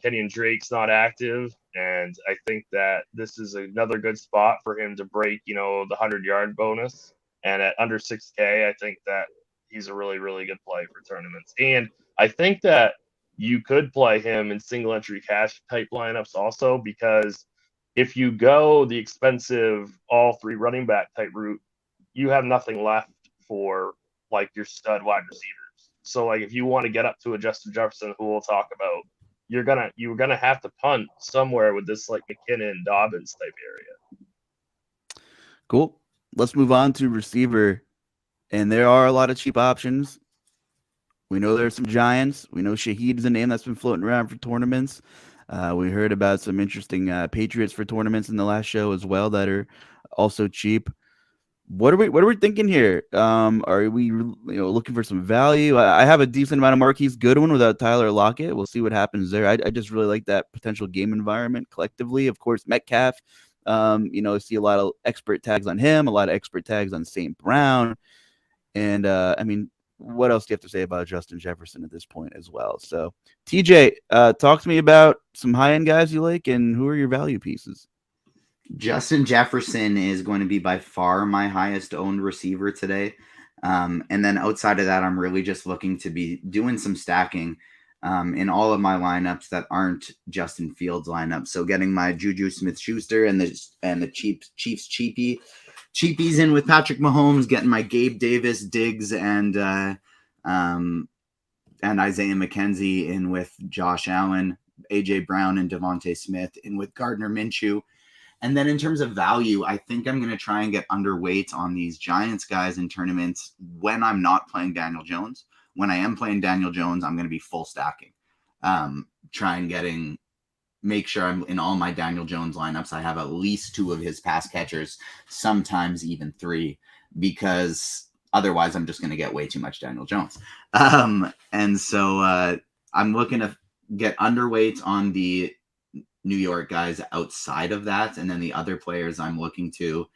Kenyon Drake's not active, and I think that this is another good spot for him to break, the 100-yard bonus. And at under 6K, I think that he's a really, really good play for tournaments. And I think that you could play him in single entry cash type lineups also, because if you go the expensive all three running back type route, you have nothing left for like your stud wide receivers. So like if you want to get up to a Justin Jefferson, who we'll talk about, you're gonna have to punt somewhere with this like McKinnon Dobbins type area. Cool. Let's move on to receiver. And there are a lot of cheap options. We know there are some giants. We know Shaheed is a name that's been floating around for tournaments. We heard about some interesting Patriots for tournaments in the last show as well that are also cheap. What are we thinking here? Are we looking for some value? I have a decent amount of Marquise Goodwin without Tyler Lockett. We'll see what happens there. I just really like that potential game environment collectively. Of course, Metcalf. I see a lot of expert tags on him, a lot of expert tags on St. Brown, and what else do you have to say about Justin Jefferson at this point as well? So, TJ, talk to me about some high-end guys you like, and who are your value pieces? Justin Jefferson is going to be by far my highest owned receiver today. And then outside of that, I'm really just looking to be doing some stacking in all of my lineups that aren't Justin Fields lineups. So getting my Juju Smith-Schuster and the Chiefs cheapies in with Patrick Mahomes, getting my Gabe Davis, Diggs, and Isaiah McKenzie in with Josh Allen, AJ Brown, and Devontae Smith in with Gardner Minshew. And then in terms of value, I think I'm going to try and get underweight on these Giants guys in tournaments when I'm not playing Daniel Jones. When I am playing Daniel Jones, I'm going to be full stacking. Make sure I'm in all my Daniel Jones lineups. I have at least 2 of his pass catchers, sometimes even 3, because otherwise I'm just going to get way too much Daniel Jones. And so I'm looking to get underweight on the New York guys outside of that. And then the other players I'm looking to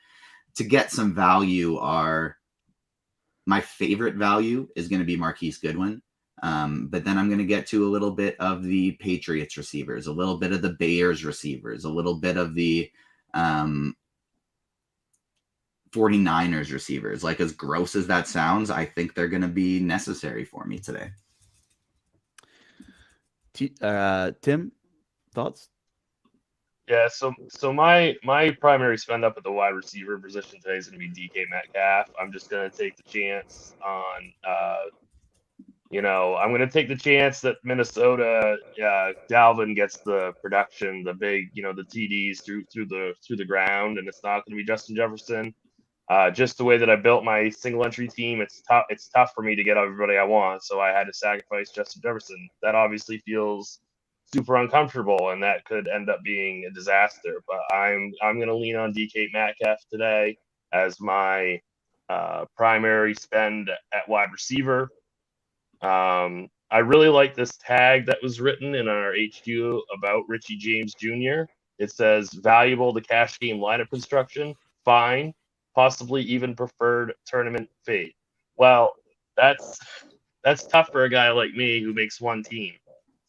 get some value are, my favorite value is going to be Marquise Goodwin. But then I'm going to get to a little bit of the Patriots receivers, a little bit of the Bears receivers, a little bit of the 49ers receivers. Like, as gross as that sounds, I think they're going to be necessary for me today. Tim, thoughts? Yeah, so my primary spend up at the wide receiver position today is going to be DK Metcalf. I'm just going to take the chance on, I'm going to take the chance that Minnesota, Dalvin gets the production, the big, the TDs through the ground, and it's not going to be Justin Jefferson. Just the way that I built my single entry team, it's tough for me to get everybody I want, so I had to sacrifice Justin Jefferson. That obviously feels super uncomfortable, and that could end up being a disaster. But I'm going to lean on DK Metcalf today as my primary spend at wide receiver. I really like this tag that was written in our HQ about Richie James Jr. It says valuable to cash game lineup construction, fine, possibly even preferred tournament fade. Well, that's tough for a guy like me who makes one team.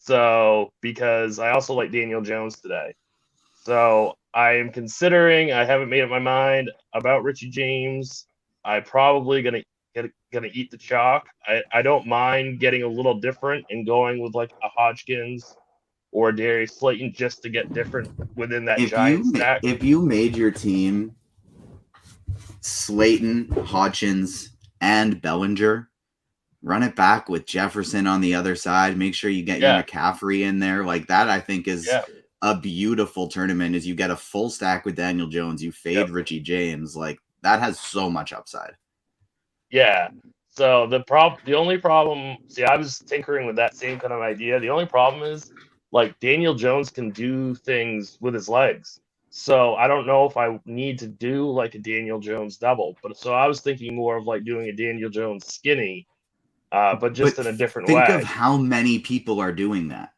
So, because I also like Daniel Jones today. So I am considering, I haven't made up my mind about Richie James. I'm probably gonna eat the chalk. I don't mind getting a little different and going with like a Hodgkins or a Darius Slayton just to get different within that giant stack. If you made your team Slayton, Hodgins, and Bellinger, run it back with Jefferson on the other side. Make sure you get your McCaffrey in there. Like that, I think is a beautiful tournament. Is you get a full stack with Daniel Jones, you fade Richie James. Like that has so much upside. Yeah. So the only problem, see, I was tinkering with that same kind of idea. The only problem is like Daniel Jones can do things with his legs. So I don't know if I need to do like a Daniel Jones double. But so I was thinking more of like doing a Daniel Jones skinny, but just in a different way. Think of how many people are doing that.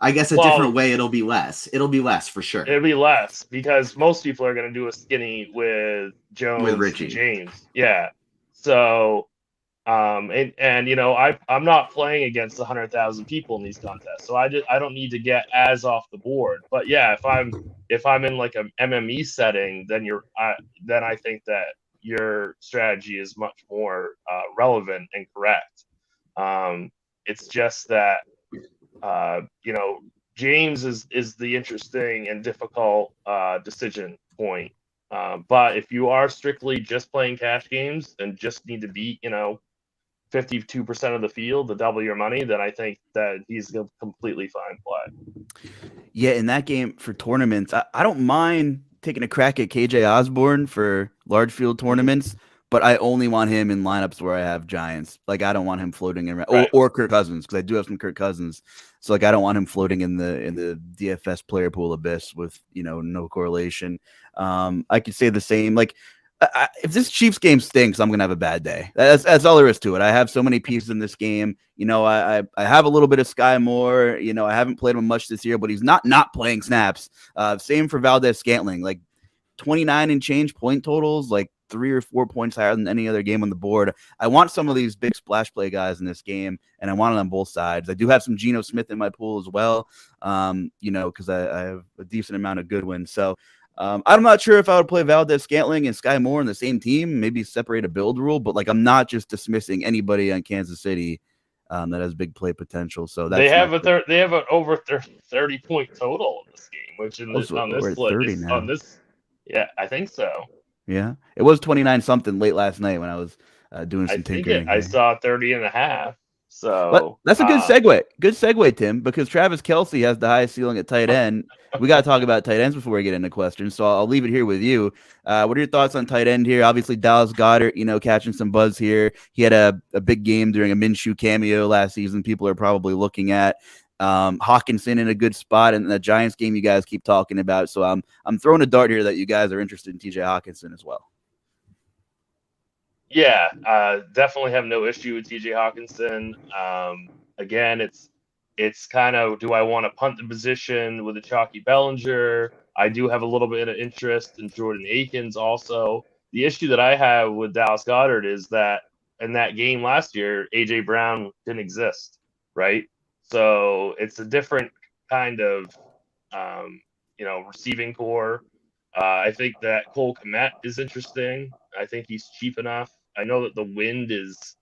I guess a different way, it'll be less. It'll be less for sure. It'll be less because most people are going to do a skinny with Jones with Richie and James. Yeah. So, and you know, I'm not playing against 100,000 people in these contests, so I don't need to get as off the board. But yeah, if I'm in like a MME setting, then I think that your strategy is much more relevant and correct. It's just that you know, James is the interesting and difficult decision point. But if you are strictly just playing cash games and just need to beat, you know, 52% of the field to double your money, then I think that he's a completely fine play. Yeah, in that game for tournaments, I don't mind taking a crack at KJ Osborne for large field tournaments, but I only want him in lineups where I have Giants. Like I don't want him floating in or Kirk Cousins, because I do have some Kirk Cousins. So like I don't want him floating in the DFS player pool abyss with, you know, no correlation. I could say the same. Like if this Chiefs game stinks, I'm gonna have a bad day. That's all there is to it. I have so many pieces in this game. You know, I have a little bit of Sky Moore. You know, I haven't played him much this year, but he's not playing snaps. Same for Valdez-Scantling. Like 29 and change point totals, like 3 or 4 points higher than any other game on the board. I want some of these big splash play guys in this game, and I want it on both sides. I do have some Geno Smith in my pool as well, you know, because I have a decent amount of good ones. So I'm not sure if I would play Valdez-Scantling and Sky Moore in the same team, maybe separate a build rule, but like I'm not just dismissing anybody on Kansas City that has big play potential. So that's they have an over 30 point total in this game, which on this split on this. Yeah, I think so. Yeah, it was 29 something late last night when I was doing some tinkering. I saw 30.5. So that's a good segue. Good segue, Tim, because Travis Kelce has the highest ceiling at tight end. We got to talk about tight ends before we get into questions. So I'll leave it here with you. What are your thoughts on tight end here? Obviously, Dallas Goedert, you know, catching some buzz here. He had a big game during a Minshew cameo last season. People are probably looking at Hawkinson in a good spot, and the Giants game you guys keep talking about. So I'm throwing a dart here that you guys are interested in TJ Hawkinson as well. Yeah, definitely have no issue with TJ Hawkinson. Again, it's kind of, do I want to punt the position with a chalky Bellinger? I do have a little bit of interest in Jordan Akins also. The issue that I have with Dallas Goedert is that in that game last year, A.J. Brown didn't exist, right? So it's a different kind of, you know, receiving core. I think that Cole Kmet is interesting. I think he's cheap enough. I know that the wind is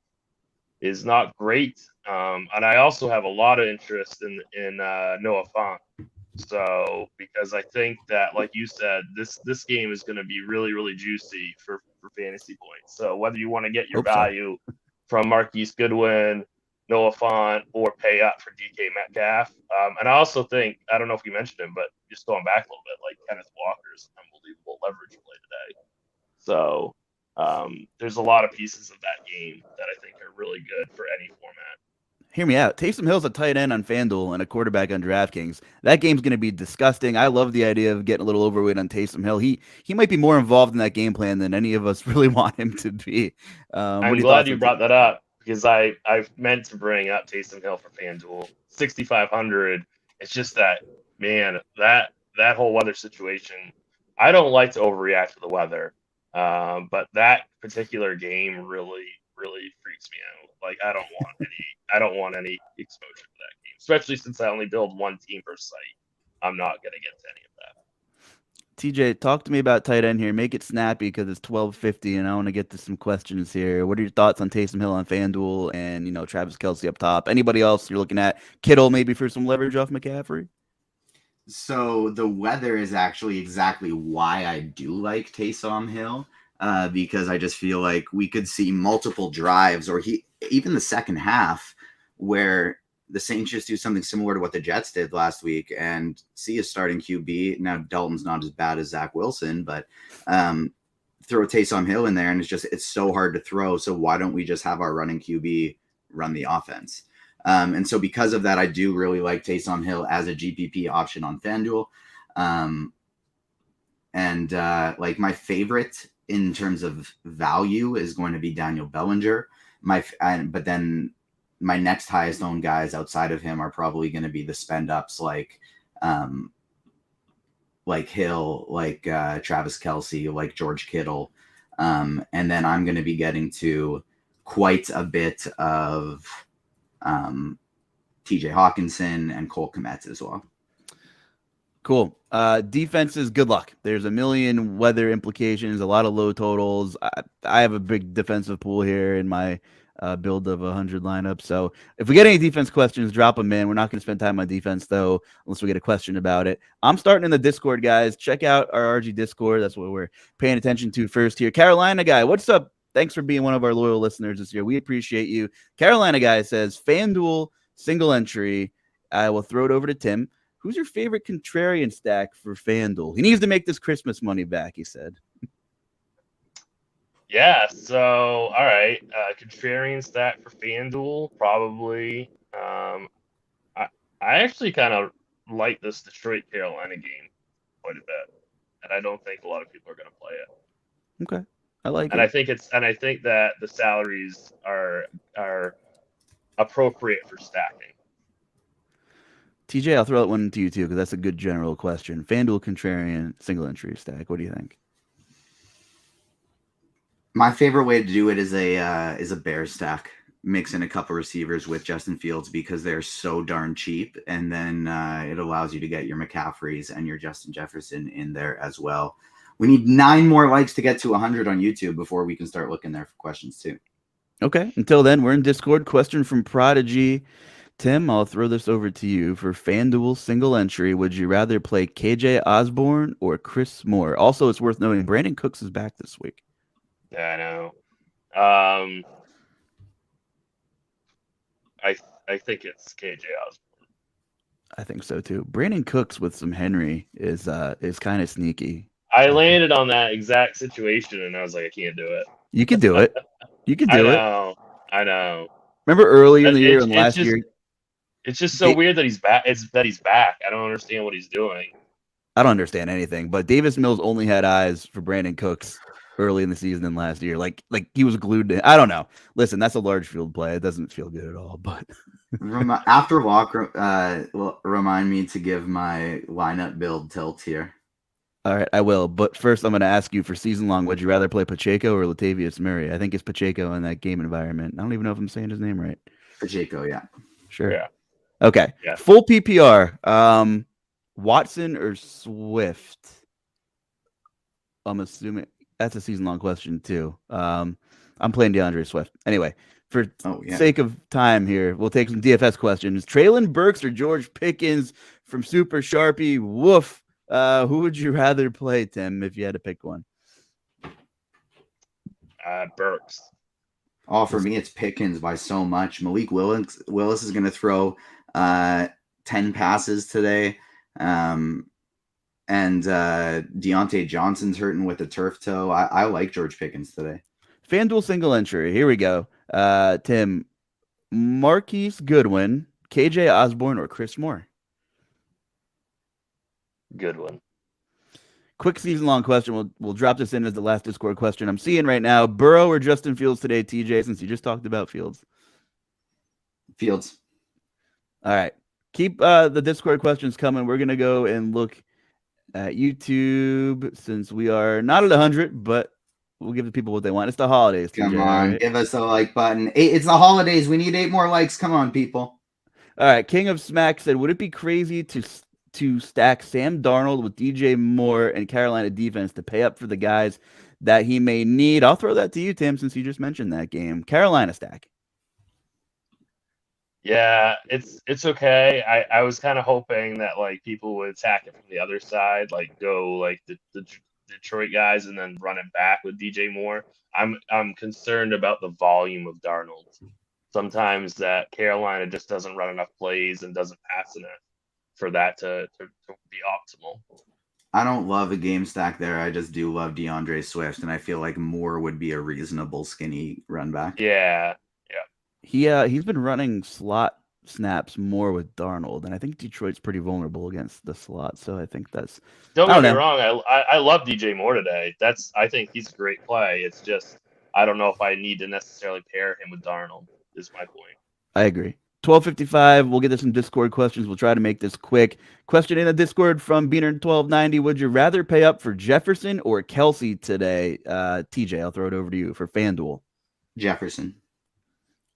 not great, and I also have a lot of interest in Noah Fant. So because I think that, like you said, this game is going to be really, really juicy for fantasy points. So whether you want to get your value from Marquise Goodwin, Noah Fant, or pay up for DK Metcalf. And I also think, I don't know if you mentioned him, but just going back a little bit, like Kenneth Walker is an unbelievable leverage play today. So there's a lot of pieces of that game that I think are really good for any format. Hear me out. Taysom Hill's a tight end on FanDuel and a quarterback on DraftKings. That game's going to be disgusting. I love the idea of getting a little overweight on Taysom Hill. He might be more involved in that game plan than any of us really want him to be. I'm glad you brought that up, because I've meant to bring up Taysom Hill for FanDuel. 6,500. It's just that, man, that whole weather situation. I don't like to overreact to the weather, but that particular game really, really freaks me out. Like I don't want any exposure to that game, especially since I only build one team per site. I'm not going to get to any of that. TJ, talk to me about tight end here. Make it snappy because it's 12:50, and I want to get to some questions here. What are your thoughts on Taysom Hill on FanDuel and Travis Kelce up top? Anybody else you're looking at? Kittle maybe for some leverage off McCaffrey? So the weather is actually exactly why I do like Taysom Hill, because I just feel like we could see multiple drives or even the second half where the Saints just do something similar to what the Jets did last week and see a starting QB. Now, Dalton's not as bad as Zach Wilson, but throw Taysom Hill in there, and it's so hard to throw. So why don't we just have our running QB run the offense? And so because of that, I do really like Taysom Hill as a GPP option on FanDuel. Like my favorite in terms of value is going to be Daniel Bellinger. But then my next highest owned guys outside of him are probably going to be the spend ups like Hill, like Travis Kelce, like George Kittle. And then I'm going to be getting to quite a bit of TJ Hawkinson and Cole Kmet as well. Cool. Defenses, good luck. There's a million weather implications, a lot of low totals. I have a big defensive pool here in my build of 100 lineups. So if we get any defense questions, drop them in. We're not going to spend time on defense, though, unless we get a question about it. I'm starting in the Discord, guys. Check out our RG Discord. That's what we're paying attention to first here. Carolina guy, what's up? Thanks for being one of our loyal listeners this year. We appreciate you. Carolina guy says, FanDuel single entry. I will throw it over to Tim. Who's your favorite contrarian stack for FanDuel? He needs to make this Christmas money back, he said. Yeah, so all right, contrarian stack for FanDuel probably. I actually kind of like this Detroit Carolina game quite a bit, and I don't think a lot of people are going to play it. Okay, I like and it. I think that the salaries are appropriate for stacking. TJ, I'll throw that one to you too because that's a good general question. FanDuel contrarian single entry stack. What do you think? My favorite way to do it is a bear stack. Mix in a couple receivers with Justin Fields because they're so darn cheap, and then it allows you to get your McCaffreys and your Justin Jefferson in there as well. We need 9 more likes to get to 100 on YouTube before we can start looking there for questions too. Okay. Until then, we're in Discord. Question from Prodigy. Tim, I'll throw this over to you for FanDuel single entry. Would you rather play KJ Osborne or Chris Moore? Also, it's worth noting Brandon Cooks is back this week. Yeah, I know. I think it's KJ Osborne. I think so too. Brandon Cooks with some Henry is kind of sneaky. I landed on that exact situation, and I was like, I can't do it. You could do it. You could do it. I know. Remember earlier in the year and last year? It's just so weird that he's back. He's back. I don't understand what he's doing. I don't understand anything. But Davis Mills only had eyes for Brandon Cooks early in the season than last year. Like he was glued to. I don't know. Listen, that's a large field play. It doesn't feel good at all. But after walk, remind me to give my lineup build tilt here. All right, I will. But first, I'm going to ask you for season long. Would you rather play Pacheco or Latavius Murray? I think it's Pacheco in that game environment. I don't even know if I'm saying his name right. Pacheco, yeah. Sure. Yeah. Okay. Yeah. Full PPR. Watson or Swift? I'm assuming that's a season-long question too. I'm playing DeAndre Swift. Anyway, for sake of time here, we'll take some DFS questions. Traylon Burks or George Pickens from Super Sharpie? Woof. Who would you rather play, Tim, if you had to pick one? Burks. Oh, for me, it's Pickens by so much. Malik Willis is going to throw 10 passes today. And Deontay Johnson's hurting with a turf toe. I like George Pickens today. FanDuel single entry. Here we go. Tim, Marquise Goodwin, KJ Osborne, or Chris Moore? Goodwin. Quick season-long question. We'll drop this in as the last Discord question I'm seeing right now. Burrow or Justin Fields today, TJ, since you just talked about Fields? Fields. All right. Keep the Discord questions coming. We're going to go and look at YouTube since we are not at 100, but we'll give the people what they want. It's the holidays. Come TJ, on. right? Give us a like button. It's the holidays. We need 8 more likes. Come on, people. All right. King of Smack said, would it be crazy to to stack Sam Darnold with DJ Moore and Carolina defense to pay up for the guys that he may need? I'll throw that to you, Tim, since you just mentioned that game. Carolina stack. Yeah, it's okay. I was kind of hoping that like people would attack it from the other side, like go like the Detroit guys and then run it back with DJ Moore. I'm concerned about the volume of Darnold. Sometimes that Carolina just doesn't run enough plays and doesn't pass enough for that to be optimal. I don't love a game stack there. I just do love DeAndre Swift, and I feel like Moore would be a reasonable skinny run back. Yeah. He's been running slot snaps more with Darnold, and I think Detroit's pretty vulnerable against the slot. So I think that's. Don't get me wrong. I love DJ Moore today. I think he's a great play. It's just I don't know if I need to necessarily pair him with Darnold. Is my point. I agree. 12:55. We'll get to some Discord questions. We'll try to make this quick. Question in the Discord from Beaner1290. Would you rather pay up for Jefferson or Kelsey today? TJ, I'll throw it over to you for FanDuel. Jefferson.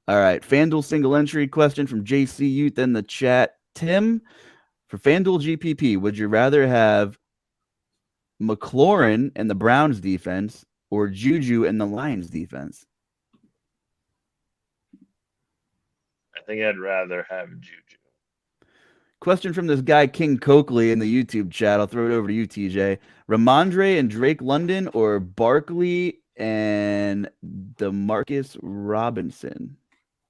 All right. FanDuel single entry question from JC Youth in the chat. Tim, for FanDuel GPP, would you rather have McLaurin and the Browns defense or Juju and the Lions defense? I think I'd rather have Juju. Question from this guy, King Coakley, in the YouTube chat. I'll throw it over to you, TJ. Ramondre and Drake London or Barkley and DeMarcus Robinson?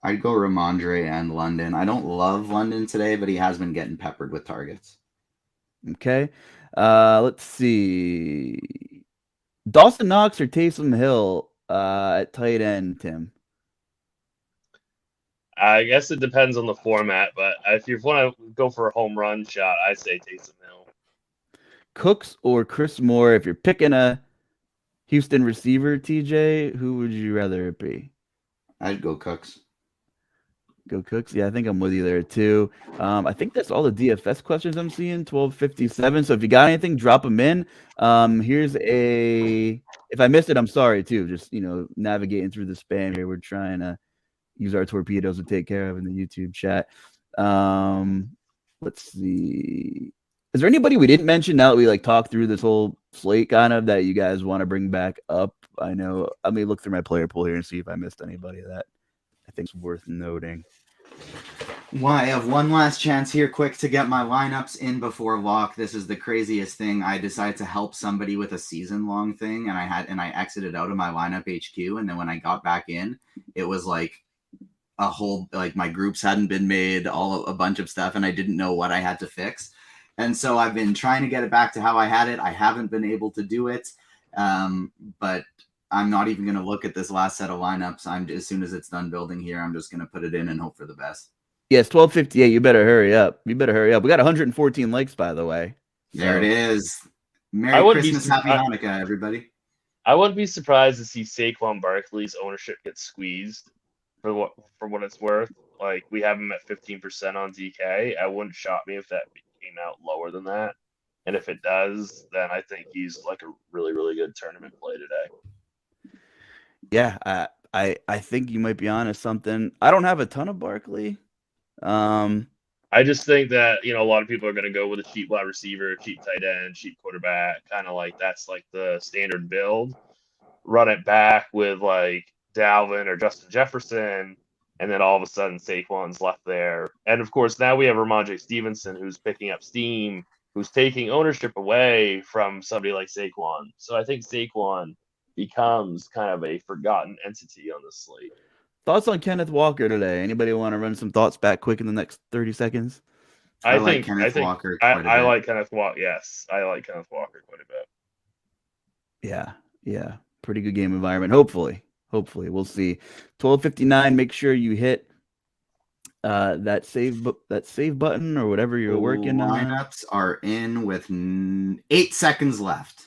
I'd go Ramondre and London. I don't love London today, but he has been getting peppered with targets. Okay. Let's see. Dawson Knox or Taysom Hill at tight end, Tim? I guess it depends on the format, but if you want to go for a home run shot, I say Taysom Hill. Cooks or Chris Moore? If you're picking a Houston receiver, TJ, who would you rather it be? I'd go Cooks. Go Cooks. Yeah, I think I'm with you there too. I think that's all the DFS questions I'm seeing. 12:57. So if you got anything, drop them in. Here's a. If I missed it, I'm sorry too. Just navigating through the spam here. We're trying to use our torpedoes to take care of in the YouTube chat. Let's see. Is there anybody we didn't mention now that we talked through this whole slate kind of that you guys want to bring back up? I know. Let me look through my player pool here and see if I missed anybody that I think is worth noting. Well, I have one last chance here quick to get my lineups in before lock. This is the craziest thing. I decided to help somebody with a season-long thing, and I exited out of my lineup HQ, and then when I got back in, it was like a whole, my groups hadn't been made, a bunch of stuff, and I didn't know what I had to fix. And so I've been trying to get it back to how I had it. I haven't been able to do it, but I'm not even going to look at this last set of lineups. As soon as it's done building here, I'm just going to put it in and hope for the best. Yes, 12:58. You better hurry up. We got 114 likes, by the way. So. There it is. Merry Christmas, Happy Hanukkah, everybody. I wouldn't be surprised to see Saquon Barkley's ownership get squeezed for what it's worth. We have him at 15% on DK. I wouldn't shock me if that came out lower than that. And if it does, then I think he's a really, really good tournament play today. Yeah, I think you might be onto something. I don't have a ton of Barkley. I just think that a lot of people are going to go with a cheap wide receiver, cheap tight end, cheap quarterback, kind of that's the standard build. Run it back with Dalvin or Justin Jefferson, and then all of a sudden Saquon's left there. And of course now we have Ramondre Stevenson who's picking up steam, who's taking ownership away from somebody like Saquon. So I think Saquon becomes kind of a forgotten entity on the slate. Thoughts on Kenneth Walker today? Anybody want to run some thoughts back quick in the next 30 seconds? I like Kenneth Walker quite a bit. Yeah. Pretty good game environment. Hopefully. We'll see. 12:59. Make sure you hit that save button or whatever you're working on. Lineups are in with 8 seconds left.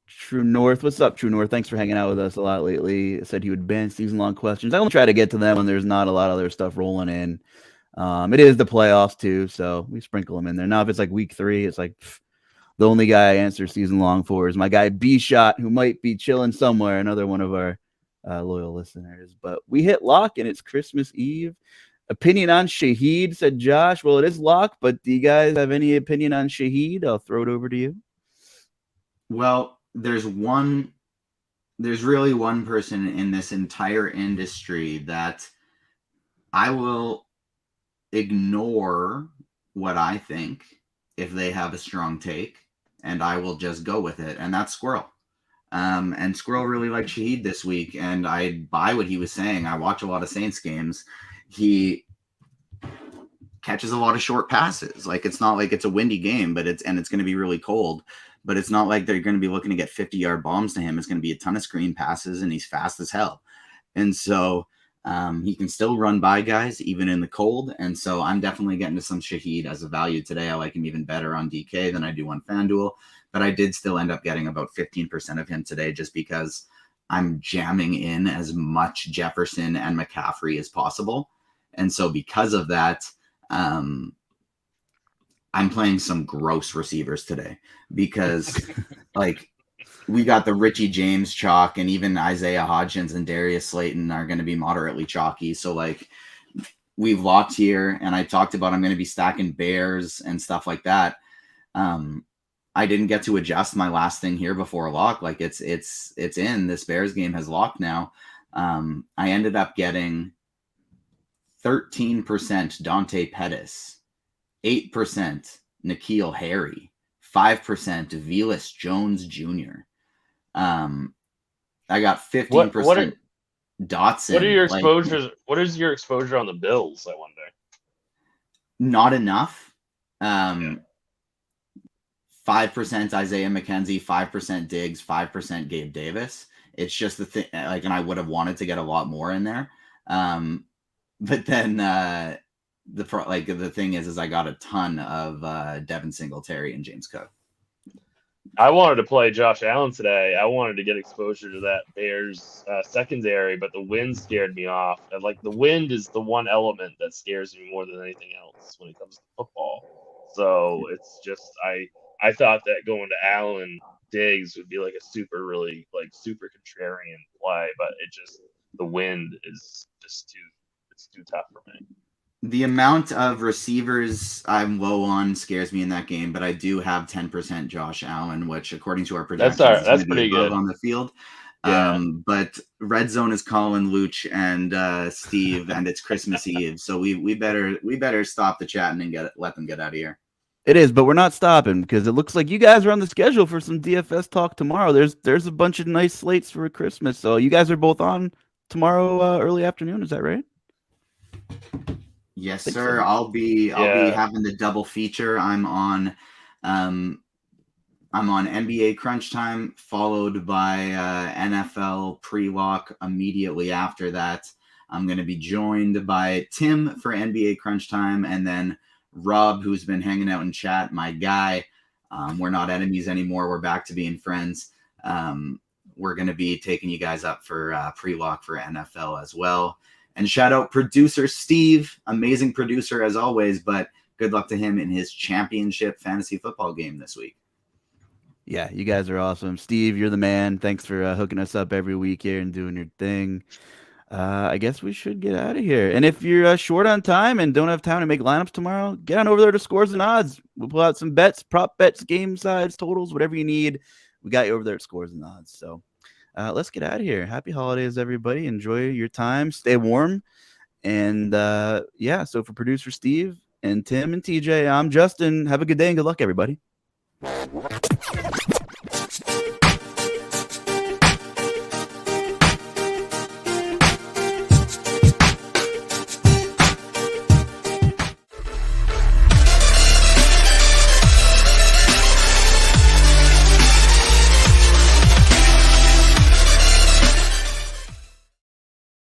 True North. What's up, True North? Thanks for hanging out with us a lot lately. Said he would ban season-long questions. I will try to get to them when there's not a lot of other stuff rolling in. It is the playoffs, too, so we sprinkle them in there. Now, if it's week 3, it's the only guy I answer season-long for is my guy B-Shot, who might be chilling somewhere, another one of our loyal listeners. But we hit lock, and it's Christmas Eve. Opinion on Shaheed, said Josh. Well, it is locked, but do you guys have any opinion on Shaheed? I'll throw it over to you. Well, there's really one person in this entire industry that I will ignore what I think if they have a strong take, and I will just go with it, and that's Squirrel. And Squirrel really liked Shaheed this week, and I buy what he was saying. I watch a lot of Saints games. He catches a lot of short passes. Like, it's not like it's a windy game, but it's going to be really cold. But it's not like they're going to be looking to get 50-yard bombs to him. It's going to be a ton of screen passes, and he's fast as hell. And so he can still run by guys even in the cold. And so I'm definitely getting to some Shaheed as a value today. I like him even better on DK than I do on FanDuel. But I did still end up getting about 15% of him today just because I'm jamming in as much Jefferson and McCaffrey as possible. And so because of that, I'm playing some gross receivers today because like we got the Richie James chalk, and even Isaiah Hodgins and Darius Slayton are going to be moderately chalky. So like we've locked here, and I talked about I'm going to be stacking Bears and stuff like that. I didn't get to adjust my last thing here before lock. Like it's in. This Bears game has locked now. I ended up getting 13% Dante Pettis, 8% N'Keal Harry, 5% Velus Jones Jr. I got 15% Dotson. What are your exposures? What is your exposure on the Bills, I wonder? Not enough. 5% Isaiah McKenzie, 5% Diggs, 5% Gabe Davis. It's just the thing, like, and I would have wanted to get a lot more in there. But then the thing is I got a ton of Devin Singletary and James Cook. I wanted to play Josh Allen today. I wanted to get exposure to that Bears secondary, but the wind scared me off. And like the wind is the one element that scares me more than anything else when it comes to football. So it's just I thought that going to Allen Diggs would be like a super contrarian play, but the wind is just too tough for me. The amount of receivers I'm low on scares me in that game, but I do have 10% Josh Allen, which according to our projections that's pretty good on the field. Yeah. But Red Zone is calling Luuch and Steve, and it's Christmas Eve, so we better stop the chatting and let them get out of here. It is, but we're not stopping because it looks like you guys are on the schedule for some DFS talk tomorrow. There's a bunch of nice slates for Christmas, so you guys are both on tomorrow early afternoon. Is that right? Yes, sir. So. I'll be having the double feature. I'm on NBA Crunch Time, followed by NFL pre-lock immediately after that. I'm going to be joined by Tim for NBA Crunch Time, and then Rob, who's been hanging out in chat, my guy. We're not enemies anymore. We're back to being friends. We're going to be taking you guys up for pre-lock for NFL as well. And shout out producer Steve, amazing producer as always, but good luck to him in his championship fantasy football game this week. Yeah, you guys are awesome. Steve, you're the man. Thanks for hooking us up every week here and doing your thing. I guess we should get out of here. And if you're short on time and don't have time to make lineups tomorrow, get on over there to Scores and Odds. We'll pull out some bets, prop bets, game sides, totals, whatever you need. We got you over there at Scores and Odds. So let's get out of here. Happy holidays, everybody. Enjoy your time. Stay warm. And so for producer Steve and Tim and TJ, I'm Justin. Have a good day and good luck, everybody.